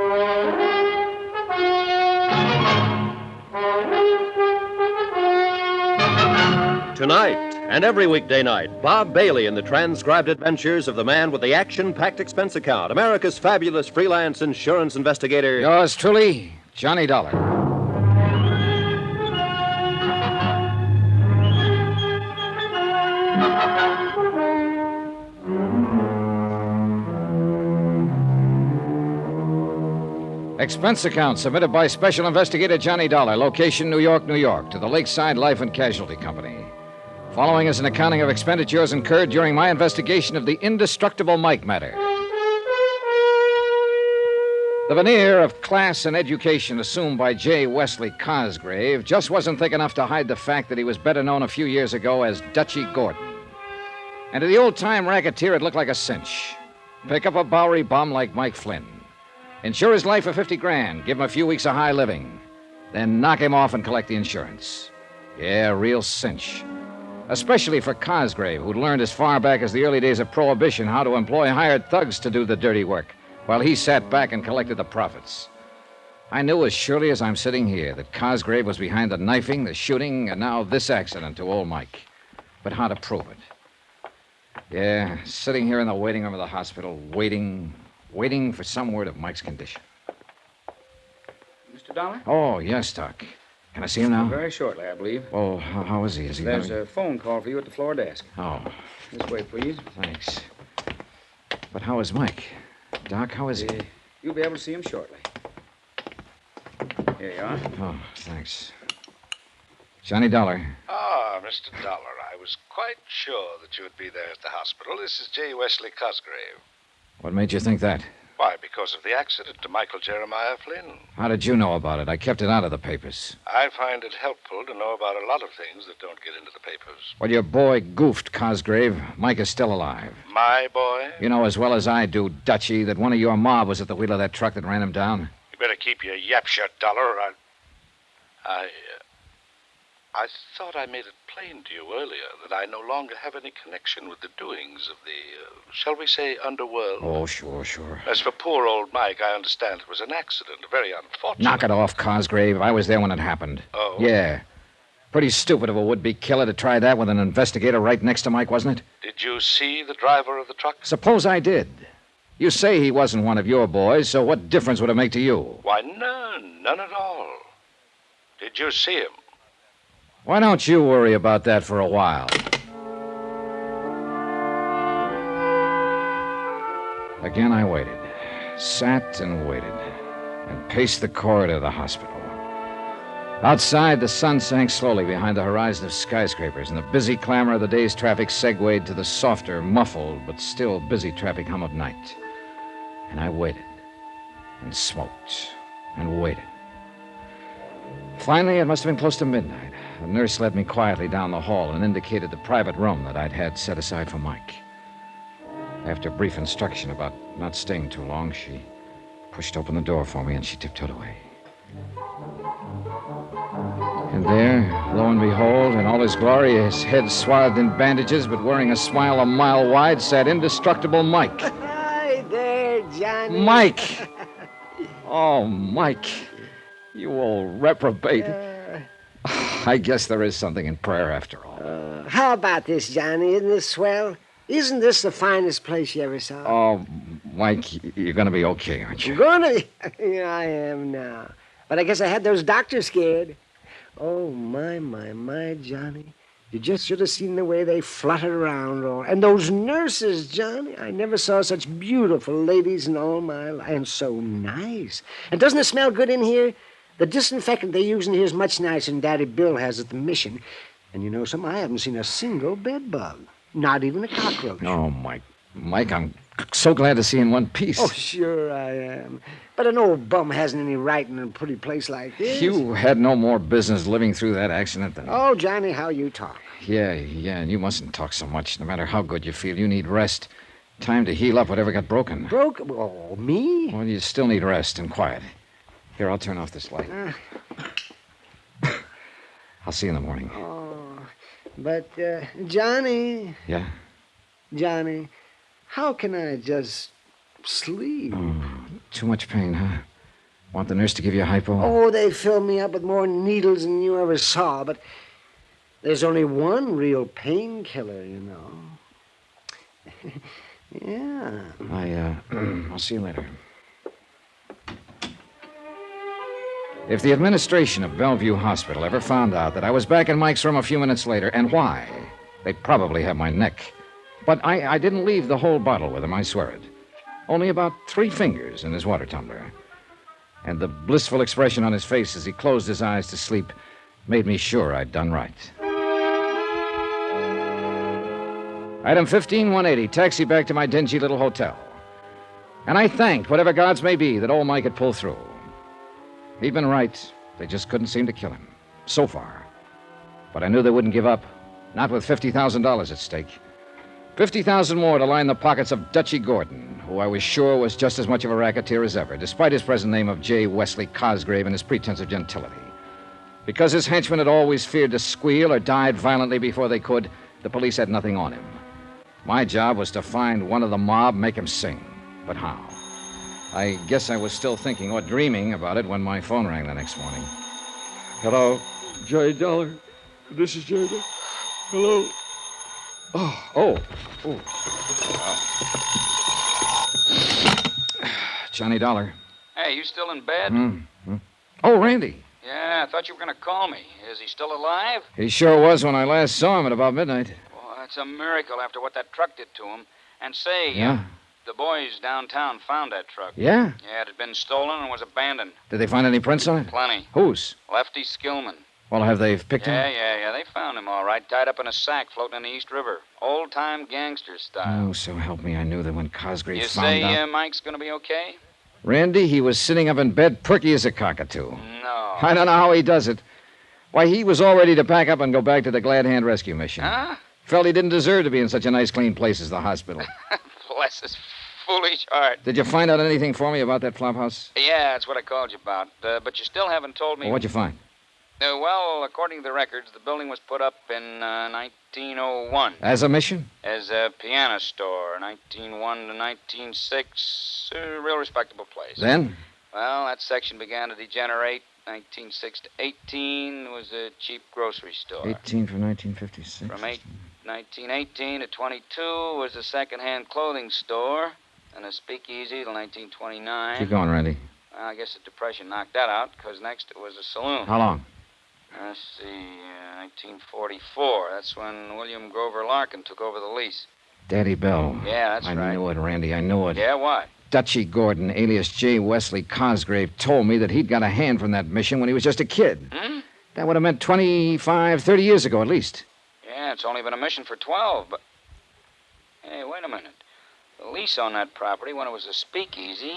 Tonight and every weekday night, Bob Bailey in the transcribed adventures of the man with the action-packed expense account, America's fabulous freelance insurance investigator. Yours truly, Johnny Dollar. Expense account submitted by Special Investigator Johnny Dollar, location New York, New York, to the Lakeside Life and Casualty Company. Following is an accounting of expenditures incurred during my investigation of the indestructible Mike matter. The veneer of class and education assumed by J. Wesley Cosgrave just wasn't thick enough to hide the fact that he was better known a few years ago as Dutchy Gordon. And to the old-time racketeer, it looked like a cinch. Pick up a Bowery bum like Mike Flynn. Insure his life for $50,000. Give him a few weeks of high living. Then knock him off and collect the insurance. Yeah, real cinch. Especially for Cosgrave, who'd learned as far back as the early days of Prohibition how to employ hired thugs to do the dirty work, while he sat back and collected the profits. I knew as surely as I'm sitting here that Cosgrave was behind the knifing, the shooting, and now this accident to old Mike. But how to prove it? Yeah, sitting here in the waiting room of the hospital, waiting for some word of Mike's condition. Mr. Dollar? Oh, yes, Doc. Can I see him now? Very shortly, I believe. Oh, how is he? Is he There's a phone call for you at the floor desk. Oh. This way, please. Thanks. But how is Mike? Doc, how is he? You'll be able to see him shortly. Here you are. Oh, thanks. Johnny Dollar. Ah, Mr. Dollar, I was quite sure that you would be there at the hospital. This is J. Wesley Cosgrave. What made you think that? Why, because of the accident to Michael Jeremiah Flynn. How did you know about it? I kept it out of the papers. I find it helpful to know about a lot of things that don't get into the papers. Well, your boy goofed, Cosgrave. Mike is still alive. My boy? You know as well as I do, Dutchy, that one of your mob was at the wheel of that truck that ran him down. You better keep your yap shut, Dollar. I thought I made it plain to you earlier that I no longer have any connection with the doings of the, shall we say, underworld. Oh, sure. As for poor old Mike, I understand it was an accident, very unfortunate. Knock it off, Cosgrave. I was there when it happened. Oh? Yeah. Pretty stupid of a would-be killer to try that with an investigator right next to Mike, wasn't it? Did you see the driver of the truck? Suppose I did. You say he wasn't one of your boys, so what difference would it make to you? Why, none at all. Did you see him? Why don't you worry about that for a while? Again, I waited. Sat and waited. And paced the corridor of the hospital. Outside, the sun sank slowly behind the horizon of skyscrapers, and the busy clamor of the day's traffic segued to the softer, muffled, but still busy traffic hum of night. And I waited. And smoked. And waited. Finally, it must have been close to midnight. The nurse led me quietly down the hall and indicated the private room that I'd had set aside for Mike. After brief instruction about not staying too long, she pushed open the door for me and she tiptoed away. And there, lo and behold, in all his glory, his head swathed in bandages but wearing a smile a mile wide, sat indestructible Mike. Hi there, Johnny. Mike! Oh, Mike. You old reprobate. I guess there is something in prayer after all. How about this, Johnny? Isn't this swell? Isn't this the finest place you ever saw? Oh, Mike, you're going to be okay, aren't you? Gonna be? Yeah, I am now. But I guess I had those doctors scared. Oh, my, Johnny. You just should have seen the way they fluttered around. And those nurses, Johnny. I never saw such beautiful ladies in all my life. And so nice. And doesn't it smell good in here? The disinfectant they use in here is much nicer than Daddy Bill has at the mission. And you know something? I haven't seen a single bed bug. Not even a cockroach. Oh, Mike, I'm so glad to see you in one piece. Oh, sure I am. But an old bum hasn't any right in a pretty place like this. You had no more business living through that accident than... Oh, Johnny, how you talk. Yeah, and you mustn't talk so much. No matter how good you feel, you need rest. Time to heal up whatever got broken. Broken? Oh, me? Well, you still need rest and quiet. Here, I'll turn off this light. I'll see you in the morning. Oh, but, Johnny... Yeah? Johnny, how can I just sleep? Oh, too much pain, huh? Want the nurse to give you a hypo? Oh, they filled me up with more needles than you ever saw, but there's only one real painkiller, you know. Yeah. I'll see you later. If the administration of Bellevue Hospital ever found out that I was back in Mike's room a few minutes later, and why, they'd probably have my neck. But I didn't leave the whole bottle with him, I swear it. Only about 3 fingers in his water tumbler. And the blissful expression on his face as he closed his eyes to sleep made me sure I'd done right. Item 15180, taxi back to my dingy little hotel. And I thanked whatever gods may be that old Mike had pulled through. He'd been right. They just couldn't seem to kill him. So far. But I knew they wouldn't give up. Not with $50,000 at stake. $50,000 more to line the pockets of Dutchy Gordon, who I was sure was just as much of a racketeer as ever, despite his present name of J. Wesley Cosgrave and his pretense of gentility. Because his henchmen had always feared to squeal or died violently before they could, the police had nothing on him. My job was to find one of the mob, make him sing. But how? I guess I was still thinking or dreaming about it when my phone rang the next morning. Hello, Johnny Dollar. This is Johnny. Hello. Oh. Johnny Dollar. Hey, you still in bed? Oh, Randy. Yeah, I thought you were going to call me. Is he still alive? He sure was when I last saw him at about midnight. Well, that's a miracle after what that truck did to him. And say, Yeah? the boys downtown found that truck. Yeah? Yeah, it had been stolen and was abandoned. Did they find any prints on it? Plenty. Whose? Lefty Skillman. Well, have they picked him? Yeah. They found him all right, tied up in a sack floating in the East River. Old-time gangster style. Oh, so help me, I knew that when Cosgrave You found say out... Mike's going to be okay? Randy, he was sitting up in bed, perky as a cockatoo. No. I don't know how he does it. Why, he was all ready to pack up and go back to the Glad Hand Rescue Mission. Huh? Felt he didn't deserve to be in such a nice, clean place as the hospital. Bless his foolish heart. Did you find out anything for me about that flophouse? Yeah, that's what I called you about. But you still haven't told me... Well, what'd you find? Well, according to the records, the building was put up in 1901. As a mission? As a piano store, 1901 to 1906. A real respectable place. Then? Well, that section began to degenerate. 1906 to 18 was a cheap grocery store. 18 for 1956. From 1918 to 22 was a second-hand clothing store and a speakeasy till 1929. Keep going, Randy. Well, I guess the Depression knocked that out, because next it was a saloon. How long? Let's see, 1944. That's when William Grover Larkin took over the lease. Daddy Bell. Yeah, that's right. I knew it, Randy. I knew it. Yeah, what? Dutchy Gordon, alias J. Wesley Cosgrave, told me that he'd got a hand from that mission when he was just a kid. That would have meant 25, 30 years ago at least. Yeah, it's only been a mission for 12, but... Hey, wait a minute. The lease on that property, when it was a speakeasy,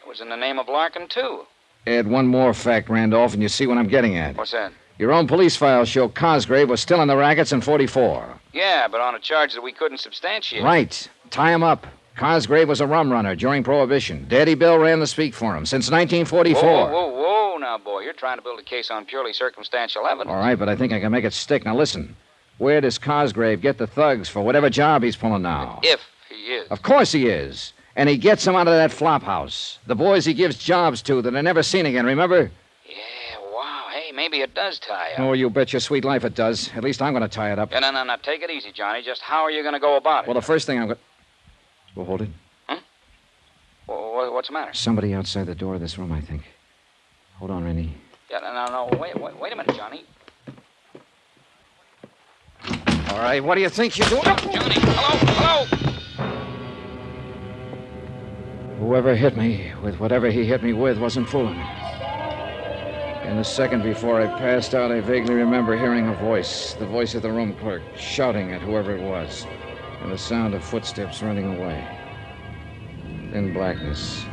it was in the name of Larkin, too. Add one more fact, Randolph, and you see what I'm getting at. What's that? Your own police files show Cosgrave was still in the rackets in 44. Yeah, but on a charge that we couldn't substantiate. Right. Tie him up. Cosgrave was a rum runner during Prohibition. Daddy Bill ran the speak for him since 1944. Whoa, now, boy. You're trying to build a case on purely circumstantial evidence. All right, but I think I can make it stick. Now, listen. Where does Cosgrave get the thugs for whatever job he's pulling now? If he is. Of course he is. And he gets them out of that flop house. The boys he gives jobs to that are never seen again, remember? Yeah, wow. Hey, maybe it does tie up. Oh, you bet your sweet life it does. At least I'm going to tie it up. Yeah, no. Take it easy, Johnny. Just how are you going to go about it? Well, the first thing I'm going to... Well, hold it. Well, what's the matter? Somebody outside the door of this room, I think. Hold on, Randy. Yeah, no. Wait a minute, Johnny. All right, what do you think you're doing? Johnny, hello! Whoever hit me with whatever he hit me with wasn't fooling. In the second before I passed out, I vaguely remember hearing a voice, the voice of the room clerk, shouting at whoever it was, and the sound of footsteps running away. Then blackness,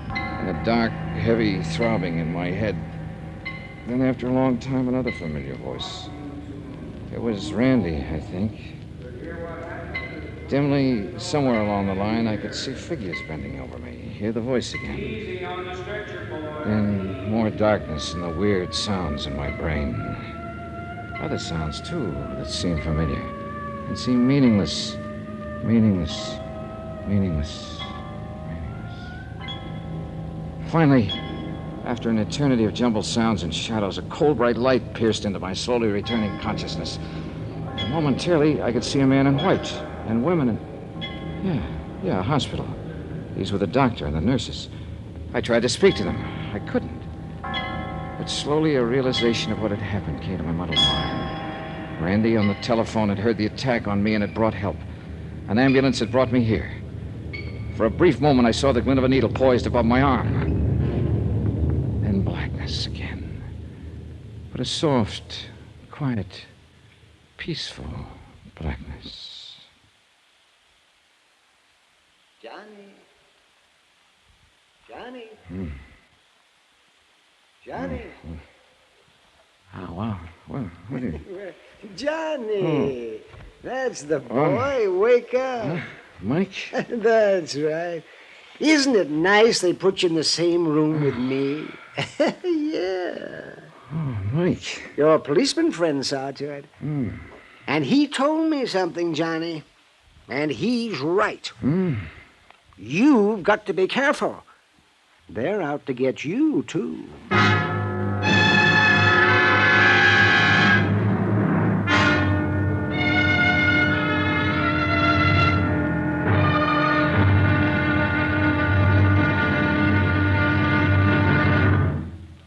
and a dark, heavy throbbing in my head. Then after a long time, another familiar voice. It was Randy, I think. Dimly, somewhere along the line, I could see figures bending over me, hear the voice again. Then more darkness and the weird sounds in my brain. Other sounds, too, that seemed familiar and seemed meaningless. Finally, after an eternity of jumbled sounds and shadows, a cold, bright light pierced into my slowly returning consciousness. And momentarily, I could see a man in white and women in... Yeah, a hospital. These were the doctor and the nurses. I tried to speak to them. I couldn't. But slowly, a realization of what had happened came to my muddled mind. Randy on the telephone had heard the attack on me and had brought help. An ambulance had brought me here. For a brief moment, I saw the glint of a needle poised above my arm. Then blackness again. But a soft, quiet, peaceful blackness. Johnny? Hmm. Johnny? Oh, wow. Well, what do you... Johnny! That's the boy. Wake up. Mike? That's right. Isn't it nice they put you in the same room with me? Yeah. Oh, Mike. Your policeman friend saw to it. And he told me something, Johnny. And he's right. You've got to be careful. They're out to get you, too.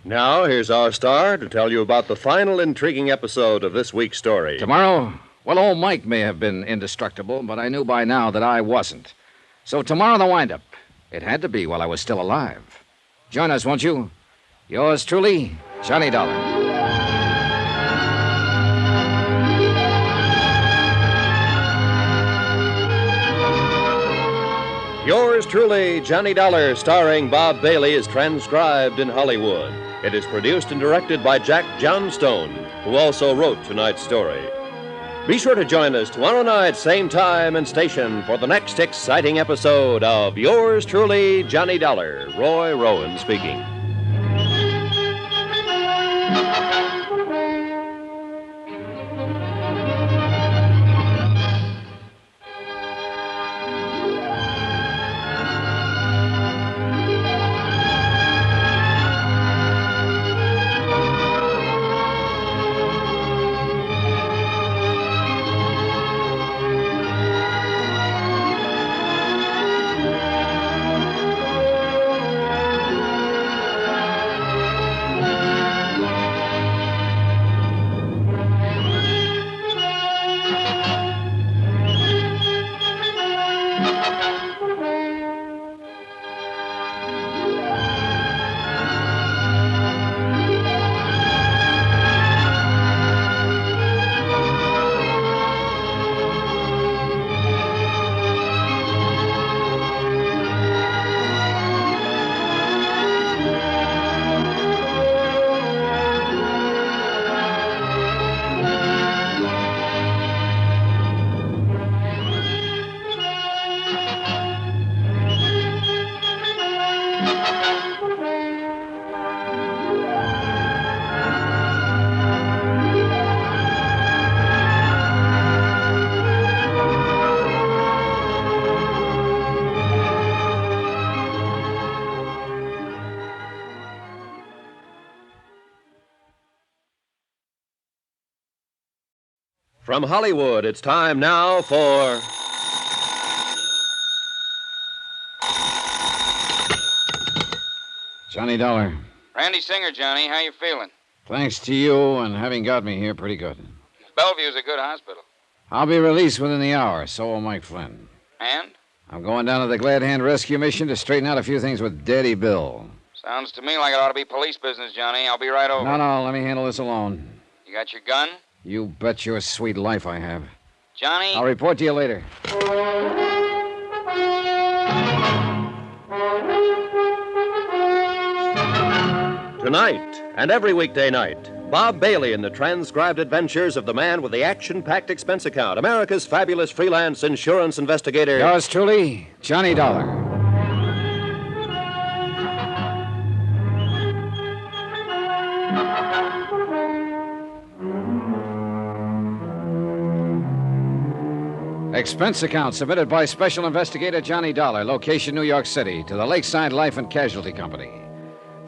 Now, here's our star to tell you about the final intriguing episode of this week's story. Tomorrow? Well, old Mike may have been indestructible, but I knew by now that I wasn't. So tomorrow, the wind-up. It had to be while I was still alive. Join us, won't you? Yours truly, Johnny Dollar. Yours truly, Johnny Dollar, starring Bob Bailey, is transcribed in Hollywood. It is produced and directed by Jack Johnstone, who also wrote tonight's story. Be sure to join us tomorrow night, same time and station, for the next exciting episode of Yours truly, Johnny Dollar. Roy Rowan speaking. From Hollywood, it's time now for... Johnny Dollar. Randy Singer, Johnny. How you feeling? Thanks to you and having got me here, pretty good. Bellevue's a good hospital. I'll be released within the hour, so will Mike Flynn. And? I'm going down to the Glad Hand Rescue Mission to straighten out a few things with Daddy Bill. Sounds to me like it ought to be police business, Johnny. I'll be right over. No, let me handle this alone. You got your gun? You bet your sweet life I have. Johnny? I'll report to you later. Tonight, and every weekday night, Bob Bailey in the transcribed adventures of the man with the action-packed expense account, America's fabulous freelance insurance investigator. Yours truly, Johnny Dollar. Expense account submitted by Special Investigator Johnny Dollar, location New York City, to the Lakeside Life and Casualty Company.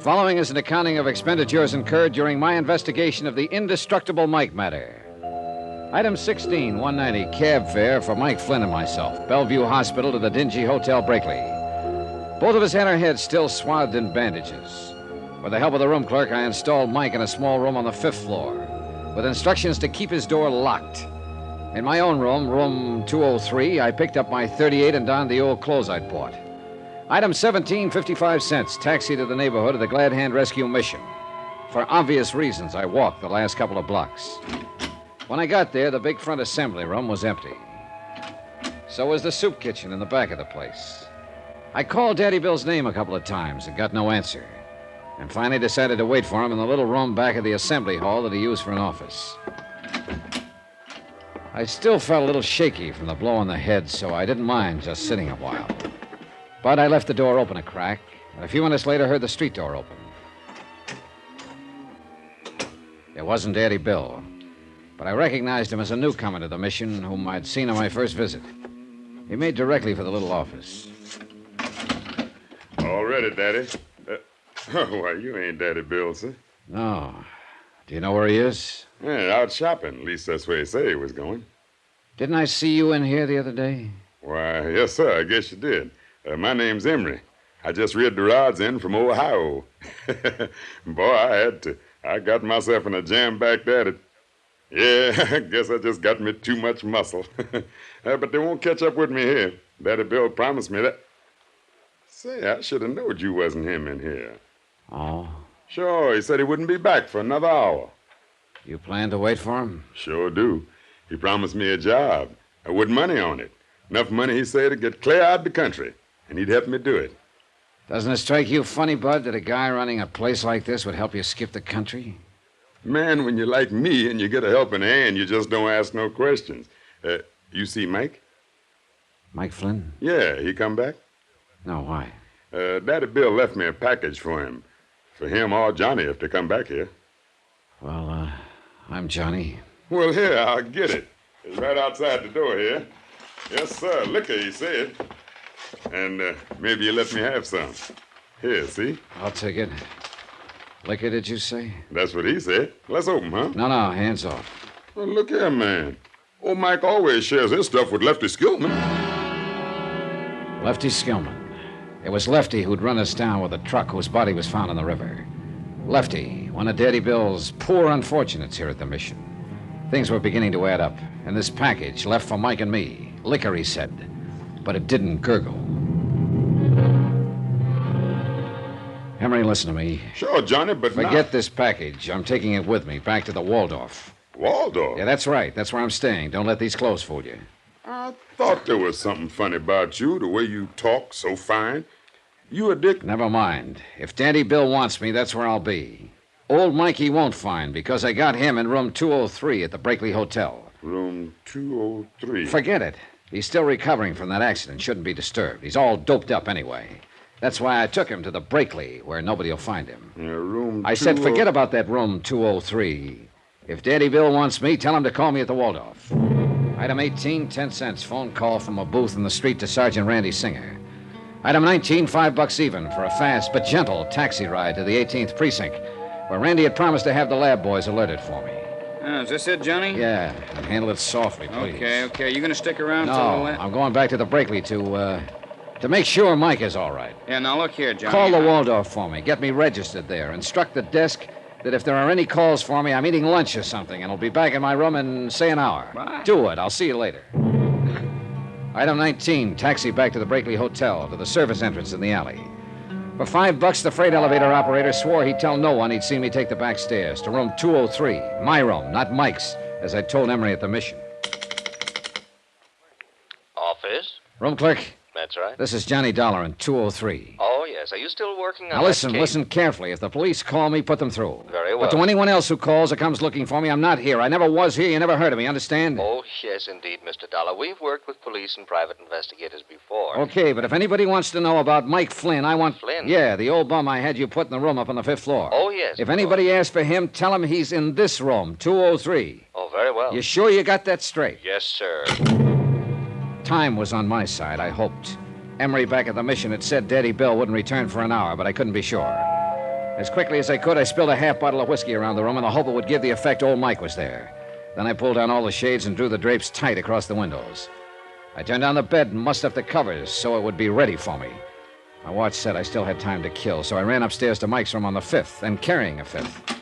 Following is an accounting of expenditures incurred during my investigation of the indestructible Mike matter. Item 16, 190, cab fare for Mike Flynn and myself, Bellevue Hospital to the dingy Hotel Brakely. Both of us had our heads still swathed in bandages. With the help of the room clerk, I installed Mike in a small room on the 5th floor, with instructions to keep his door locked. In my own room, room 203, I picked up my .38 and donned the old clothes I'd bought. Item 17, 55 cents, taxi to the neighborhood of the Glad Hand Rescue Mission. For obvious reasons, I walked the last couple of blocks. When I got there, the big front assembly room was empty. So was the soup kitchen in the back of the place. I called Daddy Bill's name a couple of times and got no answer. And finally decided to wait for him in the little room back of the assembly hall that he used for an office. I still felt a little shaky from the blow on the head, so I didn't mind just sitting a while. But I left the door open a crack, and a few minutes later heard the street door open. It wasn't Daddy Bill, but I recognized him as a newcomer to the mission whom I'd seen on my first visit. He made directly for the little office. All ready, Daddy. Why, you ain't Daddy Bill, sir. No. Do you know where he is? Yeah, out shopping. At least that's where he said he was going. Didn't I see you in here the other day? Why, yes, sir. I guess you did. My name's Emery. I just read the rods in from Ohio. Boy, I had to. I got myself in a jam back there. Yeah, I guess I just got me too much muscle. But they won't catch up with me here. Daddy Bill promised me that. Say, I should have known you wasn't him in here. Oh? Sure, he said he wouldn't be back for another hour. You plan to wait for him? Sure do. He promised me a job, with money on it. Enough money, he said, to get clear out of the country, and he'd help me do it. Doesn't it strike you funny, Bud, that a guy running a place like this would help you skip the country? Man, when you're like me and you get a helping hand, you just don't ask no questions. You see Mike? Mike Flynn? Yeah, he come back? No, why? Daddy Bill left me a package for him. For him or Johnny if they come back here. Well, I'm Johnny. Well, here, I'll get it. It's right outside the door here. Yes, sir. Liquor, he said. And maybe you let me have some. Here, see? I'll take it. Liquor, did you say? That's what he said. Let's open, huh? No, hands off. Well, look here, man. Old Mike always shares his stuff with Lefty Skillman. Lefty Skillman. It was Lefty who'd run us down with a truck whose body was found in the river. Lefty, one of Daddy Bill's poor unfortunates here at the mission. Things were beginning to add up, and this package left for Mike and me. Liquor, he said, but it didn't gurgle. Emery, listen to me. Sure, Johnny, but forget this package. I'm taking it with me back to the Waldorf. Waldorf? Yeah, that's right. That's where I'm staying. Don't let these clothes fool you. I thought there was something funny about you, the way you talk so fine. You a dick? Never mind. If Daddy Bill wants me, that's where I'll be. Old Mikey won't find, because I got him in room 203 at the Brakely Hotel. Room 203? Forget it. He's still recovering from that accident. Shouldn't be disturbed. He's all doped up anyway. That's why I took him to the Brakely, where nobody will find him. Yeah, room I said forget about that room 203. If Daddy Bill wants me, tell him to call me at the Waldorf. Item 18, 10 cents. Phone call from a booth in the street to Sergeant Randy Singer. Item 19, $5 even for a fast but gentle taxi ride to the 18th precinct, where Randy had promised to have the lab boys alerted for me. Is this it, Johnny? Yeah, and handle it softly, please. Okay. You gonna stick around No, till the I'm going back to the Brakely to make sure Mike is all right. Yeah, now look here, Johnny. Call the Waldorf for me. Get me registered there. Instruct the desk that if there are any calls for me, I'm eating lunch or something, and I'll be back in my room in, say, an hour. What? Do it. I'll see you later. Item 19, taxi back to the Brakely Hotel, to the service entrance in the alley. For $5, the freight elevator operator swore he'd tell no one he'd seen me take the back stairs to room 203. My room, not Mike's, as I told Emery at the mission. Office? Room clerk, That's right. this is Johnny Dollar in 203. Oh, yes. Are you still working on Now listen, that case? listen carefully. If the police call me, put them through. Very well. But to anyone else who calls or comes looking for me, I'm not here. I never was here. You never heard of me, understand? Oh, yes, indeed, Mr. Dollar. We've worked with police and private investigators before. Okay, but if anybody wants to know about Mike Flynn, I want... Flynn? Yeah, the old bum I had you put in the room up on the 5th floor. Oh, yes. If anybody asks for him, tell him he's in this room, 203. Oh, very well. You sure you got that straight? Yes, sir. Time was on my side, I hoped. Emery back at the mission had said Daddy Bill wouldn't return for an hour, but I couldn't be sure. As quickly as I could, I spilled a half bottle of whiskey around the room in the hope it would give the effect old Mike was there. Then I pulled down all the shades and drew the drapes tight across the windows. I turned down the bed and mussed up the covers so it would be ready for me. My watch said I still had time to kill, so I ran upstairs to Mike's room on the 5th, and carrying a 5th.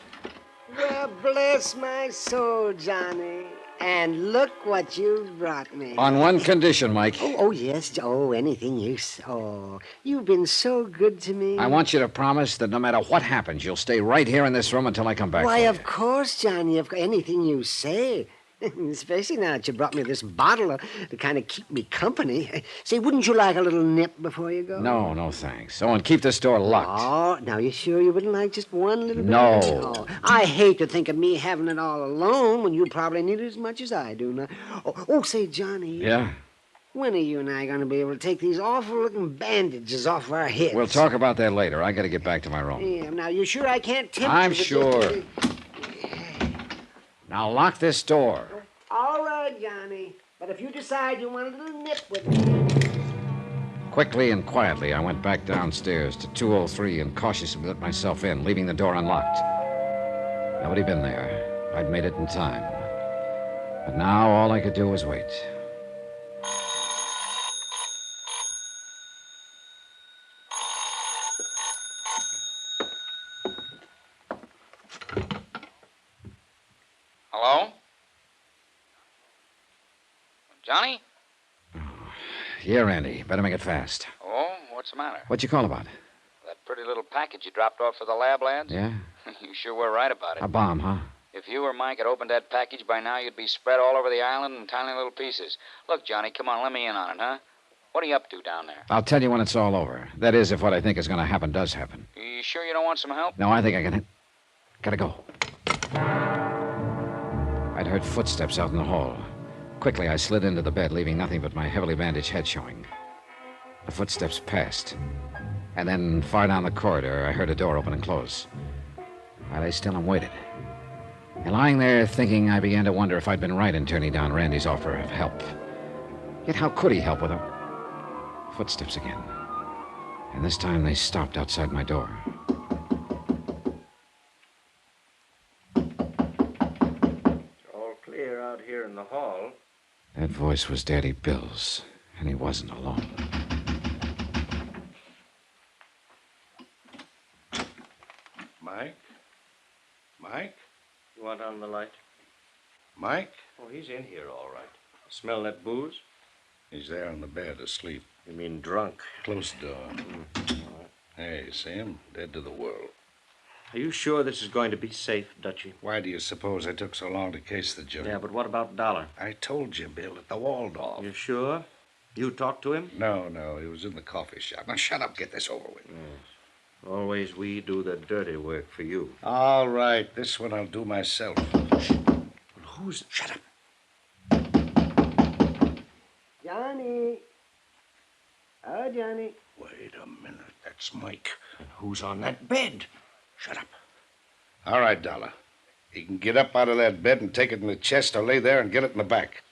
Well, bless my soul, Johnny. And look what you've brought me. On one condition, Mike. Oh, yes. Oh, anything you say. Oh, you've been so good to me. I want you to promise that no matter what happens, you'll stay right here in this room until I come back. Why, of course, Johnny. Anything you say. Especially now that you brought me this bottle to kind of keep me company. Say, wouldn't you like a little nip before you go? No, thanks. Oh, and keep this door locked. Oh, now you sure you wouldn't like just one little bit? No. Oh, I hate to think of me having it all alone when you probably need it as much as I do now. Oh, say, Johnny. Yeah? When are you and I going to be able to take these awful-looking bandages off our heads? We'll talk about that later. I got to get back to my room. Yeah, now, you sure I can't tempt I'm you with sure. this- Now lock this door. All right, Johnny. But if you decide you want a little nip with me... Quickly and quietly, I went back downstairs to 203 and cautiously let myself in, leaving the door unlocked. Nobody been there. I'd made it in time. But now all I could do was wait. Hello? Johnny? Yeah, Randy. Better make it fast. Oh, what's the matter? What'd you call about? That pretty little package you dropped off for the lab lads? Yeah? You sure were right about it. A bomb, huh? If you or Mike had opened that package by now, you'd be spread all over the island in tiny little pieces. Look, Johnny, come on, let me in on it, huh? What are you up to down there? I'll tell you when it's all over. That is, if what I think is going to happen does happen. You sure you don't want some help? No, I think I can... Gotta go. I'd heard footsteps out in the hall. Quickly, I slid into the bed, leaving nothing but my heavily bandaged head showing. The footsteps passed. And then, far down the corridor, I heard a door open and close. I lay still and waited. And lying there thinking, I began to wonder if I'd been right in turning down Randy's offer of help. Yet how could he help without... Footsteps again. And this time they stopped outside my door. All clear out here in the hall. That voice was Daddy Bill's, and he wasn't alone. Mike? Mike? You want on the light? Mike? Oh, he's in here, all right. Smell that booze? He's there on the bed asleep. You mean drunk? Close the door. Hey, see him? Dead to the world. Are you sure this is going to be safe, Dutchie? Why do you suppose I took so long to case the joint? Yeah, but what about Dollar? I told you, Bill, at the Waldorf. You sure? You talked to him? No, he was in the coffee shop. Now, shut up. Get this over with. Yes. Always we do the dirty work for you. All right. This one I'll do myself. Who's... Shut up. Johnny. Oh, Johnny. Wait a minute. That's Mike. And who's on that bed? Shut up. All right, Dollar. He can get up out of that bed and take it in the chest or lay there and get it in the back.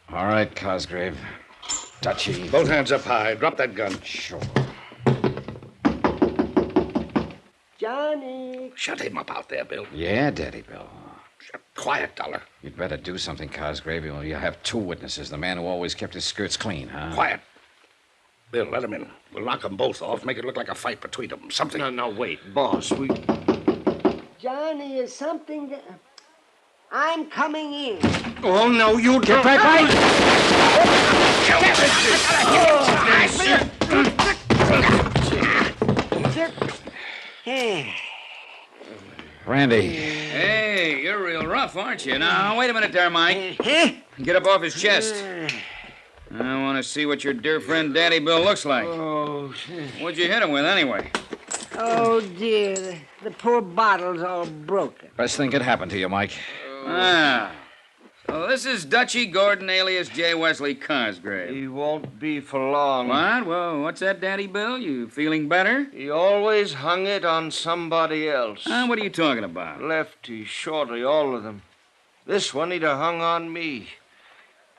All right, Cosgrave. Dutchie. Both hands up high. Drop that gun. Sure. Johnny. Shut him up out there, Bill. Yeah, Daddy Bill. Quiet, Dollar. You'd better do something, Cosgrave. You have two witnesses. The man who always kept his skirts clean, huh? Quiet. Bill, let him in. We'll knock them both off, make it look like a fight between them. Something. No, wait, boss. Johnny, is something... I'm coming in. Oh, no, you Get back, Mike! Randy. Hey, you're real rough, aren't you? Now, wait a minute there, Mike. Get up off his chest. I want to see what your dear friend Daddy Bill looks like. Oh, What'd you hit him with, anyway? oh dear. The poor bottle's all broken. Best thing could happen to you, Mike. Ah. So this is Dutchie Gordon, alias J. Wesley Cosgrave. He won't be for long. What? Well, what's that, Daddy Bill? You feeling better? He always hung it on somebody else. What are you talking about? Lefty, shorty, all of them. This one he'd have hung on me.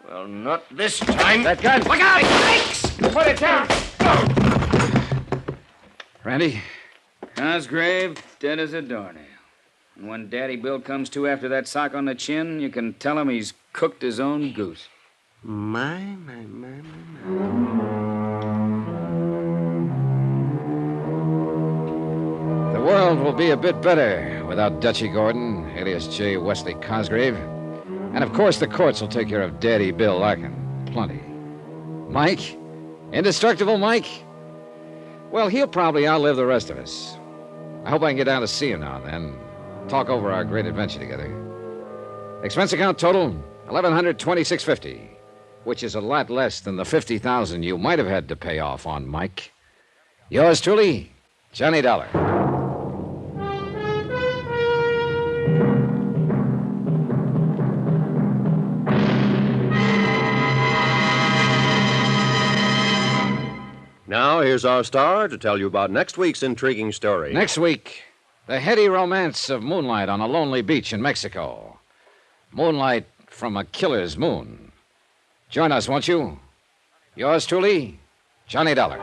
Well, not this time. That gun! Look out! Thanks! Put it down! Randy? Cosgrave, dead as a doornail. And when Daddy Bill comes to after that sock on the chin, you can tell him he's cooked his own goose. My. The world will be a bit better without Dutchie Gordon, alias J. Wesley Cosgrave. And, of course, the courts will take care of Daddy Bill Larkin. Plenty. Mike? Indestructible Mike? Well, he'll probably outlive the rest of us. I hope I can get down to see him now and then. Talk over our great adventure together. Expense account total, $1,126.50, which is a lot less than the $50,000 you might have had to pay off on Mike. Yours truly, Johnny Dollar. Now, here's our star to tell you about next week's intriguing story. Next week, the heady romance of moonlight on a lonely beach in Mexico. Moonlight from a killer's moon. Join us, won't you? Yours truly, Johnny Dollar.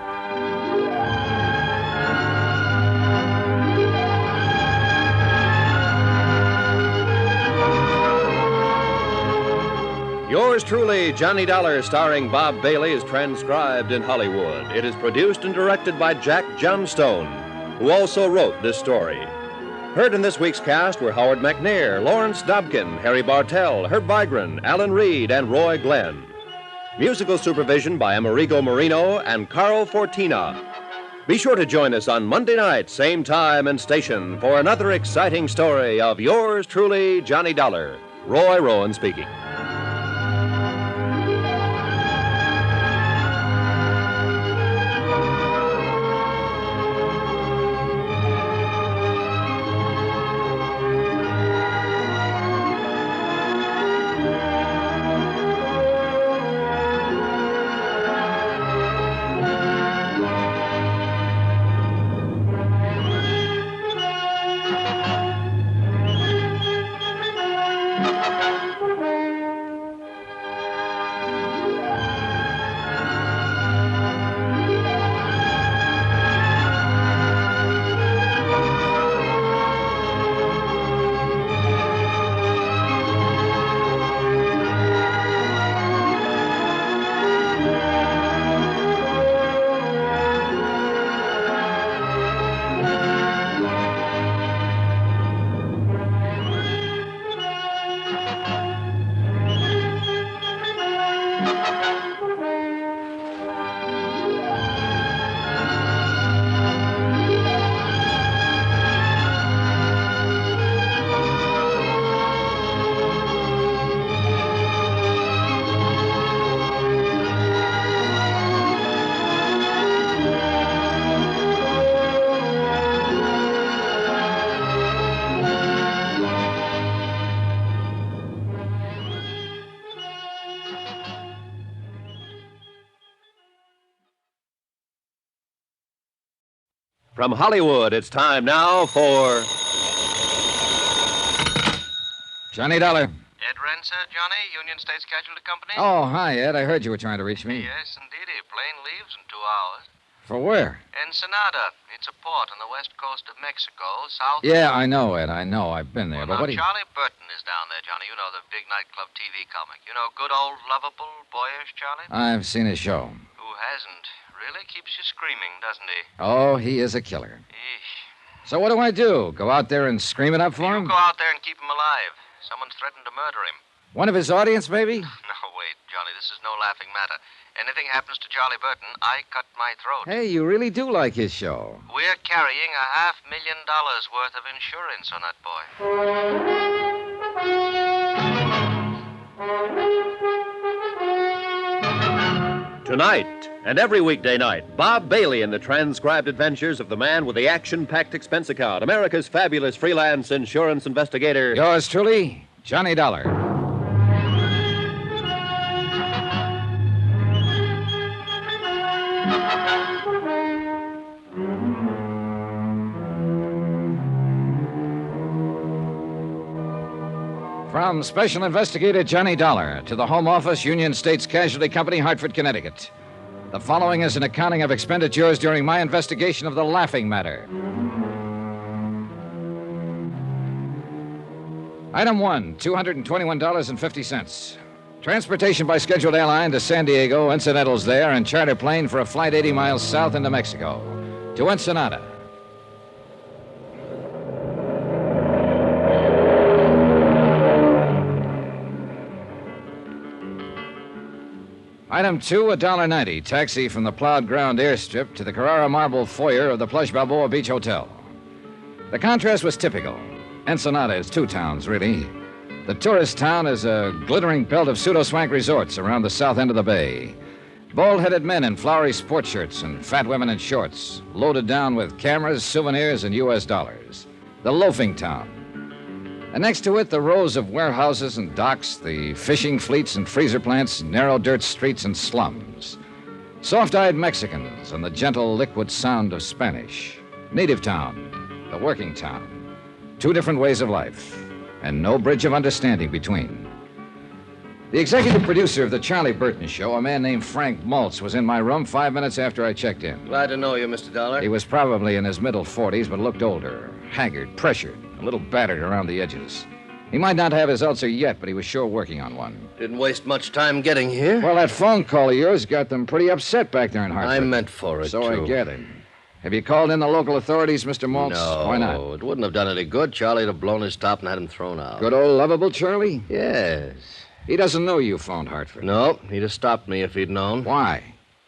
Yours truly, Johnny Dollar, starring Bob Bailey, is transcribed in Hollywood. It is produced and directed by Jack Johnstone, who also wrote this story. Heard in this week's cast were Howard McNair, Lawrence Dobkin, Harry Bartell, Herb Vigran, Alan Reed, and Roy Glenn. Musical supervision by Amerigo Marino and Carl Fortina. Be sure to join us on Monday night, same time and station, for another exciting story of yours truly, Johnny Dollar. Roy Rowan speaking. From Hollywood, it's time now for Johnny Dollar. Ed Renser, Johnny, Union States Casualty Company? Oh, hi, Ed. I heard you were trying to reach me. Yes, indeedy. Plane leaves in 2 hours. For where? Ensenada. It's a port on the west coast of Mexico, south... Yeah, I know, Ed. I know. I've been there. Well, but now, what do you... Charlie Burton is down there, Johnny. You know, the big nightclub TV comic. You know, good old, lovable, boyish Charlie? I've seen his show. Who hasn't? Really keeps you screaming, doesn't he? Oh, he is a killer. Eesh. So what do I do? Go out there and scream it up for him? You go out there and keep him alive. Someone's threatened to murder him. One of his audience, maybe? No, wait, Johnny, this is no laughing matter. Anything happens to Charlie Burton, I cut my throat. Hey, you really do like his show. We're carrying $500,000 worth of insurance on that boy. Tonight and every weekday night, Bob Bailey in the transcribed adventures of the man with the action-packed expense account, America's fabulous freelance insurance investigator. Yours truly, Johnny Dollar. From Special Investigator Johnny Dollar to the Home Office, Union States Casualty Company, Hartford, Connecticut. The following is an accounting of expenditures during my investigation of the laughing matter. Item 1, $221.50. Transportation by scheduled airline to San Diego, incidentals there, and charter plane for a flight 80 miles south into Mexico. To Ensenada. Item 2, $1.90. Taxi from the plowed ground airstrip to the Carrara marble foyer of the plush Balboa Beach Hotel. The contrast was typical. Ensenada is 2 towns, really. The tourist town is a glittering belt of pseudo-swank resorts around the south end of the bay. Bald-headed men in flowery sport shirts and fat women in shorts, loaded down with cameras, souvenirs, and U.S. dollars. The loafing town. And next to it, the rows of warehouses and docks, the fishing fleets and freezer plants, narrow dirt streets and slums. Soft-eyed Mexicans and the gentle, liquid sound of Spanish. Native town, the working town. Two different ways of life, and no bridge of understanding between. The executive producer of the Charlie Burton Show, a man named Frank Maltz, was in my room 5 minutes after I checked in. Glad to know you, Mr. Dollar. He was probably in his middle 40s, but looked older, haggard, pressured, a little battered around the edges. He might not have his ulcer yet, but he was sure working on one. Didn't waste much time getting here. Well, that phone call of yours got them pretty upset back there in Hartford. I meant for it, So too. I gathered. Have you called in the local authorities, Mr. Maltz? No. Why not? It wouldn't have done any good. Charlie'd have blown his top and had him thrown out. Good old lovable Charlie? Yes. He doesn't know you phoned Hartford. No, he'd have stopped me if he'd known. Why?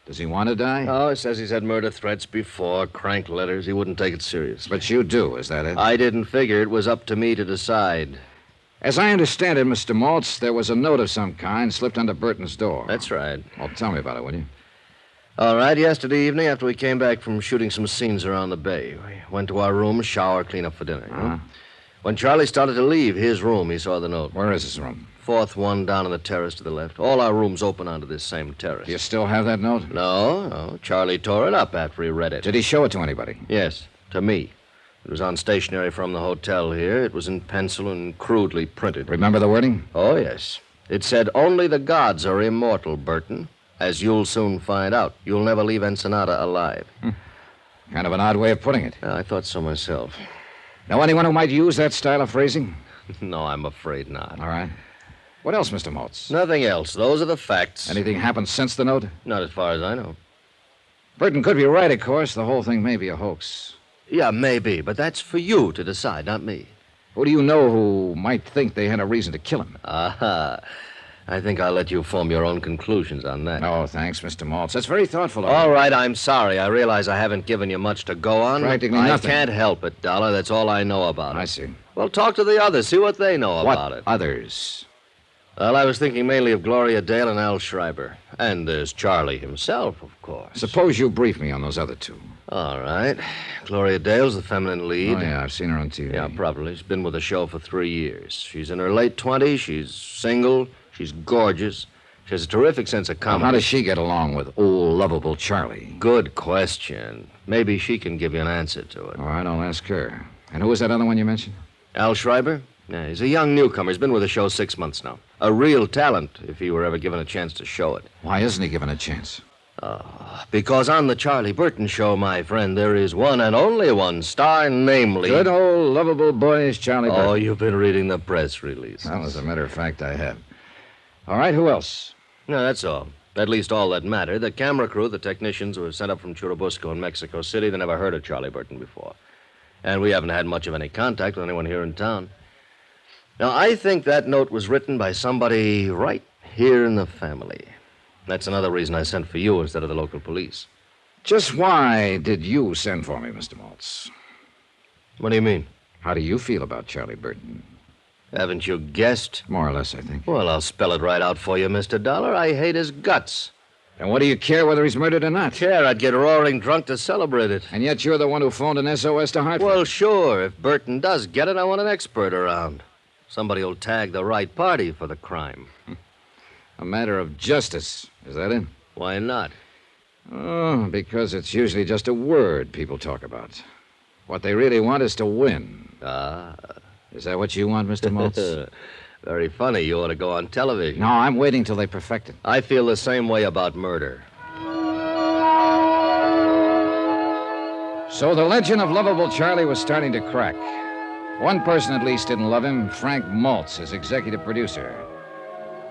Does he want to die? Oh, he says he's had murder threats before, crank letters. He wouldn't take it seriously. But you do, is that it? I didn't figure it was up to me to decide. As I understand it, Mr. Maltz, there was a note of some kind slipped under Burton's door. That's right. Well, tell me about it, will you? All right, yesterday evening, after we came back from shooting some scenes around the bay, we went to our room, shower, clean up for dinner. You know? When Charlie started to leave his room, he saw the note. Where is his room? Fourth one down on the terrace to the left. All our rooms open onto this same terrace. Do you still have that note? No. Charlie tore it up after he read it. Did he show it to anybody? Yes, to me. It was on stationery from the hotel here. It was in pencil and crudely printed. Remember the wording? Oh, yes. It said, "Only the gods are immortal, Burton. As you'll soon find out. You'll never leave Ensenada alive." Kind of an odd way of putting it. I thought so myself. Know anyone who might use that style of phrasing? No, I'm afraid not. All right. What else, Mr. Maltz? Nothing else. Those are the facts. Anything happened since the note? Not as far as I know. Burton could be right, of course. The whole thing may be a hoax. Yeah, maybe, but that's for you to decide, not me. Who do you know who might think they had a reason to kill him? Aha. I think I'll let you form your own conclusions on that. Oh, thanks, Mr. Maltz. That's very thoughtful of you. All right, I'm sorry. I realize I haven't given you much to go on. Practically nothing. I can't help it, Dollar. That's all I know about it. I see. Well, talk to the others. See what they know about What it. others? Well, I was thinking mainly of Gloria Dale and Al Schreiber. And there's Charlie himself, of course. Suppose you brief me on those other two. All right. Gloria Dale's the feminine lead. Oh, yeah, I've seen her on TV. Yeah, probably. She's been with the show for 3 years. She's in her late 20s. She's single. She's gorgeous. She has a terrific sense of comedy. How does she get along with old, lovable Charlie? Good question. Maybe she can give you an answer to it. All right, I'll ask her. And who was that other one you mentioned? Al Schreiber? Yeah, he's a young newcomer. He's been with the show 6 months now. A real talent, if he were ever given a chance to show it. Why isn't he given a chance? Because on the Charlie Burton Show, my friend, there is one and only one star, namely... Good old, lovable boyish Charlie Burton. Oh, you've been reading the press release. Well, as a matter of fact, I have. All right, who else? No, that's all. At least all that mattered. The camera crew, the technicians who were sent up from Churubusco in Mexico City, they never heard of Charlie Burton before. And we haven't had much of any contact with anyone here in town. Now, I think that note was written by somebody right here in the family. That's another reason I sent for you instead of the local police. Just why did you send for me, Mr. Maltz? What do you mean? How do you feel about Charlie Burton? Haven't you guessed? More or less, I think. Well, I'll spell it right out for you, Mr. Dollar. I hate his guts. And what do you care whether he's murdered or not? Care, I'd get roaring drunk to celebrate it. And yet you're the one who phoned an SOS to Hartford. Well, sure. If Burton does get it, I want an expert around. Somebody will tag the right party for the crime. A matter of justice. Is that it? Why not? Oh, because it's usually just a word people talk about. What they really want is to win. Ah. Is that what you want, Mr. Maltz? Very funny. You ought to go on television. No, I'm waiting till they perfect it. I feel the same way about murder. So the legend of lovable Charlie was starting to crack. One person at least didn't love him, Frank Maltz, his executive producer.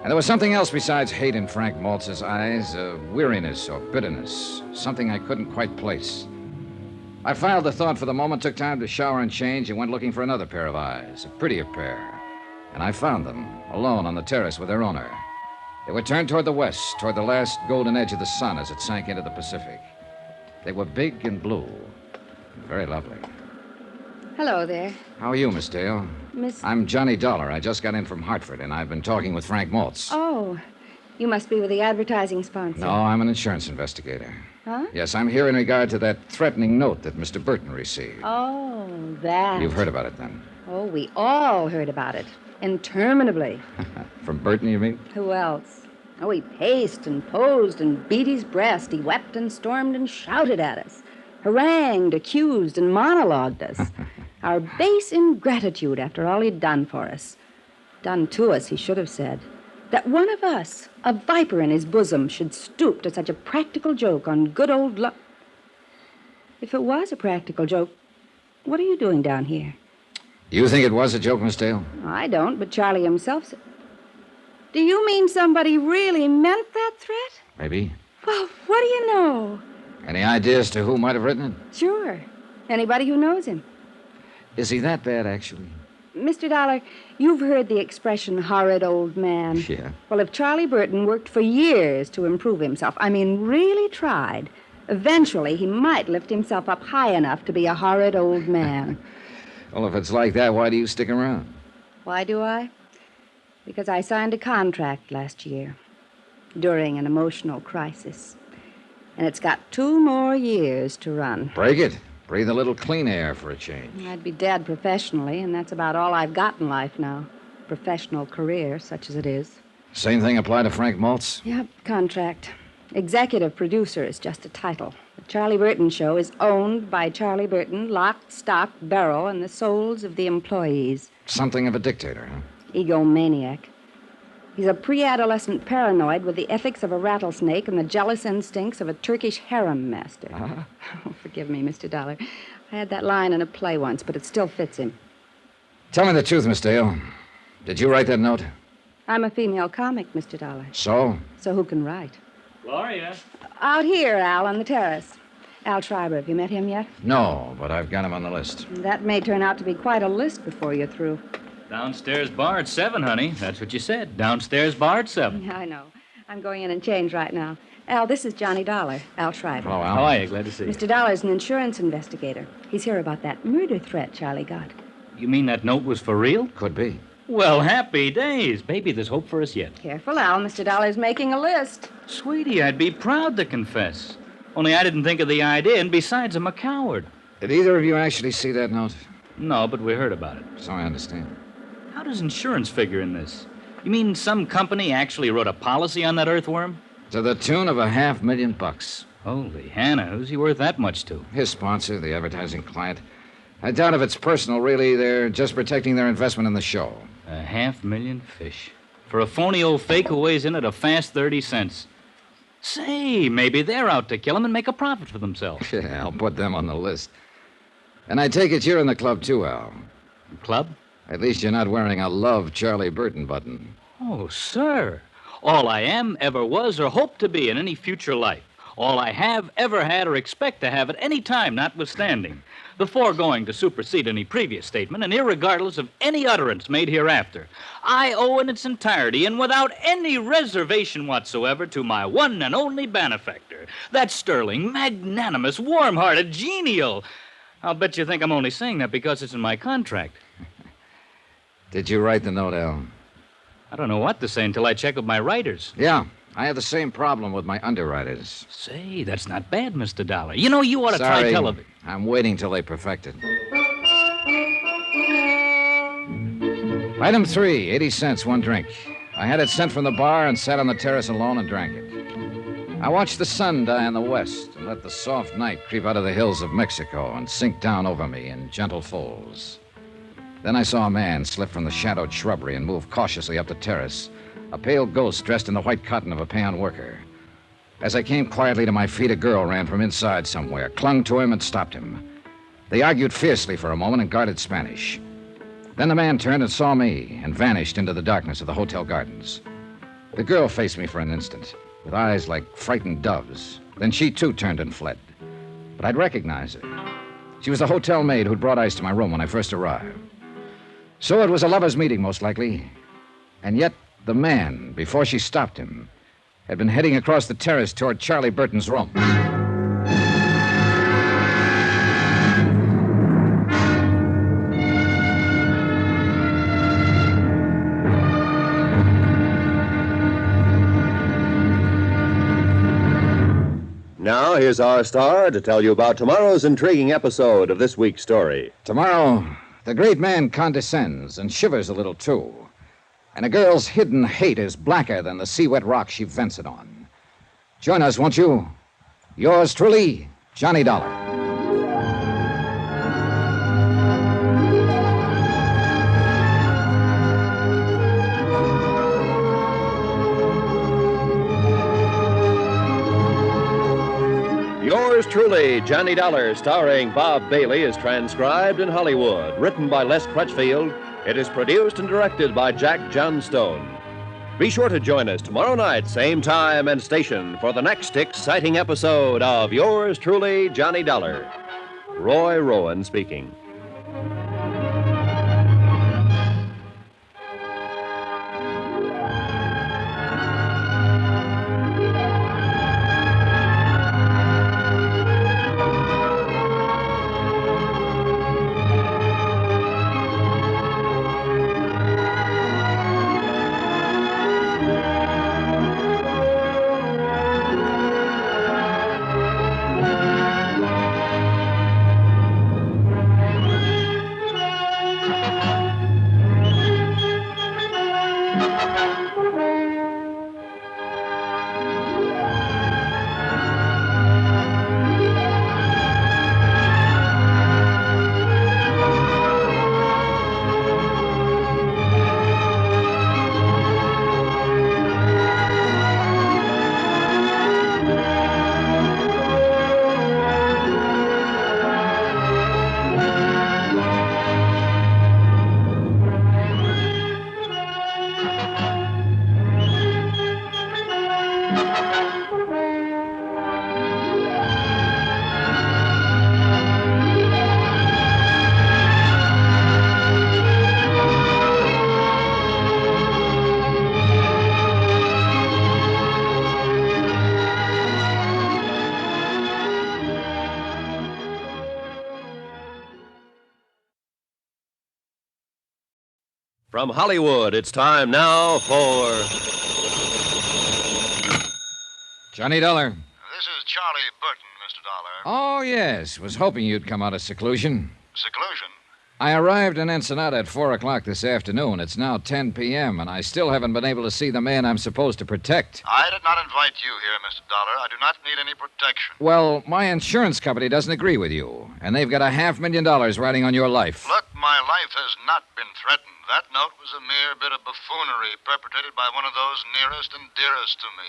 And there was something else besides hate in Frank Maltz's eyes, a weariness or bitterness, something I couldn't quite place. I filed the thought for the moment, took time to shower and change, and went looking for another pair of eyes, a prettier pair. And I found them, alone on the terrace with their owner. They were turned toward the west, toward the last golden edge of the sun as it sank into the Pacific. They were big and blue, very lovely. Hello there. How are you, Miss Dale? I'm Johnny Dollar. I just got in from Hartford, and I've been talking with Frank Maltz. Oh, you must be with the advertising sponsor. No, I'm an insurance investigator. Huh? Yes, I'm here in regard to that threatening note that Mr. Burton received. Oh, that. You've heard about it, then? Oh, we all heard about it. Interminably. From Burton, you mean? Who else? Oh, he paced and posed and beat his breast. He wept and stormed and shouted at us. Harangued, accused, and monologued us. Our base ingratitude after all he'd done for us. Done to us, he should have said. That one of us, a viper in his bosom, should stoop to such a practical joke on good old luck. If it was a practical joke, what are you doing down here? You think it was a joke, Miss Dale? I don't, but Charlie himself said. Do you mean somebody really meant that threat? Maybe. Well, what do you know? Any ideas to who might have written it? Sure. Anybody who knows him. Is he that bad, actually? Mr. Dollar, you've heard the expression horrid old man. Yeah. Well, if Charlie Burton worked for years to improve himself, I mean really tried, eventually he might lift himself up high enough to be a horrid old man. Well, if it's like that, why do you stick around? Why do I? Because I signed a contract last year during an emotional crisis. And it's got 2 more years to run. Break it. Breathe a little clean air for a change. I'd be dead professionally, and that's about all I've got in life now. Professional career, such as it is. Same thing apply to Frank Maltz? Yep, contract. Executive producer is just a title. The Charlie Burton Show is owned by Charlie Burton, lock, stock, barrel, and the souls of the employees. Something of a dictator, huh? Egomaniac. He's a pre-adolescent paranoid with the ethics of a rattlesnake and the jealous instincts of a Turkish harem master. Uh-huh. Oh, forgive me, Mr. Dollar. I had that line in a play once, but it still fits him. Tell me the truth, Miss Dale. Did you write that note? I'm a female comic, Mr. Dollar. So? So who can write? Gloria? Out here, Al, on the terrace. Al Schreiber, have you met him yet? No, but I've got him on the list. That may turn out to be quite a list before you're through. Downstairs bar at 7, honey. That's what you said. Downstairs bar at 7. Yeah, I know. I'm going in and change right now. Al, this is Johnny Dollar, Al Schreiber. Hello, Al. How are you? Glad to see you. Mr. Dollar's an insurance investigator. He's here about that murder threat Charlie got. You mean that note was for real? Could be. Well, happy days. Baby, there's hope for us yet. Careful, Al. Mr. Dollar's making a list. Sweetie, I'd be proud to confess. Only I didn't think of the idea, and besides, I'm a coward. Did either of you actually see that note? No, but we heard about it. So I understand. How does insurance figure in this? You mean some company actually wrote a policy on that earthworm? To the tune of $500,000. Holy Hannah, who's he worth that much to? His sponsor, the advertising client. I doubt if it's personal, really. They're just protecting their investment in the show. 500,000 fish. For a phony old fake who weighs in at a fast 30 cents. Say, maybe they're out to kill him and make a profit for themselves. Yeah, I'll put them on the list. And I take it you're in the club, too, Al. Club? At least you're not wearing a Love Charlie Burton button. Oh, sir. All I am, ever was, or hope to be in any future life. All I have, ever had, or expect to have at any time, notwithstanding. The foregoing to supersede any previous statement, and irregardless of any utterance made hereafter. I owe in its entirety, and without any reservation whatsoever, to my one and only benefactor. That sterling, magnanimous, warm-hearted, genial. I'll bet you think I'm only saying that because it's in my contract. Did you write the note, Al? I don't know what to say until I check with my writers. Yeah, I have the same problem with my underwriters. Say, that's not bad, Mr. Dollar. You know, you ought to Sorry, try television. I'm waiting till they perfect it. Item 3, 80 cents, 1 drink. I had it sent from the bar and sat on the terrace alone and drank it. I watched the sun die in the west and let the soft night creep out of the hills of Mexico and sink down over me in gentle folds. Then I saw a man slip from the shadowed shrubbery and move cautiously up the terrace, a pale ghost dressed in the white cotton of a peon worker. As I came quietly to my feet, a girl ran from inside somewhere, clung to him, and stopped him. They argued fiercely for a moment and guarded Spanish. Then the man turned and saw me and vanished into the darkness of the hotel gardens. The girl faced me for an instant, with eyes like frightened doves. Then she, too, turned and fled. But I'd recognize her. She was the hotel maid who'd brought ice to my room when I first arrived. So it was a lover's meeting, most likely. And yet, the man, before she stopped him, had been heading across the terrace toward Charlie Burton's room. Now, here's our star to tell you about tomorrow's intriguing episode of this week's story. Tomorrow, the great man condescends and shivers a little, too. And a girl's hidden hate is blacker than the sea-wet rock she vents it on. Join us, won't you? Yours truly, Johnny Dollar. Yours truly, Johnny Dollar, starring Bob Bailey, is transcribed in Hollywood. Written by Les Crutchfield, it is produced and directed by Jack Johnstone. Be sure to join us tomorrow night, same time and station, for the next exciting episode of Yours truly, Johnny Dollar. Roy Rowan speaking. From Hollywood, it's time now for Johnny Dollar. This is Charlie Burton, Mr. Dollar. Oh, yes. Was hoping you'd come out of seclusion. Seclusion? I arrived in Ensenada at 4 o'clock this afternoon. It's now 10 p.m., and I still haven't been able to see the man I'm supposed to protect. I did not invite you here, Mr. Dollar. I do not need any protection. Well, my insurance company doesn't agree with you, and they've got $500,000 riding on your life. Look, my life has not been threatened. That note was a mere bit of buffoonery perpetrated by one of those nearest and dearest to me.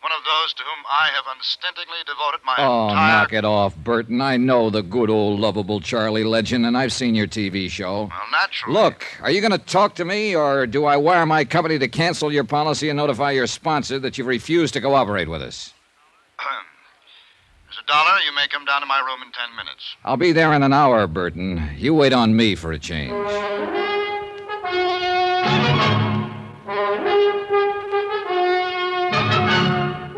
One of those to whom I have unstintingly devoted my Oh, entire... knock it off, Burton. I know the good old lovable Charlie legend, and I've seen your TV show. Well, naturally. Look, are you going to talk to me, or do I wire my company to cancel your policy and notify your sponsor that you've refused to cooperate with us? Mr. Dollar, you may come down to my room in 10 minutes. I'll be there in an hour, Burton. You wait on me for a change.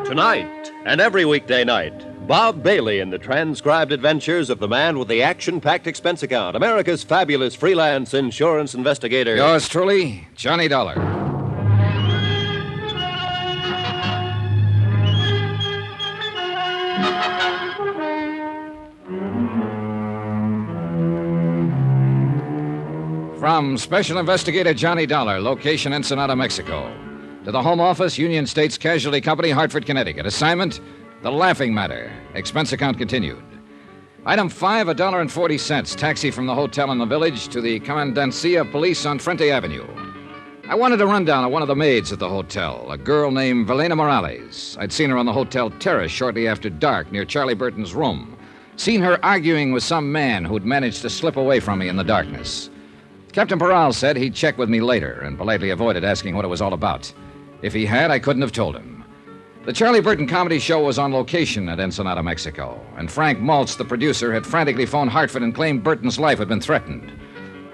Tonight and every weekday night, Bob Bailey in the transcribed adventures of the man with the action-packed expense account, America's fabulous freelance insurance investigator. Yours truly, Johnny Dollar. From Special Investigator Johnny Dollar, location Ensenada, Mexico. To the Home Office, Union States Casualty Company, Hartford, Connecticut. Assignment, The Laughing Matter. Expense account continued. Item 5, $1.40. Taxi from the hotel in the village to the Commandancia of Police on Frente Avenue. I wanted a rundown of one of the maids at the hotel, a girl named Velena Morales. I'd seen her on the hotel terrace shortly after dark near Charlie Burton's room. Seen her arguing with some man who'd managed to slip away from me in the darkness. Captain Peral said he'd check with me later and politely avoided asking what it was all about. If he had, I couldn't have told him. The Charlie Burton comedy show was on location at Ensenada, Mexico, and Frank Maltz, the producer, had frantically phoned Hartford and claimed Burton's life had been threatened.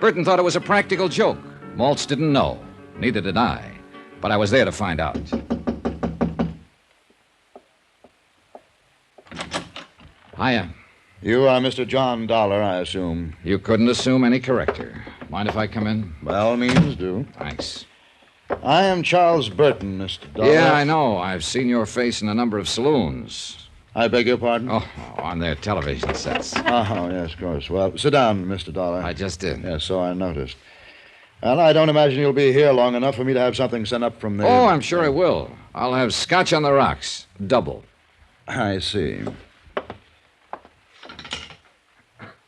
Burton thought it was a practical joke. Maltz didn't know. Neither did I. But I was there to find out. Hiya. You are Mr. John Dollar, I assume. You couldn't assume any corrector. Mind if I come in? By all means, do. Thanks. I am Charles Burton, Mr. Dollar. Yeah, I know. I've seen your face in a number of saloons. I beg your pardon? Oh, on their television sets. Oh, yes, of course. Well, sit down, Mr. Dollar. I just did. Yes, so I noticed. Well, I don't imagine you'll be here long enough for me to have something sent up from the... Oh, I'm sure I will. I'll have scotch on the rocks. Double. I see.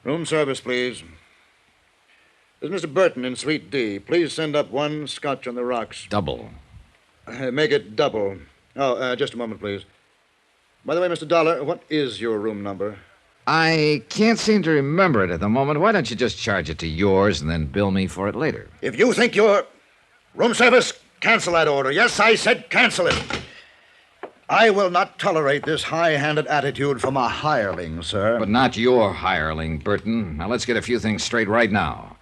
Room service, please. There's Mr. Burton in Suite D. Please send up one scotch on the rocks. Double. Make it double. Oh, just a moment, please. By the way, Mr. Dollar, what is your room number? I can't seem to remember it at the moment. Why don't you just charge it to yours and then bill me for it later? If you think you're... Room service, cancel that order. Yes, I said cancel it. I will not tolerate this high-handed attitude from a hireling, sir. But not your hireling, Burton. Now, let's get a few things straight right now.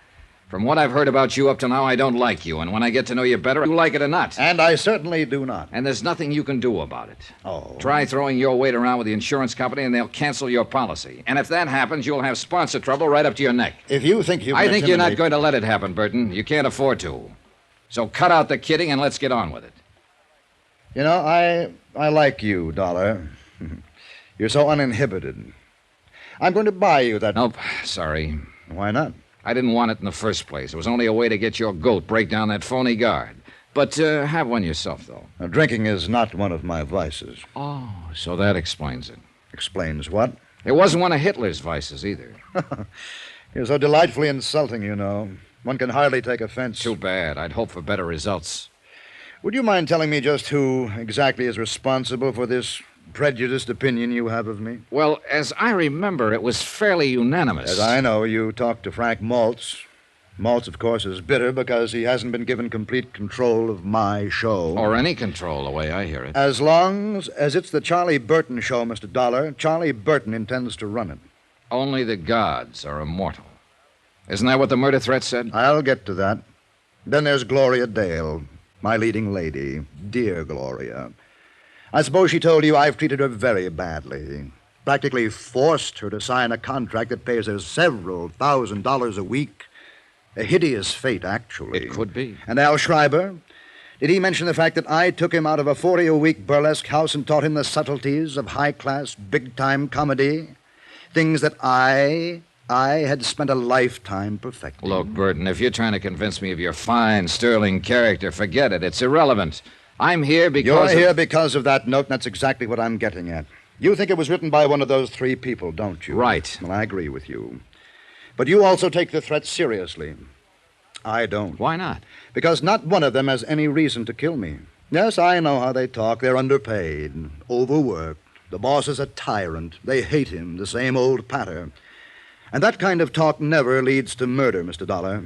From what I've heard about you up to now, I don't like you. And when I get to know you better, you like it or not. And I certainly do not. And there's nothing you can do about it. Oh. Try throwing your weight around with the insurance company, and they'll cancel your policy. And if that happens, you'll have sponsor trouble right up to your neck. If you think you I think you're not going to let it happen, Burton. You can't afford to. So cut out the kidding and let's get on with it. You know, I like you, Dollar. You're so uninhibited. I'm going to buy you that... Nope, sorry. Why not? I didn't want it in the first place. It was only a way to get your goat, break down that phony guard. But have one yourself, though. Now, drinking is not one of my vices. Oh, so that explains it. Explains what? It wasn't one of Hitler's vices, either. You're so delightfully insulting, you know. One can hardly take offense. Too bad. I'd hope for better results. Would you mind telling me just who exactly is responsible for this prejudiced opinion you have of me? Well, as I remember, it was fairly unanimous. As I know, you talked to Frank Maltz. Maltz, of course, is bitter because he hasn't been given complete control of my show. Or any control, the way I hear it. As long as it's the Charlie Burton show, Mr. Dollar, Charlie Burton intends to run it. Only the gods are immortal. Isn't that what the murder threat said? I'll get to that. Then there's Gloria Dale, my leading lady. Dear Gloria. I suppose she told you I've treated her very badly. Practically forced her to sign a contract that pays her several $1,000s a week. A hideous fate, actually. It could be. And Al Schreiber? Did he mention the fact that I took him out of a 40-a-week burlesque house and taught him the subtleties of high-class, big-time comedy? Things that I had spent a lifetime perfecting. Look, Burton, if you're trying to convince me of your fine, sterling character, forget it. It's irrelevant. I'm here because... You're here because of that note, and that's exactly what I'm getting at. You think it was written by one of those three people, don't you? Right. Well, I agree with you. But you also take the threat seriously. I don't. Why not? Because not one of them has any reason to kill me. Yes, I know how they talk. They're underpaid, overworked. The boss is a tyrant. They hate him, the same old patter. And that kind of talk never leads to murder, Mr. Dollar.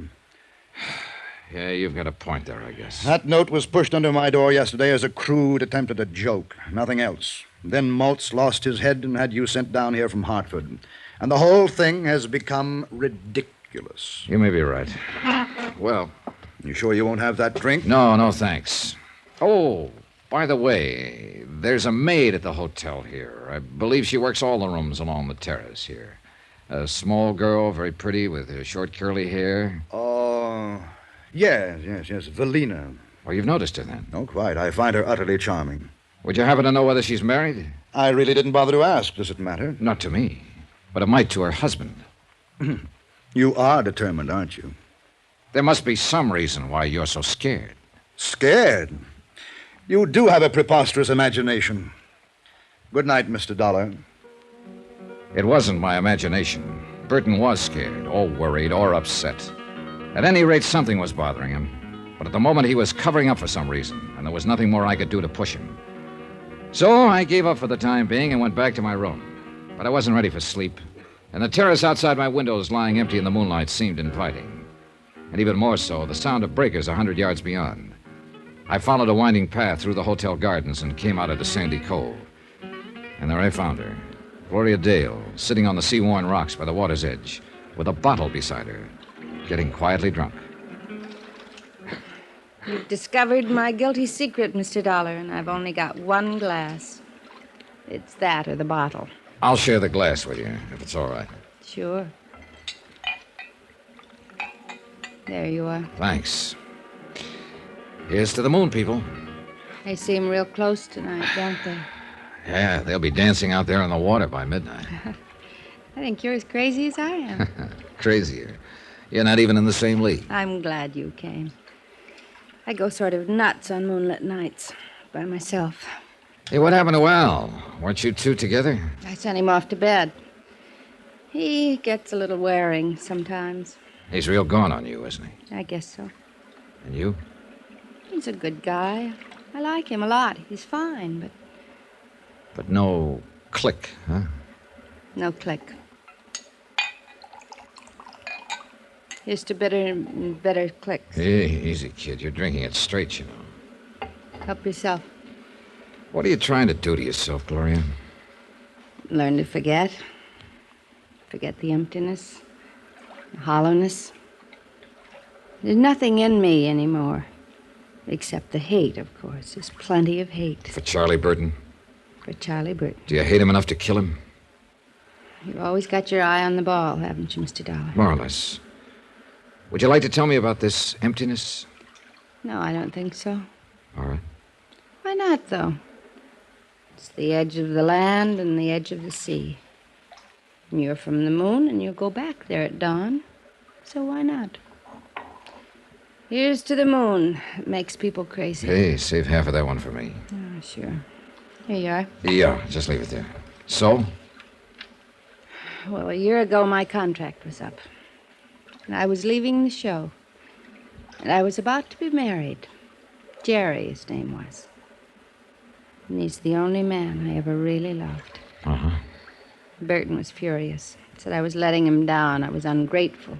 Yeah, you've got a point there, I guess. That note was pushed under my door yesterday as a crude attempt at a joke. Nothing else. Then Maltz lost his head and had you sent down here from Hartford. And the whole thing has become ridiculous. You may be right. Well... You sure you won't have that drink? No, thanks. Oh, by the way, there's a maid at the hotel here. I believe she works all the rooms along the terrace here. A small girl, very pretty, with short curly hair. Oh, yes, Valina. Well, you've noticed her then? Oh, quite. I find her utterly charming. Would you happen to know whether she's married? I really didn't bother to ask. Does it matter? Not to me, but it might to her husband. You are determined, aren't you? There must be some reason why you're so scared. Scared? You do have a preposterous imagination. Good night, Mr. Dollar. It wasn't my imagination. Burton was scared, or worried, or upset. At any rate, something was bothering him. But at the moment, he was covering up for some reason, and there was nothing more I could do to push him. So I gave up for the time being and went back to my room. But I wasn't ready for sleep, and the terrace outside my windows lying empty in the moonlight seemed inviting. And even more so, the sound of breakers 100 yards beyond. I followed a winding path through the hotel gardens and came out into Sandy Cove. And there I found her. Gloria Dale, sitting on the sea-worn rocks by the water's edge, with a bottle beside her, getting quietly drunk. You've discovered my guilty secret, Mr. Dollar, and I've only got one glass. It's that or the bottle. I'll share the glass with you, if it's all right. Sure. There you are. Thanks. Here's to the moon, people. They seem real close tonight, don't they? Yeah, they'll be dancing out there on the water by midnight. I think you're as crazy as I am. Crazier. You're not even in the same league. I'm glad you came. I go sort of nuts on moonlit nights by myself. Hey, what happened to Al? Weren't you two together? I sent him off to bed. He gets a little wearing sometimes. He's real gone on you, isn't he? I guess so. And you? He's a good guy. I like him a lot. He's fine, but But no click, huh? no click. Here's to better clicks. Hey, easy, kid. You're drinking it straight, you know. Help yourself. What are you trying to do to yourself, Gloria? Learn to forget. Forget the emptiness, the hollowness. There's nothing in me anymore. Except the hate, of course. There's plenty of hate. For Charlie Burton? For Charlie Burton. Do you hate him enough to kill him? You've always got your eye on the ball, haven't you, Mr. Dollar? More or less. Would you like to tell me about this emptiness? No, I don't think so. All right. Why not, though? It's the edge of the land and the edge of the sea. And you're from the moon, and you'll go back there at dawn. So why not? Here's to the moon. It makes people crazy. Hey, save half of that one for me. Oh, sure. Here you are. Yeah, just leave it there. So? Well, a year ago, my contract was up. And I was leaving the show. And I was about to be married. Jerry, his name was. And he's the only man I ever really loved. Uh-huh. Burton was furious. Said I was letting him down. I was ungrateful.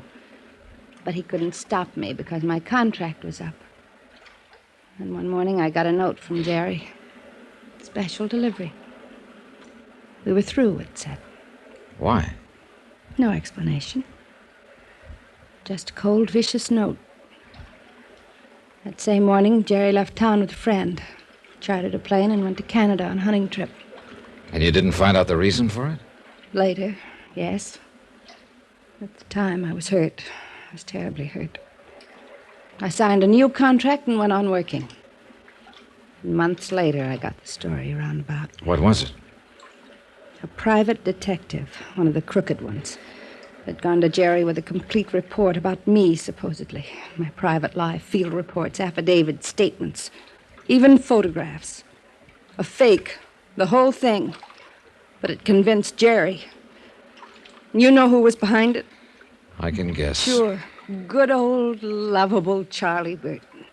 But he couldn't stop me because my contract was up. And one morning I got a note from Jerry. Special delivery. We were through, it said. Why? No explanation. Just a cold, vicious note. That same morning, Jerry left town with a friend. Chartered a plane and went to Canada on a hunting trip. And you didn't find out the reason for it? Later, yes. At the time, I was hurt. I was terribly hurt. I signed a new contract and went on working. And months later, I got the story roundabout. What was it? A private detective, one of the crooked ones, had gone to Jerry with a complete report about me, supposedly. My private life, field reports, affidavits, statements, even photographs. A fake, the whole thing. But it convinced Jerry. You know who was behind it? I can guess. Sure. Good old, lovable Charlie Burton.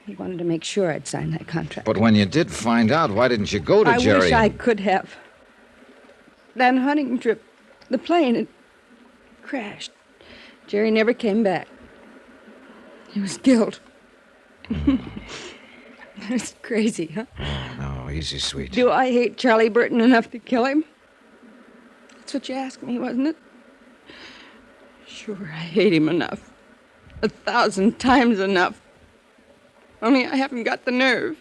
He wanted to make sure I'd sign that contract. But when you did find out, why didn't you go to Jerry? I wish I could have. That hunting trip, the plane, it crashed. Jerry never came back. He was killed. That's crazy, huh? Oh, no, easy, sweet. Do I hate Charlie Burton enough to kill him? That's what you asked me, wasn't it? Sure, I hate him enough. 1,000 times enough. Only I haven't got the nerve.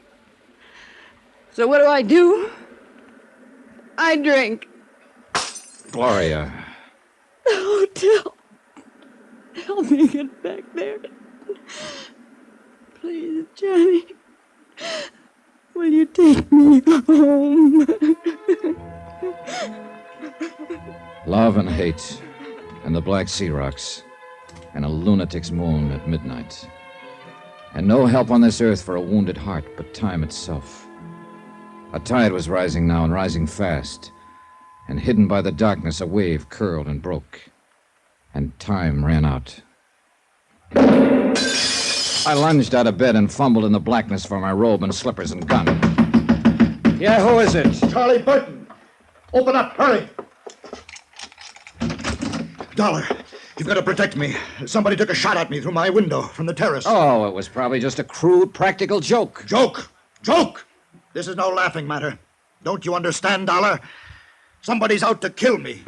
So what do? I drink. Gloria. The hotel. Help me get back there. Please, Johnny. Will you take me home? Love and hate, and the Black Sea rocks, and a lunatic's moon at midnight. And no help on this earth for a wounded heart but time itself. A tide was rising now, and rising fast. And hidden by the darkness, a wave curled and broke. And time ran out. I lunged out of bed and fumbled in the blackness for my robe and slippers and gun. Yeah, who is it? Charlie Burton. Open up, hurry. Dollar, you've got to protect me. Somebody took a shot at me through my window from the terrace. Oh, it was probably just a crude, practical joke. Joke? Joke? This is no laughing matter. Don't you understand, Dollar? Somebody's out to kill me.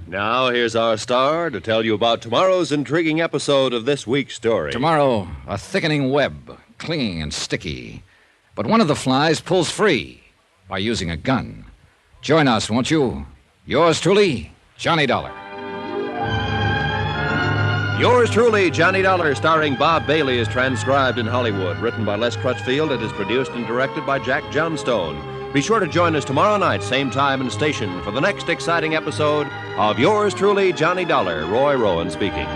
Now, here's our star to tell you about tomorrow's intriguing episode of this week's story. Tomorrow, a thickening web, clinging and sticky. But one of the flies pulls free by using a gun. Join us, won't you? Yours truly, Johnny Dollar. Yours truly, Johnny Dollar, starring Bob Bailey, is transcribed in Hollywood. Written by Les Crutchfield, it is produced and directed by Jack Johnstone. Be sure to join us tomorrow night, same time and station, for the next exciting episode of Yours truly, Johnny Dollar. Roy Rowan speaking.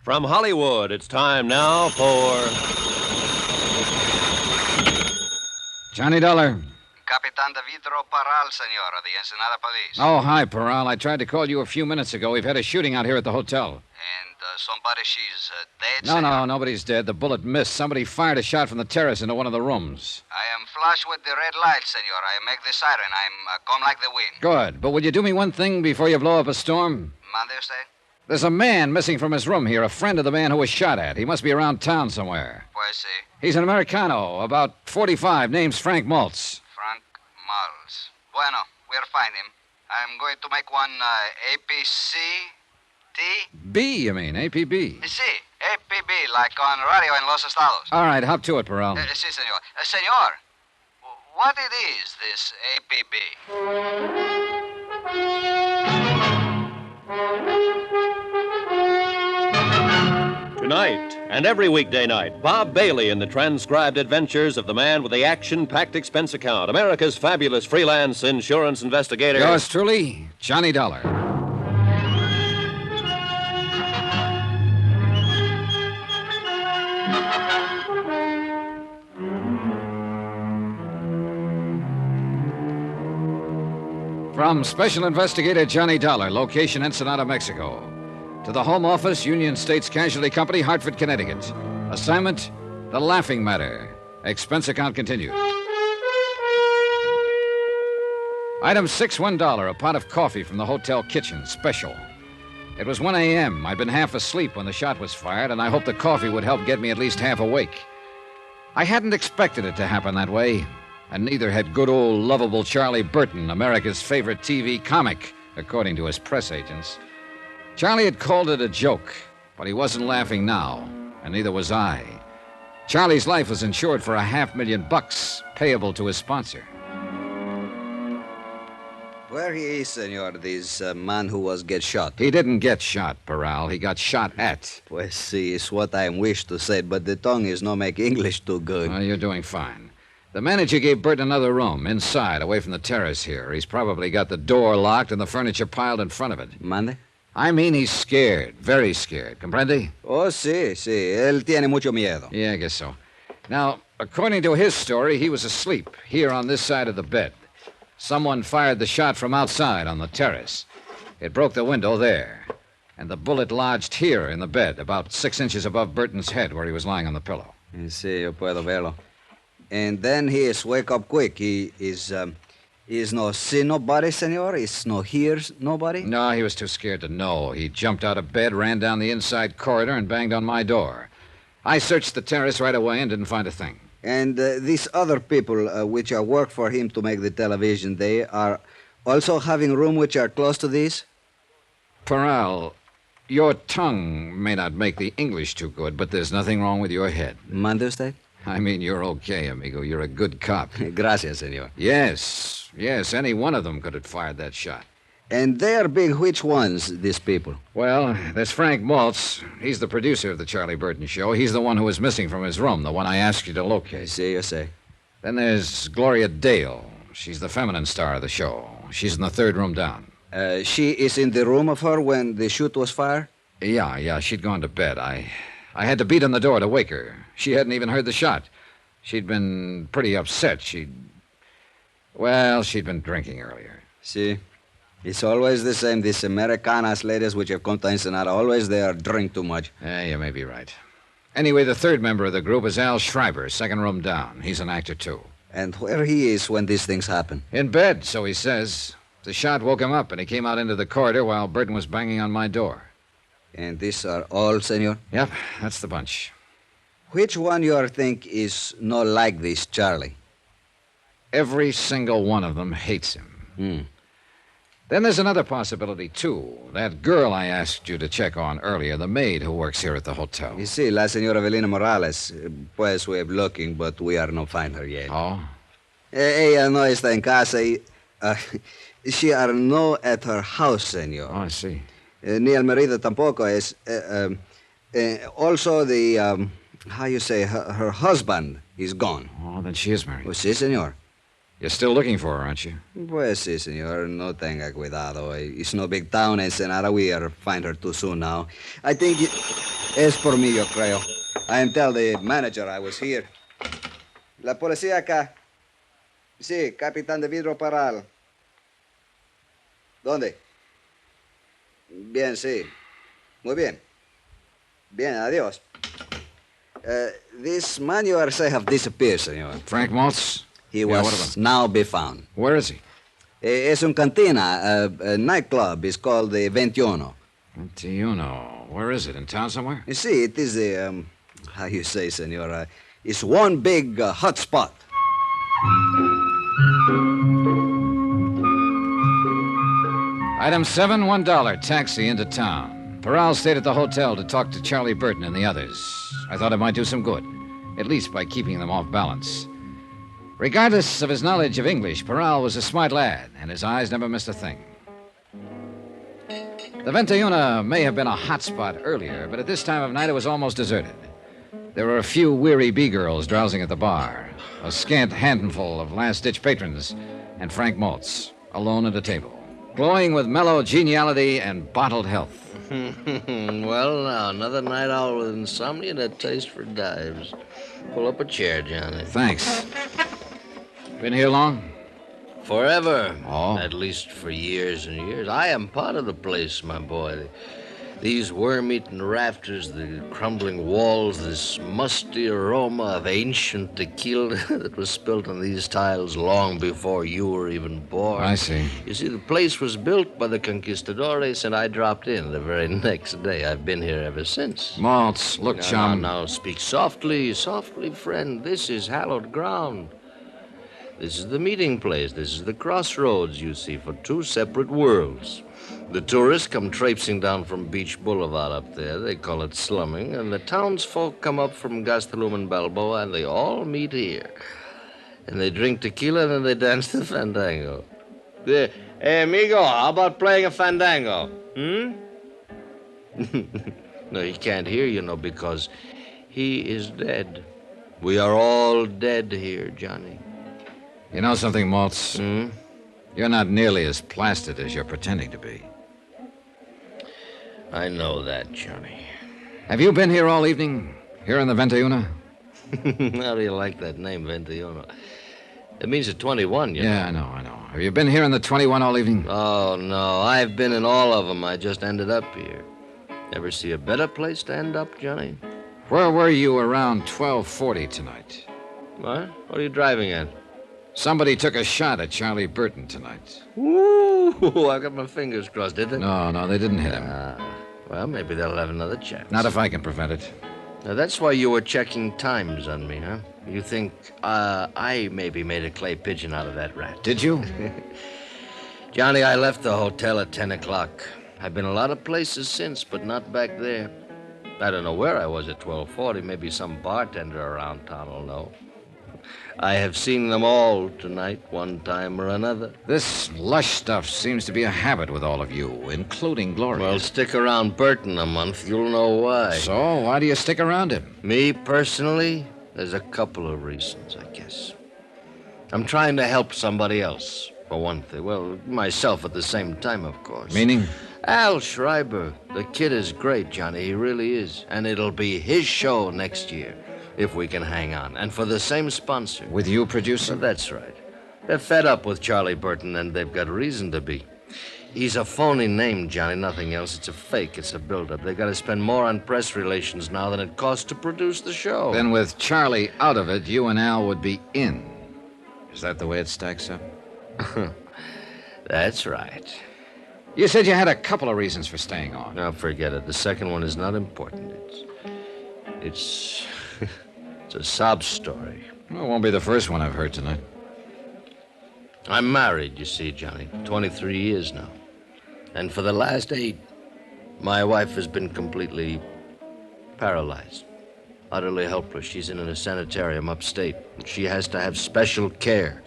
From Hollywood, it's time now for Johnny Dollar. Capitan de Vidro Paral, senor, of the Ensenada Police. Oh, hi, Peral. I tried to call you a few minutes ago. We've had a shooting out here at the hotel. And somebody, she's dead, No, senor? no, nobody's dead. The bullet missed. Somebody fired a shot from the terrace into one of the rooms. I am flush with the red light, senor. I make the siren. I'm come like the wind. Good. But would you do me one thing before you blow up a storm? Mande usted? There's a man missing from his room here, a friend of the man who was shot at. He must be around town somewhere. Pues sí. He's an Americano, about 45, name's Frank Maltz. Frank Maltz. Bueno, we'll find him. I'm going to make one APC T. B, you mean, APB. Sí, APB, like on radio in Los Estados. All right, hop to it, Peral. Sí, senor. Senor, what it is, this Tonight and every weekday night, Bob Bailey in the transcribed adventures of the man with the action-packed expense account, America's fabulous freelance insurance investigator. Yours truly, Johnny Dollar. From Special Investigator Johnny Dollar, location Ensenada, Mexico. To the Home Office, Union States Casualty Company, Hartford, Connecticut. Assignment, The Laughing Matter. Expense account continued. Item 6, $1, a pot of coffee from the hotel kitchen, special. It was 1 a.m. I'd been half asleep when the shot was fired, and I hoped the coffee would help get me at least half awake. I hadn't expected it to happen that way, and neither had good old lovable Charlie Burton, America's favorite TV comic, according to his press agents. Charlie had called it a joke, but he wasn't laughing now, and neither was I. Charlie's life was insured for $500,000, payable to his sponsor. Where he is, senor, this man who was get shot? He didn't get shot, Peral. He got shot at. Pues sí, it's what I wish to say, but the tongue is not make English too good. Well, you're doing fine. The manager gave Bert another room, inside, away from the terrace here. He's probably got the door locked and the furniture piled in front of it. Mande? I mean, he's scared. Very scared. Comprende? Oh, sí, sí. Él tiene mucho miedo. Yeah, I guess so. Now, according to his story, he was asleep, here on this side of the bed. Someone fired the shot from outside on the terrace. It broke the window there. And the bullet lodged here in the bed, about 6 inches above Burton's head, where he was lying on the pillow. Sí, yo puedo verlo. And then he is wake up quick. He is Is no see nobody, senor? Is no hears nobody? No, he was too scared to know. He jumped out of bed, ran down the inside corridor, and banged on my door. I searched the terrace right away and didn't find a thing. And these other people which are work for him to make the television, they are also having room which are close to this? Peral, your tongue may not make the English too good, but there's nothing wrong with your head. Mande usted? I mean, you're okay, amigo. You're a good cop. Gracias, senor. Yes, any one of them could have fired that shot. And they are big which ones, these people? Well, there's Frank Maltz. He's the producer of the Charlie Burton show. He's the one who was missing from his room, the one I asked you to locate. I see, you say. Then there's Gloria Dale. She's the feminine star of the show. She's in the third room down. She is in the room of her when the shoot was fired? Yeah, she'd gone to bed. I had to beat on the door to wake her. She hadn't even heard the shot. She'd been pretty upset. She'd been drinking earlier. See? It's always the same. These Americanas ladies which have come to Ensenada, always they are drink too much. Yeah, you may be right. Anyway, the third member of the group is Al Schreiber, second room down. He's an actor, too. And where he is when these things happen? In bed, so he says. The shot woke him up, and he came out into the corridor while Burton was banging on my door. And these are all, senor? Yep, that's the bunch. Which one you think is not like this Charlie? Every single one of them hates him. Then there's another possibility, too. That girl I asked you to check on earlier, the maid who works here at the hotel. You see, la señora Evelina Morales. Pues we are looking, but we are not find her yet. Oh? Ella no está en casa. She are no at her house, señor. Oh, I see. Ni el marido tampoco es. Also, the, how you say, her husband is gone. Oh, then she is married. Pues sí, señor. You're still looking for her, aren't you? Pues sí, señor. No tenga cuidado. It's no big town, Ensenada. We are find her too soon now. I think es por mí, yo creo. I am tell the manager I was here. La policía acá. Sí, capitán de vidro Paral. ¿Dónde? Bien, sí. Muy bien. Bien, adiós. This man you are say have disappeared, senor. Frank Maltz? He was now be found. Where is he? Es un cantina, a nightclub. It's called the 21. 21. Where is it? In town somewhere? You see, it is a, how you say, senor, it's one big hot spot. Item 7, $1, taxi into town. Peral stayed at the hotel to talk to Charlie Burton and the others. I thought it might do some good, at least by keeping them off balance. Regardless of his knowledge of English, Peral was a smart lad, and his eyes never missed a thing. The 21 may have been a hot spot earlier, but at this time of night it was almost deserted. There were a few weary B-girls drowsing at the bar, a scant handful of last-ditch patrons, and Frank Maltz, alone at a table, glowing with mellow geniality and bottled health. Well, now, another night out with insomnia and a taste for dives. Pull up a chair, Johnny. Thanks. Been here long? Forever. Oh. At least for years and years. I am part of the place, my boy. These worm-eaten rafters, the crumbling walls, this musty aroma of ancient tequila that was spilt on these tiles long before you were even born. I see. You see, the place was built by the conquistadores, and I dropped in the very next day. I've been here ever since. Maltz, look, chum. Now, speak softly, softly, friend. This is hallowed ground. This is the meeting place. This is the crossroads, you see, for two separate worlds. The tourists come traipsing down from Beach Boulevard up there. They call it slumming. And the townsfolk come up from Gastelum and Balboa, and they all meet here. And they drink tequila, and then they dance the fandango. Hey, amigo, how about playing a fandango? No, he can't hear you, because he is dead. We are all dead here, Johnny. You know something, Maltz? You're not nearly as plastered as you're pretending to be. I know that, Johnny. Have you been here all evening? Here in the 21? How do you like that name, 21? It means a 21, you know. Yeah, I know. Have you been here in the 21 all evening? Oh, no. I've been in all of them. I just ended up here. Ever see a better place to end up, Johnny? Where were you around 12:40 tonight? What? What are you driving at? Somebody took a shot at Charlie Burton tonight. Ooh, I got my fingers crossed, did they? No, they didn't hit him. Well, maybe they'll have another chance. Not if I can prevent it. Now, that's why you were checking times on me, huh? You think I maybe made a clay pigeon out of that rat. Did you? Johnny, I left the hotel at 10 o'clock. I've been a lot of places since, but not back there. I don't know where I was at 12:40. Maybe some bartender around town will know. I have seen them all tonight, one time or another. This lush stuff seems to be a habit with all of you, including Gloria. Well, stick around Burton a month. You'll know why. So, why do you stick around him? Me, personally, there's a couple of reasons, I guess. I'm trying to help somebody else, for one thing. Well, myself at the same time, of course. Meaning? Al Schreiber. The kid is great, Johnny. He really is. And it'll be his show next year, if we can hang on. And for the same sponsor. With you producing? Well, that's right. They're fed up with Charlie Burton, and they've got reason to be. He's a phony name, Johnny, nothing else. It's a fake. It's a build-up. They got to spend more on press relations now than it costs to produce the show. Then with Charlie out of it, you and Al would be in. Is that the way it stacks up? That's right. You said you had a couple of reasons for staying on. Now, forget it. The second one is not important. It's a sob story. Well, it won't be the first one I've heard tonight. I'm married, you see, Johnny. 23 years now. And for the last 8, my wife has been completely paralyzed. Utterly helpless. She's in a sanitarium upstate. She has to have special care.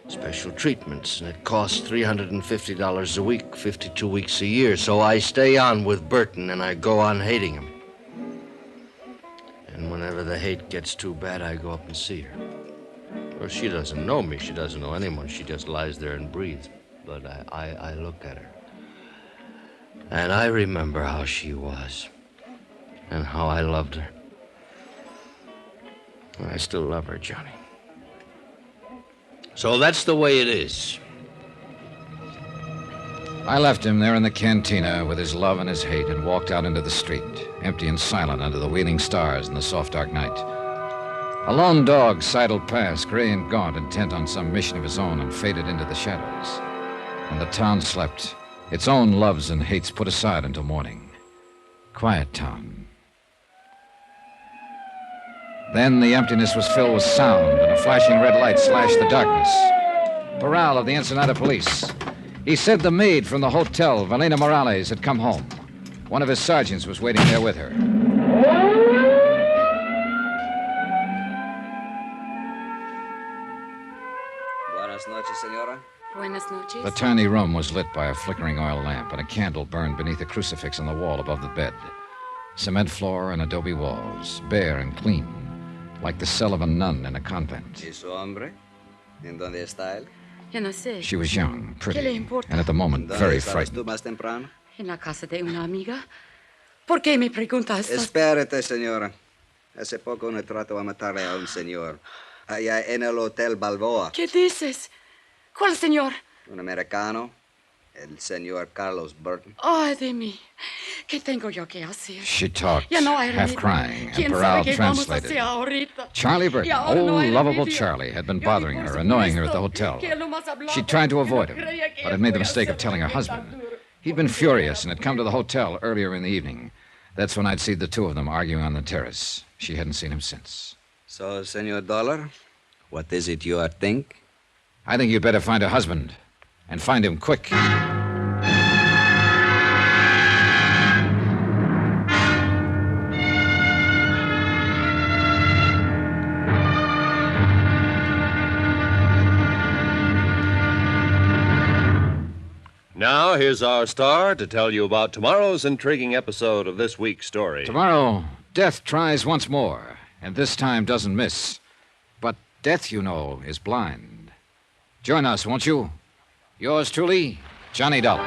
Special treatments, and it costs $350 a week, 52 weeks a year. So I stay on with Burton, and I go on hating him. And whenever the hate gets too bad, I go up and see her. Well, she doesn't know me. She doesn't know anyone. She just lies there and breathes. But I look at her. And I remember how she was. And how I loved her. I still love her, Johnny. So that's the way it is. I left him there in the cantina with his love and his hate and walked out into the street, empty and silent under the waning stars in the soft, dark night. A lone dog sidled past, gray and gaunt, intent on some mission of his own, and faded into the shadows. And the town slept, its own loves and hates put aside until morning. Quiet town. Then the emptiness was filled with sound, and a flashing red light slashed the darkness. Parral of the Ensenada Police. He said the maid from the hotel, Valena Morales, had come home. One of his sergeants was waiting there with her. Buenas noches, senora. Buenas noches. The tiny room was lit by a flickering oil lamp, and a candle burned beneath a crucifix on the wall above the bed. Cement floor and adobe walls, bare and clean, like the cell of a nun in a convent. ¿Y su hombre? ¿En dónde está él? Yo no sé. She was young, ¿Qué le pretty, importa? and at the moment very ¿Dónde estabas frightened. tú más temprano? En la casa de una amiga. ¿Por qué me preguntas? Espérate, señora. Hace poco uno trató de matarle a un señor. Allá en el Hotel Balboa. ¿Qué dices? ¿Cuál señor? Un americano. El señor Carlos Burton. Ay, de mí. ¿Qué tengo yo que hacer? She talked, Ya no hay half remedio. crying, and ¿Quién Parral sabe qué vamos a translated. hacer ahorita? Charlie Burton, Y ahora no old, hay lovable remedio. Charlie, had been Yo bothering ni her, por annoying her at the supuesto hotel. que él lo más hablaba, She tried to que no avoid him, creía que but had él made the fuera mistake of ser telling her tan husband. duro. He'd been furious and had come to the hotel earlier in the evening. That's when I'd seen the two of them arguing on the terrace. She hadn't seen him since. So, Senor Dollar, what is it you think? I think you'd better find a husband, and find him quick. Now, here's our star to tell you about tomorrow's intriguing episode of this week's story. Tomorrow, Death tries once more, and this time doesn't miss. But Death, you know, is blind. Join us, won't you? Yours truly, Johnny Dollar.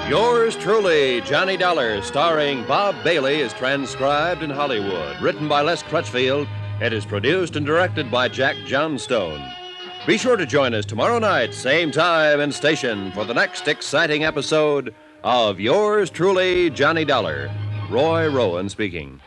Yours truly, Johnny Dollar, starring Bob Bailey, is transcribed in Hollywood. Written by Les Crutchfield, It is produced and directed by Jack Johnstone. Be sure to join us tomorrow night, same time and station, for the next exciting episode of Yours Truly, Johnny Dollar. Roy Rowan speaking.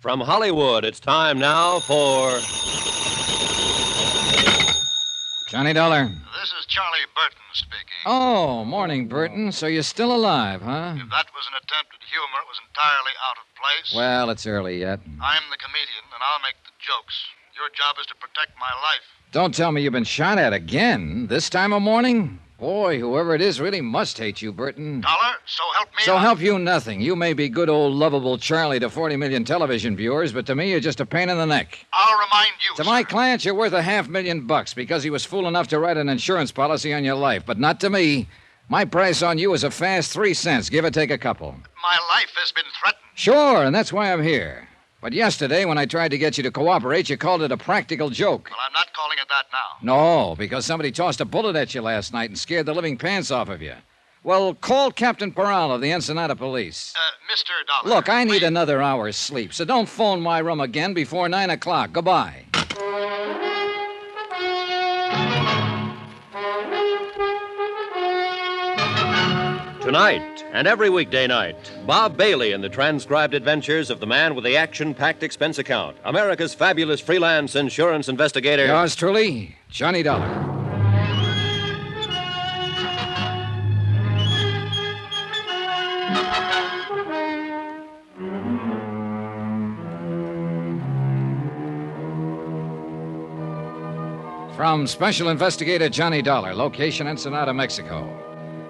From Hollywood, it's time now for Johnny Dollar. This is Charlie Burton speaking. Oh, morning, Burton. So you're still alive, huh? If that was an attempt at humor, it was entirely out of place. Well, it's early yet. I'm the comedian, and I'll make the jokes. Your job is to protect my life. Don't tell me you've been shot at again. This time of morning? Boy, whoever it is really must hate you, Burton. Dollar, so help me. So help you nothing. You may be good old lovable Charlie to 40 million television viewers, but to me, you're just a pain in the neck. I'll remind you, To my clients, you're worth $500,000 because he was fool enough to write an insurance policy on your life, but not to me. My price on you is a fast 3 cents, give or take a couple. My life has been threatened. Sure, and that's why I'm here. But yesterday, when I tried to get you to cooperate, you called it a practical joke. Well, I'm not calling it that now. No, because somebody tossed a bullet at you last night and scared the living pants off of you. Well, call Captain Peral of the Ensenada Police. Mr. Dollar. Look, I need another hour's sleep, so don't phone my room again before 9 o'clock. Goodbye. Tonight and every weekday night, Bob Bailey in the transcribed adventures of the man with the action-packed expense account, America's fabulous freelance insurance investigator. Yours truly, Johnny Dollar. From Special Investigator Johnny Dollar, location Ensenada, Mexico.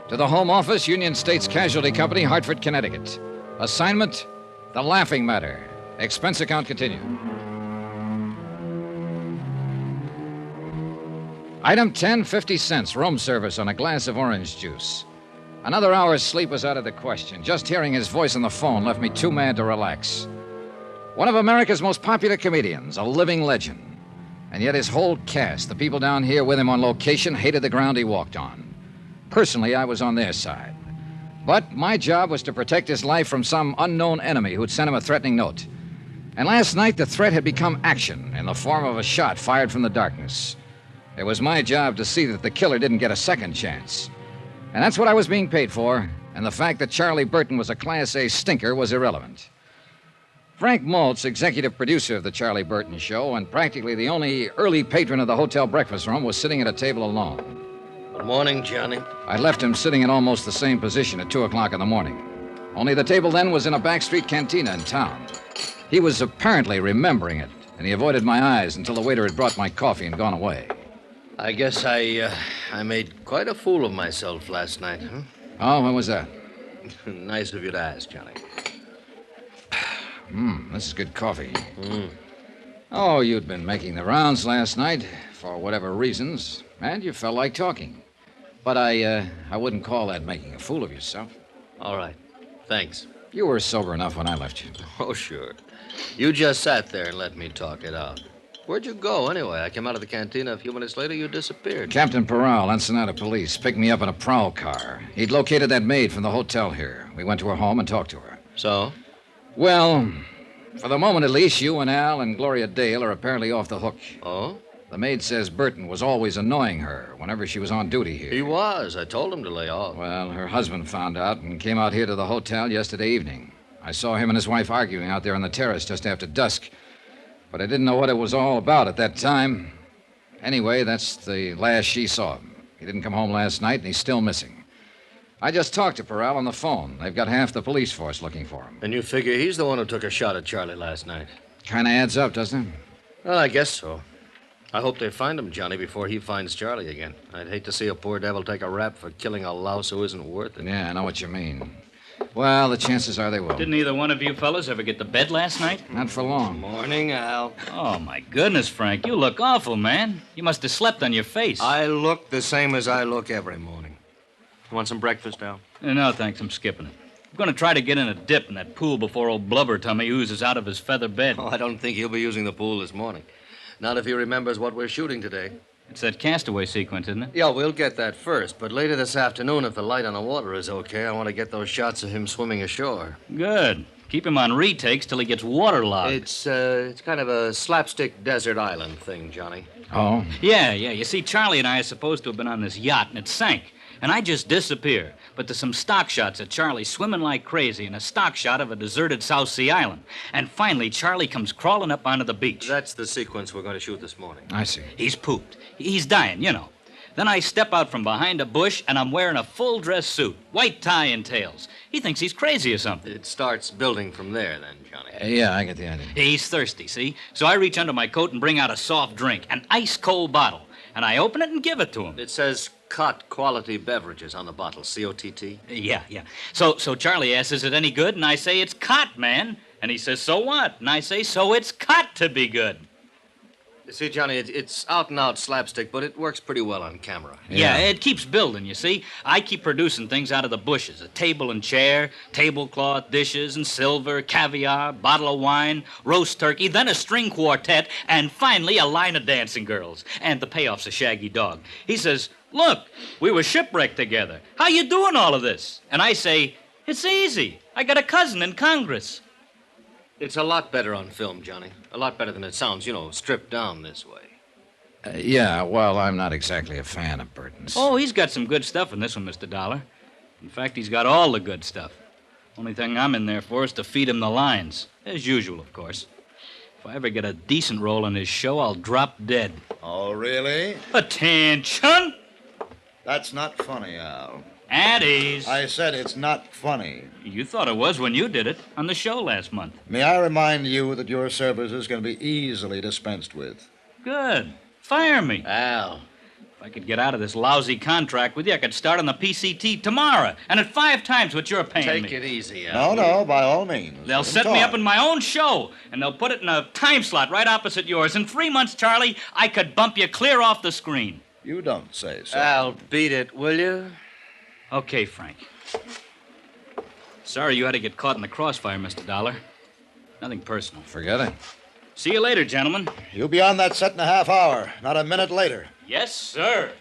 To the Home Office, Union States Casualty Company, Hartford, Connecticut. Assignment, The Laughing Matter. Expense account continued. Item 10, 50 cents, room service on a glass of orange juice. Another hour's sleep was out of the question. Just hearing his voice on the phone left me too mad to relax. One of America's most popular comedians, a living legend. And yet his whole cast, the people down here with him on location, hated the ground he walked on. Personally, I was on their side. But my job was to protect his life from some unknown enemy who'd sent him a threatening note. And last night, the threat had become action in the form of a shot fired from the darkness. It was my job to see that the killer didn't get a second chance. And that's what I was being paid for, and the fact that Charlie Burton was a Class A stinker was irrelevant. Frank Maltz, executive producer of the Charlie Burton Show, and practically the only early patron of the hotel breakfast room, was sitting at a table alone. Good morning, Johnny. I left him sitting in almost the same position at 2 o'clock in the morning. Only the table then was in a backstreet cantina in town. He was apparently remembering it, and he avoided my eyes until the waiter had brought my coffee and gone away. I guess I made quite a fool of myself last night, huh? Oh, when was that? Nice of you to ask, Johnny. This is good coffee. Oh, you'd been making the rounds last night, for whatever reasons, and you felt like talking. But I wouldn't call that making a fool of yourself. All right. Thanks. You were sober enough when I left you. Oh, sure. You just sat there and let me talk it out. Where'd you go, anyway? I came out of the cantina a few minutes later. You disappeared. Captain Peral, Ensenada Police, picked me up in a prowl car. He'd located that maid from the hotel here. We went to her home and talked to her. So? Well, for the moment at least, you and Al and Gloria Dale are apparently off the hook. Oh? The maid says Burton was always annoying her whenever she was on duty here. He was. I told him to lay off. Well, her husband found out and came out here to the hotel yesterday evening. I saw him and his wife arguing out there on the terrace just after dusk. But I didn't know what it was all about at that time. Anyway, that's the last she saw him. He didn't come home last night, and he's still missing. I just talked to Peral on the phone. They've got half the police force looking for him. And you figure he's the one who took a shot at Charlie last night? Kind of adds up, doesn't it? Well, I guess so. I hope they find him, Johnny, before he finds Charlie again. I'd hate to see a poor devil take a rap for killing a louse who isn't worth it. Yeah, I know what you mean. Well, the chances are they will. Didn't either one of you fellas ever get to bed last night? Not for long. Morning, Al. Oh, my goodness, Frank. You look awful, man. You must have slept on your face. I look the same as I look every morning. You want some breakfast, Al? No, thanks. I'm skipping it. I'm going to try to get in a dip in that pool before old Blubber Tummy oozes out of his feather bed. Oh, I don't think he'll be using the pool this morning. Not if he remembers what we're shooting today. It's that castaway sequence, isn't it? Yeah, we'll get that first. But later this afternoon, if the light on the water is okay, I want to get those shots of him swimming ashore. Good. Keep him on retakes till he gets waterlogged. It's kind of a slapstick desert island thing, Johnny. Oh? Yeah. You see, Charlie and I are supposed to have been on this yacht, and it sank. And I just disappear. But there's some stock shots of Charlie swimming like crazy and a stock shot of a deserted South Sea island. And finally, Charlie comes crawling up onto the beach. That's the sequence we're going to shoot this morning. I see. He's pooped. He's dying, you know. Then I step out from behind a bush, and I'm wearing a full-dress suit, white tie and tails. He thinks he's crazy or something. It starts building from there, then, Johnny. Yeah, I get the idea. He's thirsty, see? So I reach under my coat and bring out a soft drink, an ice-cold bottle. And I open it and give it to him. It says Cott Quality Beverages on the bottle, C-O-T-T. Yeah. So Charlie asks, is it any good? And I say, it's Cott, man. And he says, so what? And I say, so it's Cott to be good. You see, Johnny, it's out-and-out slapstick, but it works pretty well on camera. Yeah, it keeps building, you see. I keep producing things out of the bushes. A table and chair, tablecloth, dishes and silver, caviar, bottle of wine, roast turkey, then a string quartet, and finally a line of dancing girls. And the payoff's a shaggy dog. He says, look, we were shipwrecked together. How you doing all of this? And I say, it's easy. I got a cousin in Congress. It's a lot better on film, Johnny. A lot better than it sounds, stripped down this way. Yeah, well, I'm not exactly a fan of Burton's. Oh, he's got some good stuff in this one, Mr. Dollar. In fact, he's got all the good stuff. Only thing I'm in there for is to feed him the lines. As usual, of course. If I ever get a decent role in his show, I'll drop dead. Oh, really? Attention! That's not funny, Al. At ease. I said it's not funny. You thought it was when you did it on the show last month. May I remind you that your services can be easily dispensed with? Good. Fire me. Al. If I could get out of this lousy contract with you, I could start on the PCT tomorrow, and at 5 times what you're paying me. Take it easy, Al. No, by all means. They'll set me up in my own show, and they'll put it in a time slot right opposite yours. In 3 months, Charlie, I could bump you clear off the screen. You don't say so. Al, beat it, will you? Okay, Frank. Sorry you had to get caught in the crossfire, Mr. Dollar. Nothing personal. Forget it. See you later, gentlemen. You'll be on that set in a half hour, not a minute later. Yes, sir.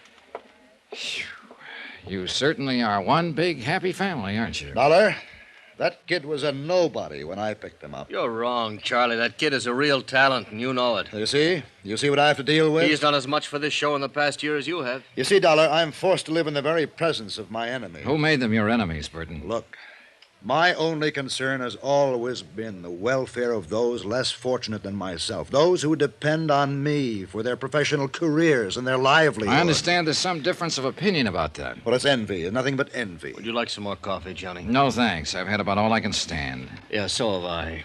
You certainly are one big happy family, aren't you? Dollar, that kid was a nobody when I picked him up. You're wrong, Charlie. That kid is a real talent, and you know it. You see? You see what I have to deal with? He's done as much for this show in the past year as you have. You see, Dollar, I'm forced to live in the very presence of my enemy. Who made them your enemies, Burton? Look, my only concern has always been the welfare of those less fortunate than myself, those who depend on me for their professional careers and their livelihood. I understand there's some difference of opinion about that. Well, it's envy, nothing but envy. Would you like some more coffee, Johnny? No, thanks. I've had about all I can stand. Yeah, so have I.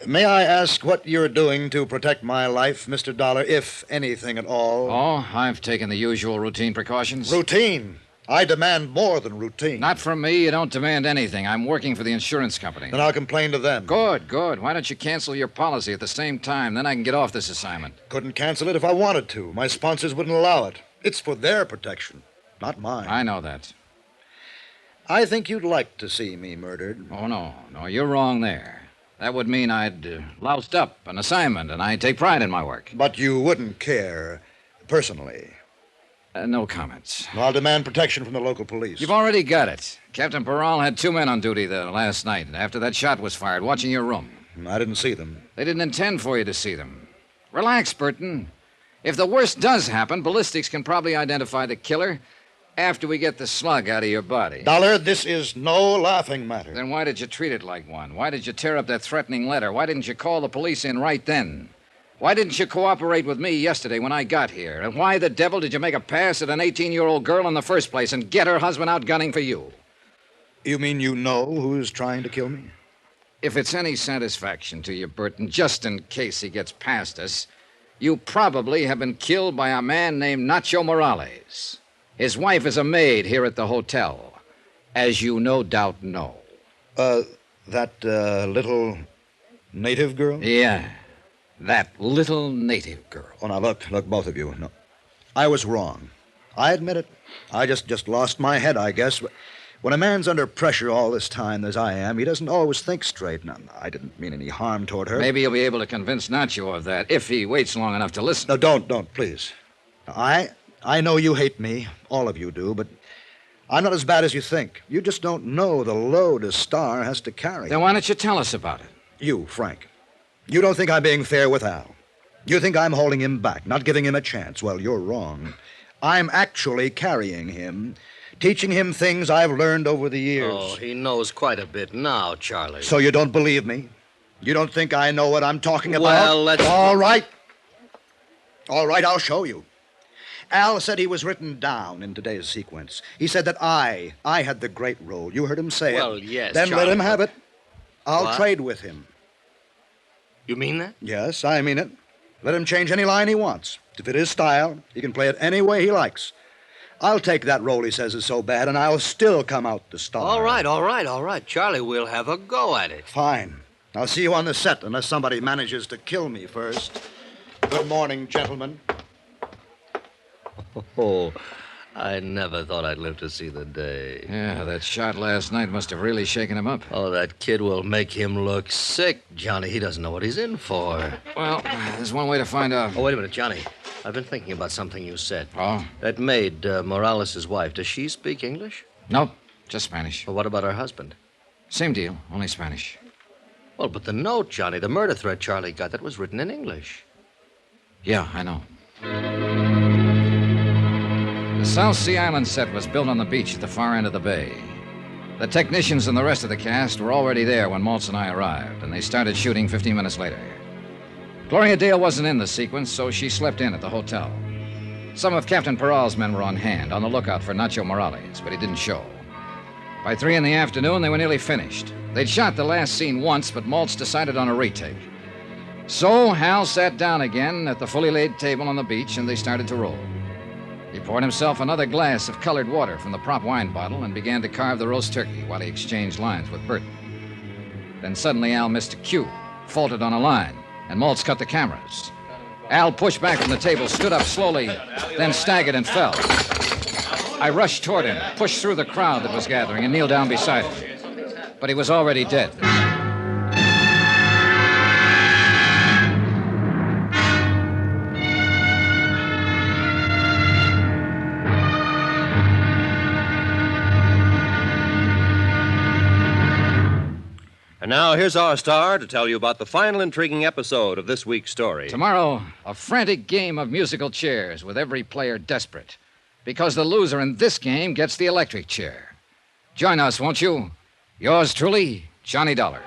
May I ask what you're doing to protect my life, Mr. Dollar, if anything at all? Oh, I've taken the usual routine precautions. Routine? I demand more than routine. Not from me. You don't demand anything. I'm working for the insurance company. Then I'll complain to them. Good. Why don't you cancel your policy at the same time? Then I can get off this assignment. Couldn't cancel it if I wanted to. My sponsors wouldn't allow it. It's for their protection, not mine. I know that. I think you'd like to see me murdered. Oh, no. No, you're wrong there. That would mean I'd loused up an assignment, and I take pride in my work. But you wouldn't care personally. No comments. I'll demand protection from the local police. You've already got it. Captain Peral had 2 men on duty the last night after that shot was fired, watching your room. I didn't see them. They didn't intend for you to see them. Relax, Burton. If the worst does happen, ballistics can probably identify the killer after we get the slug out of your body. Dollar, this is no laughing matter. Then why did you treat it like one? Why did you tear up that threatening letter? Why didn't you call the police in right then? Why didn't you cooperate with me yesterday when I got here? And why the devil did you make a pass at an 18-year-old girl in the first place and get her husband out gunning for you? You mean you know who's trying to kill me? If it's any satisfaction to you, Burton, just in case he gets past us, you probably have been killed by a man named Nacho Morales. His wife is a maid here at the hotel, as you no doubt know. That little native girl? Yeah, that little native girl. Oh, now, look, both of you. No, I was wrong. I admit it. I just lost my head, I guess. When a man's under pressure all this time, as I am, he doesn't always think straight. Now, I didn't mean any harm toward her. Maybe you'll be able to convince Nacho of that, if he waits long enough to listen. No, don't, please. I know you hate me. All of you do, but I'm not as bad as you think. You just don't know the load a star has to carry. Then why don't you tell us about it? You, Frank. You don't think I'm being fair with Al. You think I'm holding him back, not giving him a chance. Well, you're wrong. I'm actually carrying him, teaching him things I've learned over the years. Oh, he knows quite a bit now, Charlie. So you don't believe me? You don't think I know what I'm talking about? Well, let's... All right, I'll show you. Al said he was written down in today's sequence. He said that I had the great role. You heard him say it. Well, yes, Then Charlie, let him have it. I'll What? trade with him. You mean that? Yes, I mean it. Let him change any line he wants. To fit his style, he can play it any way he likes. I'll take that role he says is so bad, and I'll still come out the star. All right. Charlie, we'll have a go at it. Fine. I'll see you on the set, unless somebody manages to kill me first. Good morning, gentlemen. Oh, I never thought I'd live to see the day. Yeah, that shot last night must have really shaken him up. Oh, that kid will make him look sick, Johnny. He doesn't know what he's in for. Well, there's one way to find out. Oh, wait a minute, Johnny. I've been thinking about something you said. Oh? That maid, Morales' wife, does she speak English? Nope, just Spanish. Well, what about her husband? Same deal, only Spanish. Well, but the note, Johnny, the murder threat Charlie got, that was written in English. Yeah, I know. The South Sea Island set was built on the beach at the far end of the bay. The technicians and the rest of the cast were already there when Maltz and I arrived, and they started shooting 15 minutes later. Gloria Dale wasn't in the sequence, so she slept in at the hotel. Some of Captain Peral's men were on hand, on the lookout for Nacho Morales, but he didn't show. By 3 in the afternoon, they were nearly finished. They'd shot the last scene once, but Maltz decided on a retake. So Hal sat down again at the fully laid table on the beach, and they started to roll. He poured himself another glass of colored water from the prop wine bottle and began to carve the roast turkey while he exchanged lines with Burton. Then suddenly Al missed a cue, faltered on a line, and Maltz cut the cameras. Al pushed back from the table, stood up slowly, then staggered and fell. I rushed toward him, pushed through the crowd that was gathering, and kneeled down beside him. But he was already dead. And now here's our star to tell you about the final intriguing episode of this week's story. Tomorrow, a frantic game of musical chairs with every player desperate. Because the loser in this game gets the electric chair. Join us, won't you? Yours truly, Johnny Dollar.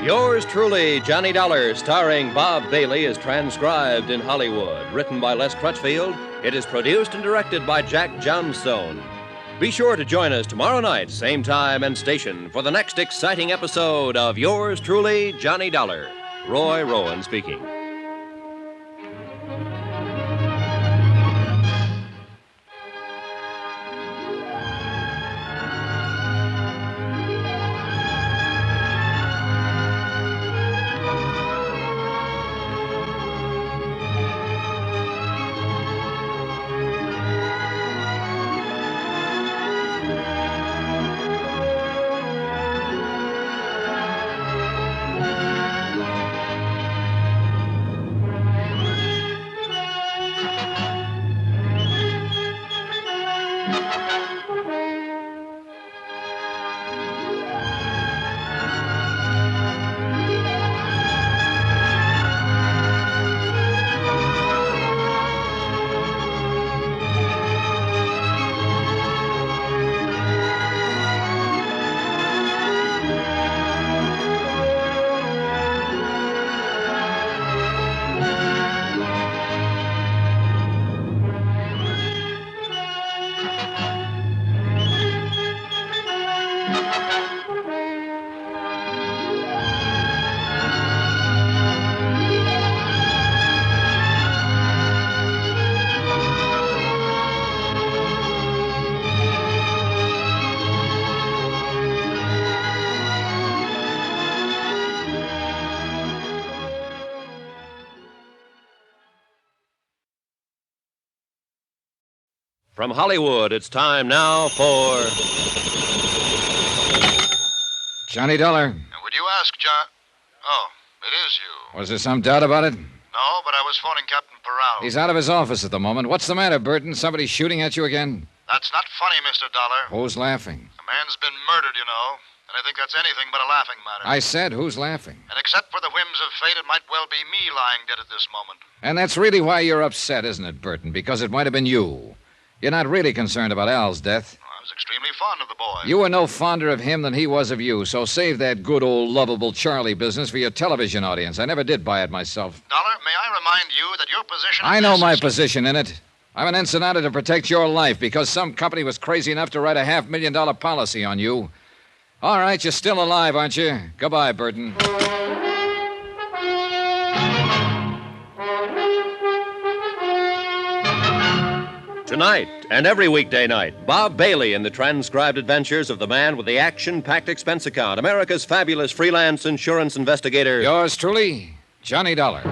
Yours truly, Johnny Dollar, starring Bob Bailey, is transcribed in Hollywood. Written by Les Crutchfield, it is produced and directed by Jack Johnstone. Be sure to join us tomorrow night, same time and station, for the next exciting episode of Yours truly, Johnny Dollar. Roy Rowan speaking. From Hollywood, it's time now for Johnny Dollar. Would you ask John... Oh, it is you. Was there some doubt about it? No, but I was phoning Captain Peral. He's out of his office at the moment. What's the matter, Burton? Somebody shooting at you again? That's not funny, Mr. Dollar. Who's laughing? A man's been murdered, you know. And I think that's anything but a laughing matter. I said, who's laughing? And except for the whims of fate, it might well be me lying dead at this moment. And that's really why you're upset, isn't it, Burton? Because it might have been you. You're not really concerned about Al's death. I was extremely fond of the boy. You were no fonder of him than he was of you, so save that good old lovable Charlie business for your television audience. I never did buy it myself. Dollar, may I remind you that your position... I know my position in it. I'm an ensenada to protect your life because some company was crazy enough to write a $500,000 policy on you. All right, you're still alive, aren't you? Goodbye, Burton. Tonight and every weekday night, Bob Bailey in the transcribed adventures of the man with the action-packed expense account, America's fabulous freelance insurance investigator. Yours truly, Johnny Dollar.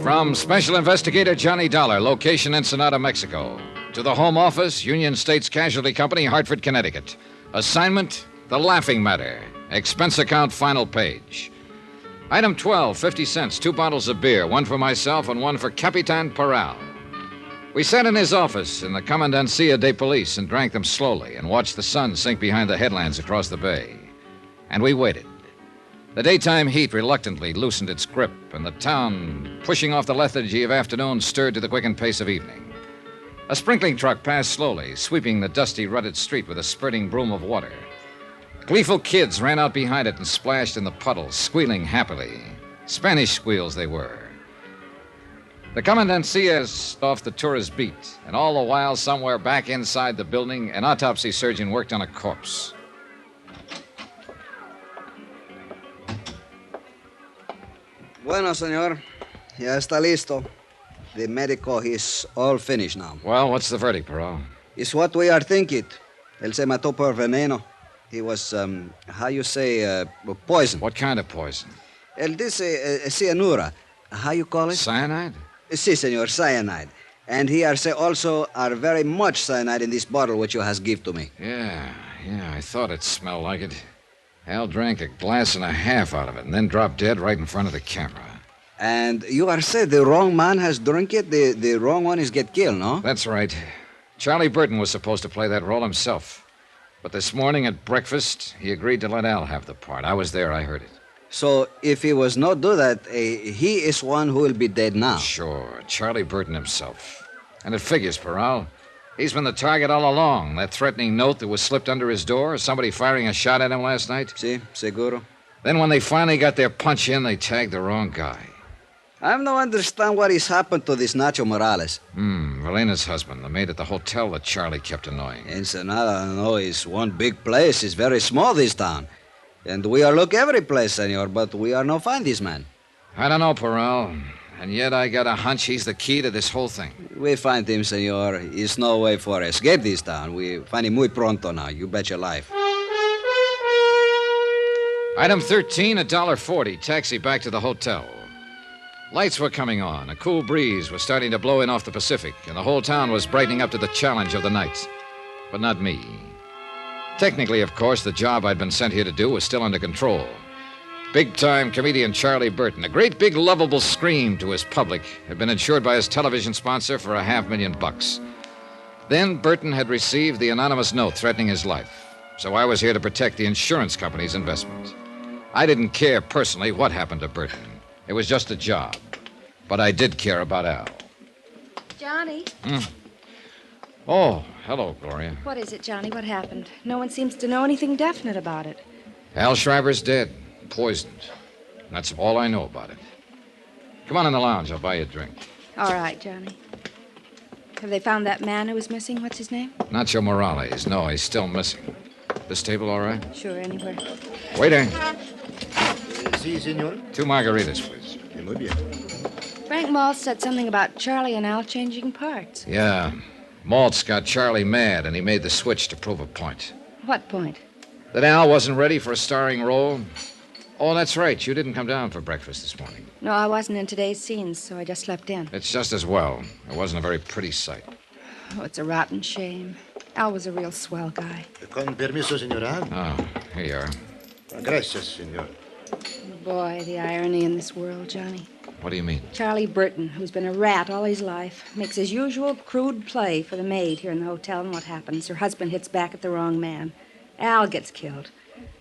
From Special Investigator Johnny Dollar, location Ensenada, Mexico, to the Home Office, Union States Casualty Company, Hartford, Connecticut. Assignment, The Laughing Matter. Expense account, final page. Item 12, 50 cents, 2 bottles of beer, one for myself and one for Capitan Peral. We sat in his office in the Comandancia de Police and drank them slowly and watched the sun sink behind the headlands across the bay. And we waited. The daytime heat reluctantly loosened its grip, and the town, pushing off the lethargy of afternoon, stirred to the quickened pace of evening. A sprinkling truck passed slowly, sweeping the dusty, rutted street with a spurting broom of water. Gleeful kids ran out behind it and splashed in the puddles, squealing happily. Spanish squeals they were. The Comandancia off the tourist beat, and all the while, somewhere back inside the building, an autopsy surgeon worked on a corpse. Bueno, señor. Ya está listo. The medical is all finished now. Well, what's the verdict, Perot? It's what we are thinking. Él se mató por veneno. He was, how you say, poison. What kind of poison? Él dice cianura. How you call it? Cyanide? Si, senor, cyanide. And he say also are very much cyanide in this bottle which you has give to me. Yeah, I thought it smelled like it. Al drank a glass and a half out of it and then dropped dead right in front of the camera. And you are said the wrong man has drunk it, the wrong one is get killed, no? That's right. Charlie Burton was supposed to play that role himself. But this morning at breakfast, he agreed to let Al have the part. I was there, I heard it. So if he was not do that, he is one who will be dead now. Sure, Charlie Burton himself. And it figures, Peral. He's been the target all along. That threatening note that was slipped under his door, somebody firing a shot at him last night. Si, seguro. Then when they finally got their punch in, they tagged the wrong guy. I don't understand what has happened to this Nacho Morales. Velena's husband, the maid at the hotel that Charlie kept annoying. Ensenada, no, is one big place. It's very small, this town. And we are look every place, senor, but we are no find this man. I don't know, Peral. And yet I got a hunch he's the key to this whole thing. We find him, senor. There's no way for escape this town. We find him muy pronto now. You bet your life. Item 13, $1.40. Taxi back to the hotel. Lights were coming on. A cool breeze was starting to blow in off the Pacific, and the whole town was brightening up to the challenge of the night. But not me. Technically, of course, the job I'd been sent here to do was still under control. Big-time comedian Charlie Burton, a great big lovable scream to his public, had been insured by his television sponsor for $500,000. Then Burton had received the anonymous note threatening his life, so I was here to protect the insurance company's investment. I didn't care personally what happened to Burton. It was just a job. But I did care about Al. Johnny? Oh, hello, Gloria. What is it, Johnny? What happened? No one seems to know anything definite about it. Al Schreiber's dead. Poisoned. That's all I know about it. Come on in the lounge. I'll buy you a drink. All right, Johnny. Have they found that man who was missing? What's his name? Nacho Morales. No, he's still missing. This table all right? Sure, anywhere. Waiter. Si, senor. 2 margaritas, please. Muy bien. Frank Maltz said something about Charlie and Al changing parts. Yeah. Maltz got Charlie mad, and he made the switch to prove a point. What point? That Al wasn't ready for a starring role? Oh, that's right. You didn't come down for breakfast this morning. No, I wasn't in today's scenes, so I just slept in. It's just as well. It wasn't a very pretty sight. Oh, it's a rotten shame. Al was a real swell guy. Con permiso, señora. Oh, here you are. Gracias, señor. Boy, the irony in this world, Johnny. What do you mean? Charlie Burton, who's been a rat all his life, makes his usual crude play for the maid here in the hotel, and what happens? Her husband hits back at the wrong man. Al gets killed.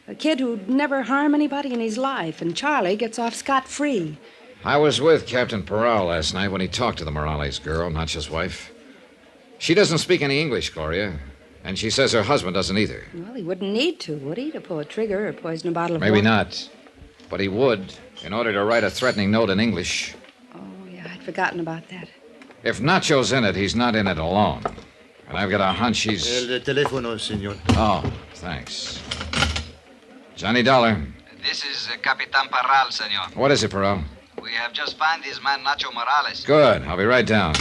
A kid who'd never harm anybody in his life, and Charlie gets off scot-free. I was with Captain Peral last night when he talked to the Morales girl, Nacho's wife. She doesn't speak any English, Gloria, and she says her husband doesn't either. Well, he wouldn't need to, would he, to pull a trigger or poison a bottle of Maybe water? not, but he would in order to write a threatening note in English. Oh, yeah, I'd forgotten about that. If Nacho's in it, he's not in it alone. And I've got a hunch he's... El teléfono, señor. Oh, thanks. Johnny Dollar. This is Capitan Parral, senor. What is it, Peral? We have just found this man, Nacho Morales. Good. I'll be right down.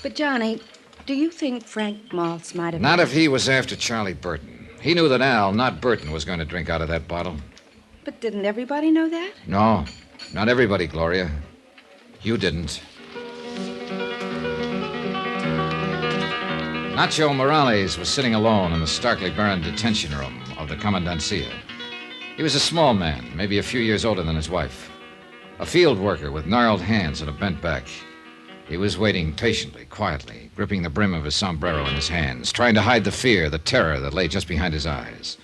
But, Johnny, do you think Frank Maltz might have... Not if he was after Charlie Burton. He knew that Al, not Burton, was going to drink out of that bottle. But didn't everybody know that? No, not everybody, Gloria. You didn't. Nacho Morales was sitting alone in the starkly barren detention room of the Comandancia. He was a small man, maybe a few years older than his wife. A field worker with gnarled hands and a bent back. He was waiting patiently, quietly, gripping the brim of his sombrero in his hands, trying to hide the fear, the terror that lay just behind his eyes.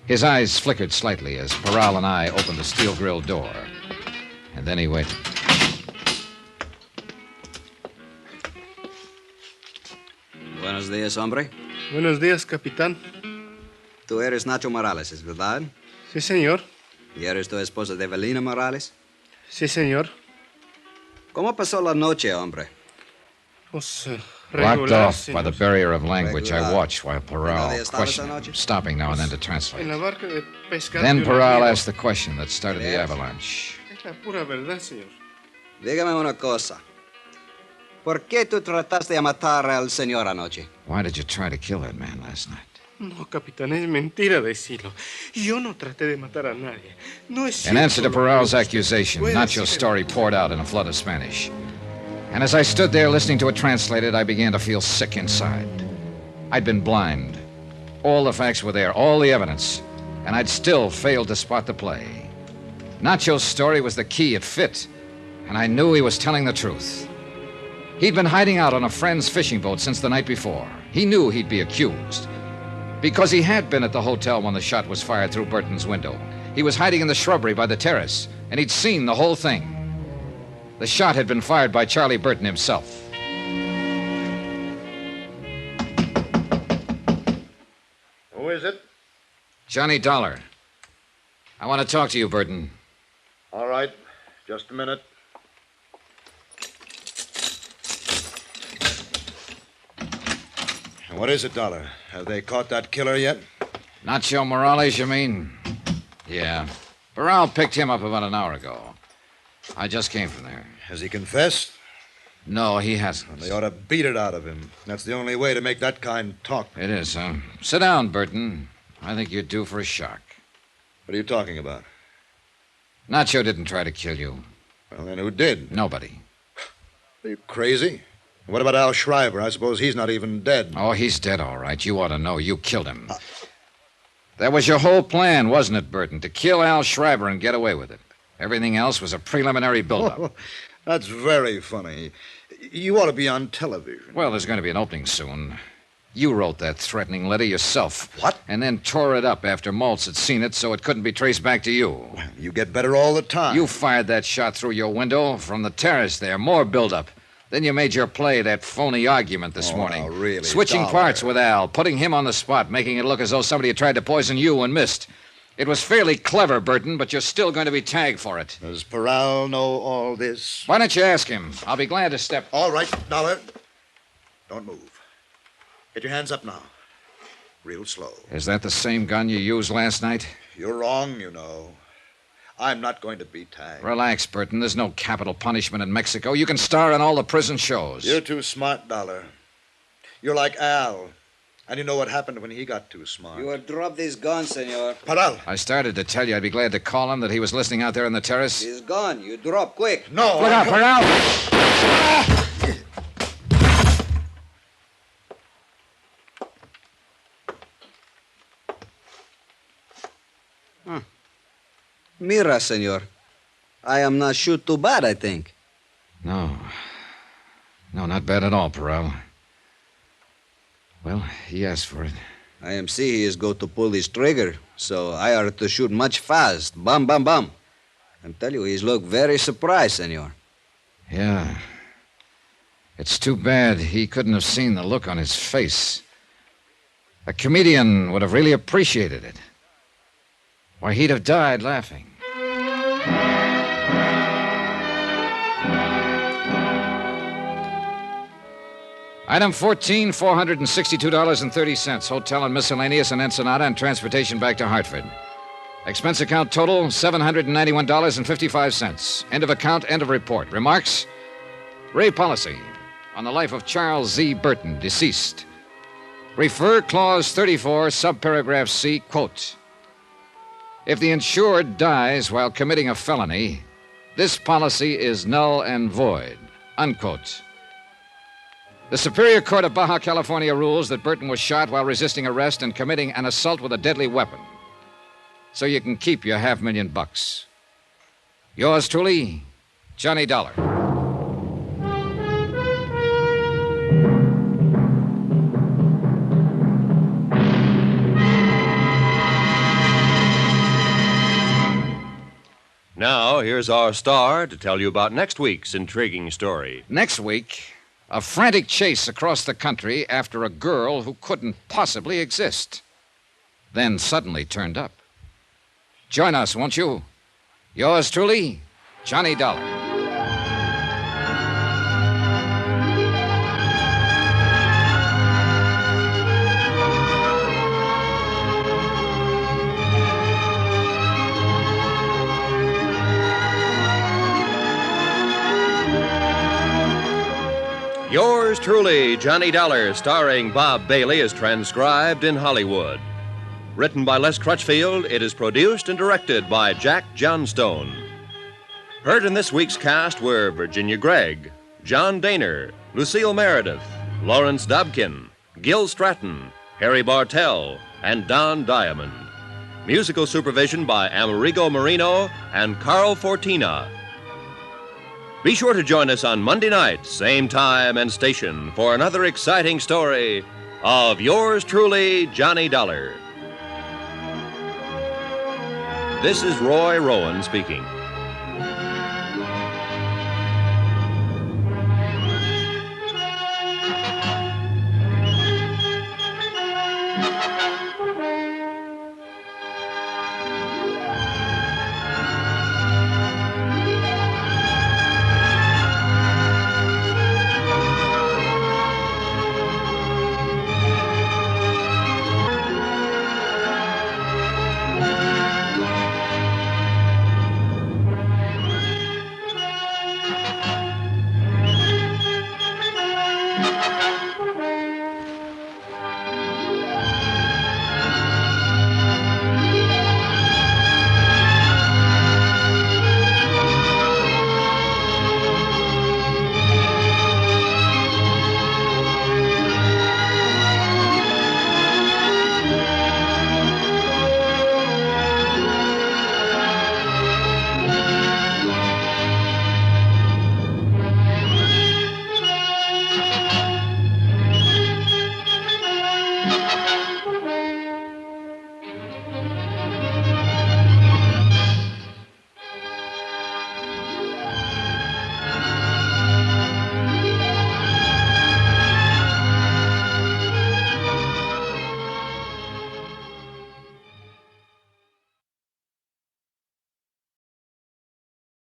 His eyes flickered slightly as Peral and I opened the steel-grilled door. And then he waited. Buenos días, hombre. Buenos días, capitán. Tú eres Nacho Morales, ¿es verdad? Sí, señor. ¿Y eres tu esposa de Evelina Morales? Sí, señor. ¿Cómo pasó la noche, hombre? Pues, Blocked regular, off by the señor. barrier of language, I Regular. watched while Peral ¿Dónde estabas questioned anoche? him, stopping now and then to translate. En la barca de pescar. Then de un Peral amigo. asked the question that started the avalanche. Es la pura verdad, señor. Dígame una cosa. ¿Por qué tú trataste de matar al señor anoche? Why did you try to kill that man last night? No, capitán, es mentira decirlo. Yo no traté de matar a nadie. No es In cierto answer to lo que Peral's usted accusation, puede Nacho's decir. story poured out in a flood of Spanish. And as I stood there listening to it translated, I began to feel sick inside. I'd been blind. All the facts were there, all the evidence, and I'd still failed to spot the play. Nacho's story was the key, it fit, and I knew he was telling the truth. He'd been hiding out on a friend's fishing boat since the night before. He knew he'd be accused. Because he had been at the hotel when the shot was fired through Burton's window. He was hiding in the shrubbery by the terrace, and he'd seen the whole thing. The shot had been fired by Charlie Burton himself. Who is it? Johnny Dollar. I want to talk to you, Burton. All right. Just a minute. What is it, Dollar? Have they caught that killer yet? Nacho Morales, you mean? Yeah. Peral picked him up about an hour ago. I just came from there. Has he confessed? No, he hasn't. They ought to beat it out of him. That's the only way to make that kind talk. It is, huh? Sit down, Burton. I think you're due for a shock. What are you talking about? Nacho didn't try to kill you. Well, then who did? Nobody. Are you crazy? What about Al Schreiber? I suppose he's not even dead. Oh, he's dead, all right. You ought to know. You killed him. That was your whole plan, wasn't it, Burton? To kill Al Schreiber and get away with it. Everything else was a preliminary buildup. Oh, that's very funny. You ought to be on television. Well, there's going to be an opening soon. You wrote that threatening letter yourself. What? And then tore it up after Maltz had seen it so it couldn't be traced back to you. Well, you get better all the time. You fired that shot through your window from the terrace there. More buildup. Then you made your play, that phony argument this morning. Now, really, Switching Dollar. parts with Al, putting him on the spot, making it look as though somebody had tried to poison you and missed. It was fairly clever, Burton, but you're still going to be tagged for it. Does Peral know all this? Why don't you ask him? I'll be glad to step... All right, Dollar. Don't move. Get your hands up now. Real slow. Is that the same gun you used last night? You're wrong, you know. I'm not going to be tagged. Relax, Burton. There's no capital punishment in Mexico. You can star in all the prison shows. You're too smart, Dollar. You're like Al. And you know what happened when he got too smart. You have dropped his gun, senor. Paral! I started to tell you I'd be glad to call him that he was listening out there on the terrace. He's gone. You drop quick. No! Look out, Paral! Mira, senor. I am not shoot too bad, I think. No. No, not bad at all, Paral. Well, he asked for it. I am see he is go to pull his trigger, so I are to shoot much fast. Bam, bam, bam. I tell you, he's look very surprised, senor. Yeah. It's too bad he couldn't have seen the look on his face. A comedian would have really appreciated it. Why, he'd have died laughing. Item 14, $462.30. Hotel and miscellaneous in Ensenada and transportation back to Hartford. Expense account total, $791.55. End of account, end of report. Remarks? Ray policy on the life of Charles Z. Burton, deceased. Refer clause 34, subparagraph C, quote. If the insured dies while committing a felony, this policy is null and void, unquote. The Superior Court of Baja California rules that Burton was shot while resisting arrest and committing an assault with a deadly weapon. So you can keep your $500,000. Yours truly, Johnny Dollar. Now, here's our star to tell you about next week's intriguing story. Next week, a frantic chase across the country after a girl who couldn't possibly exist. Then suddenly turned up. Join us, won't you? Yours truly, Johnny Dollar. Yours truly, Johnny Dollar, starring Bob Bailey, is transcribed in Hollywood. Written by Les Crutchfield, it is produced and directed by Jack Johnstone. Heard in this week's cast were Virginia Gregg, John Daner, Lucille Meredith, Lawrence Dobkin, Gil Stratton, Harry Bartell, and Don Diamond. Musical supervision by Amerigo Marino and Carl Fortina. Be sure to join us on Monday night, same time and station, for another exciting story of yours truly, Johnny Dollar. This is Roy Rowan speaking.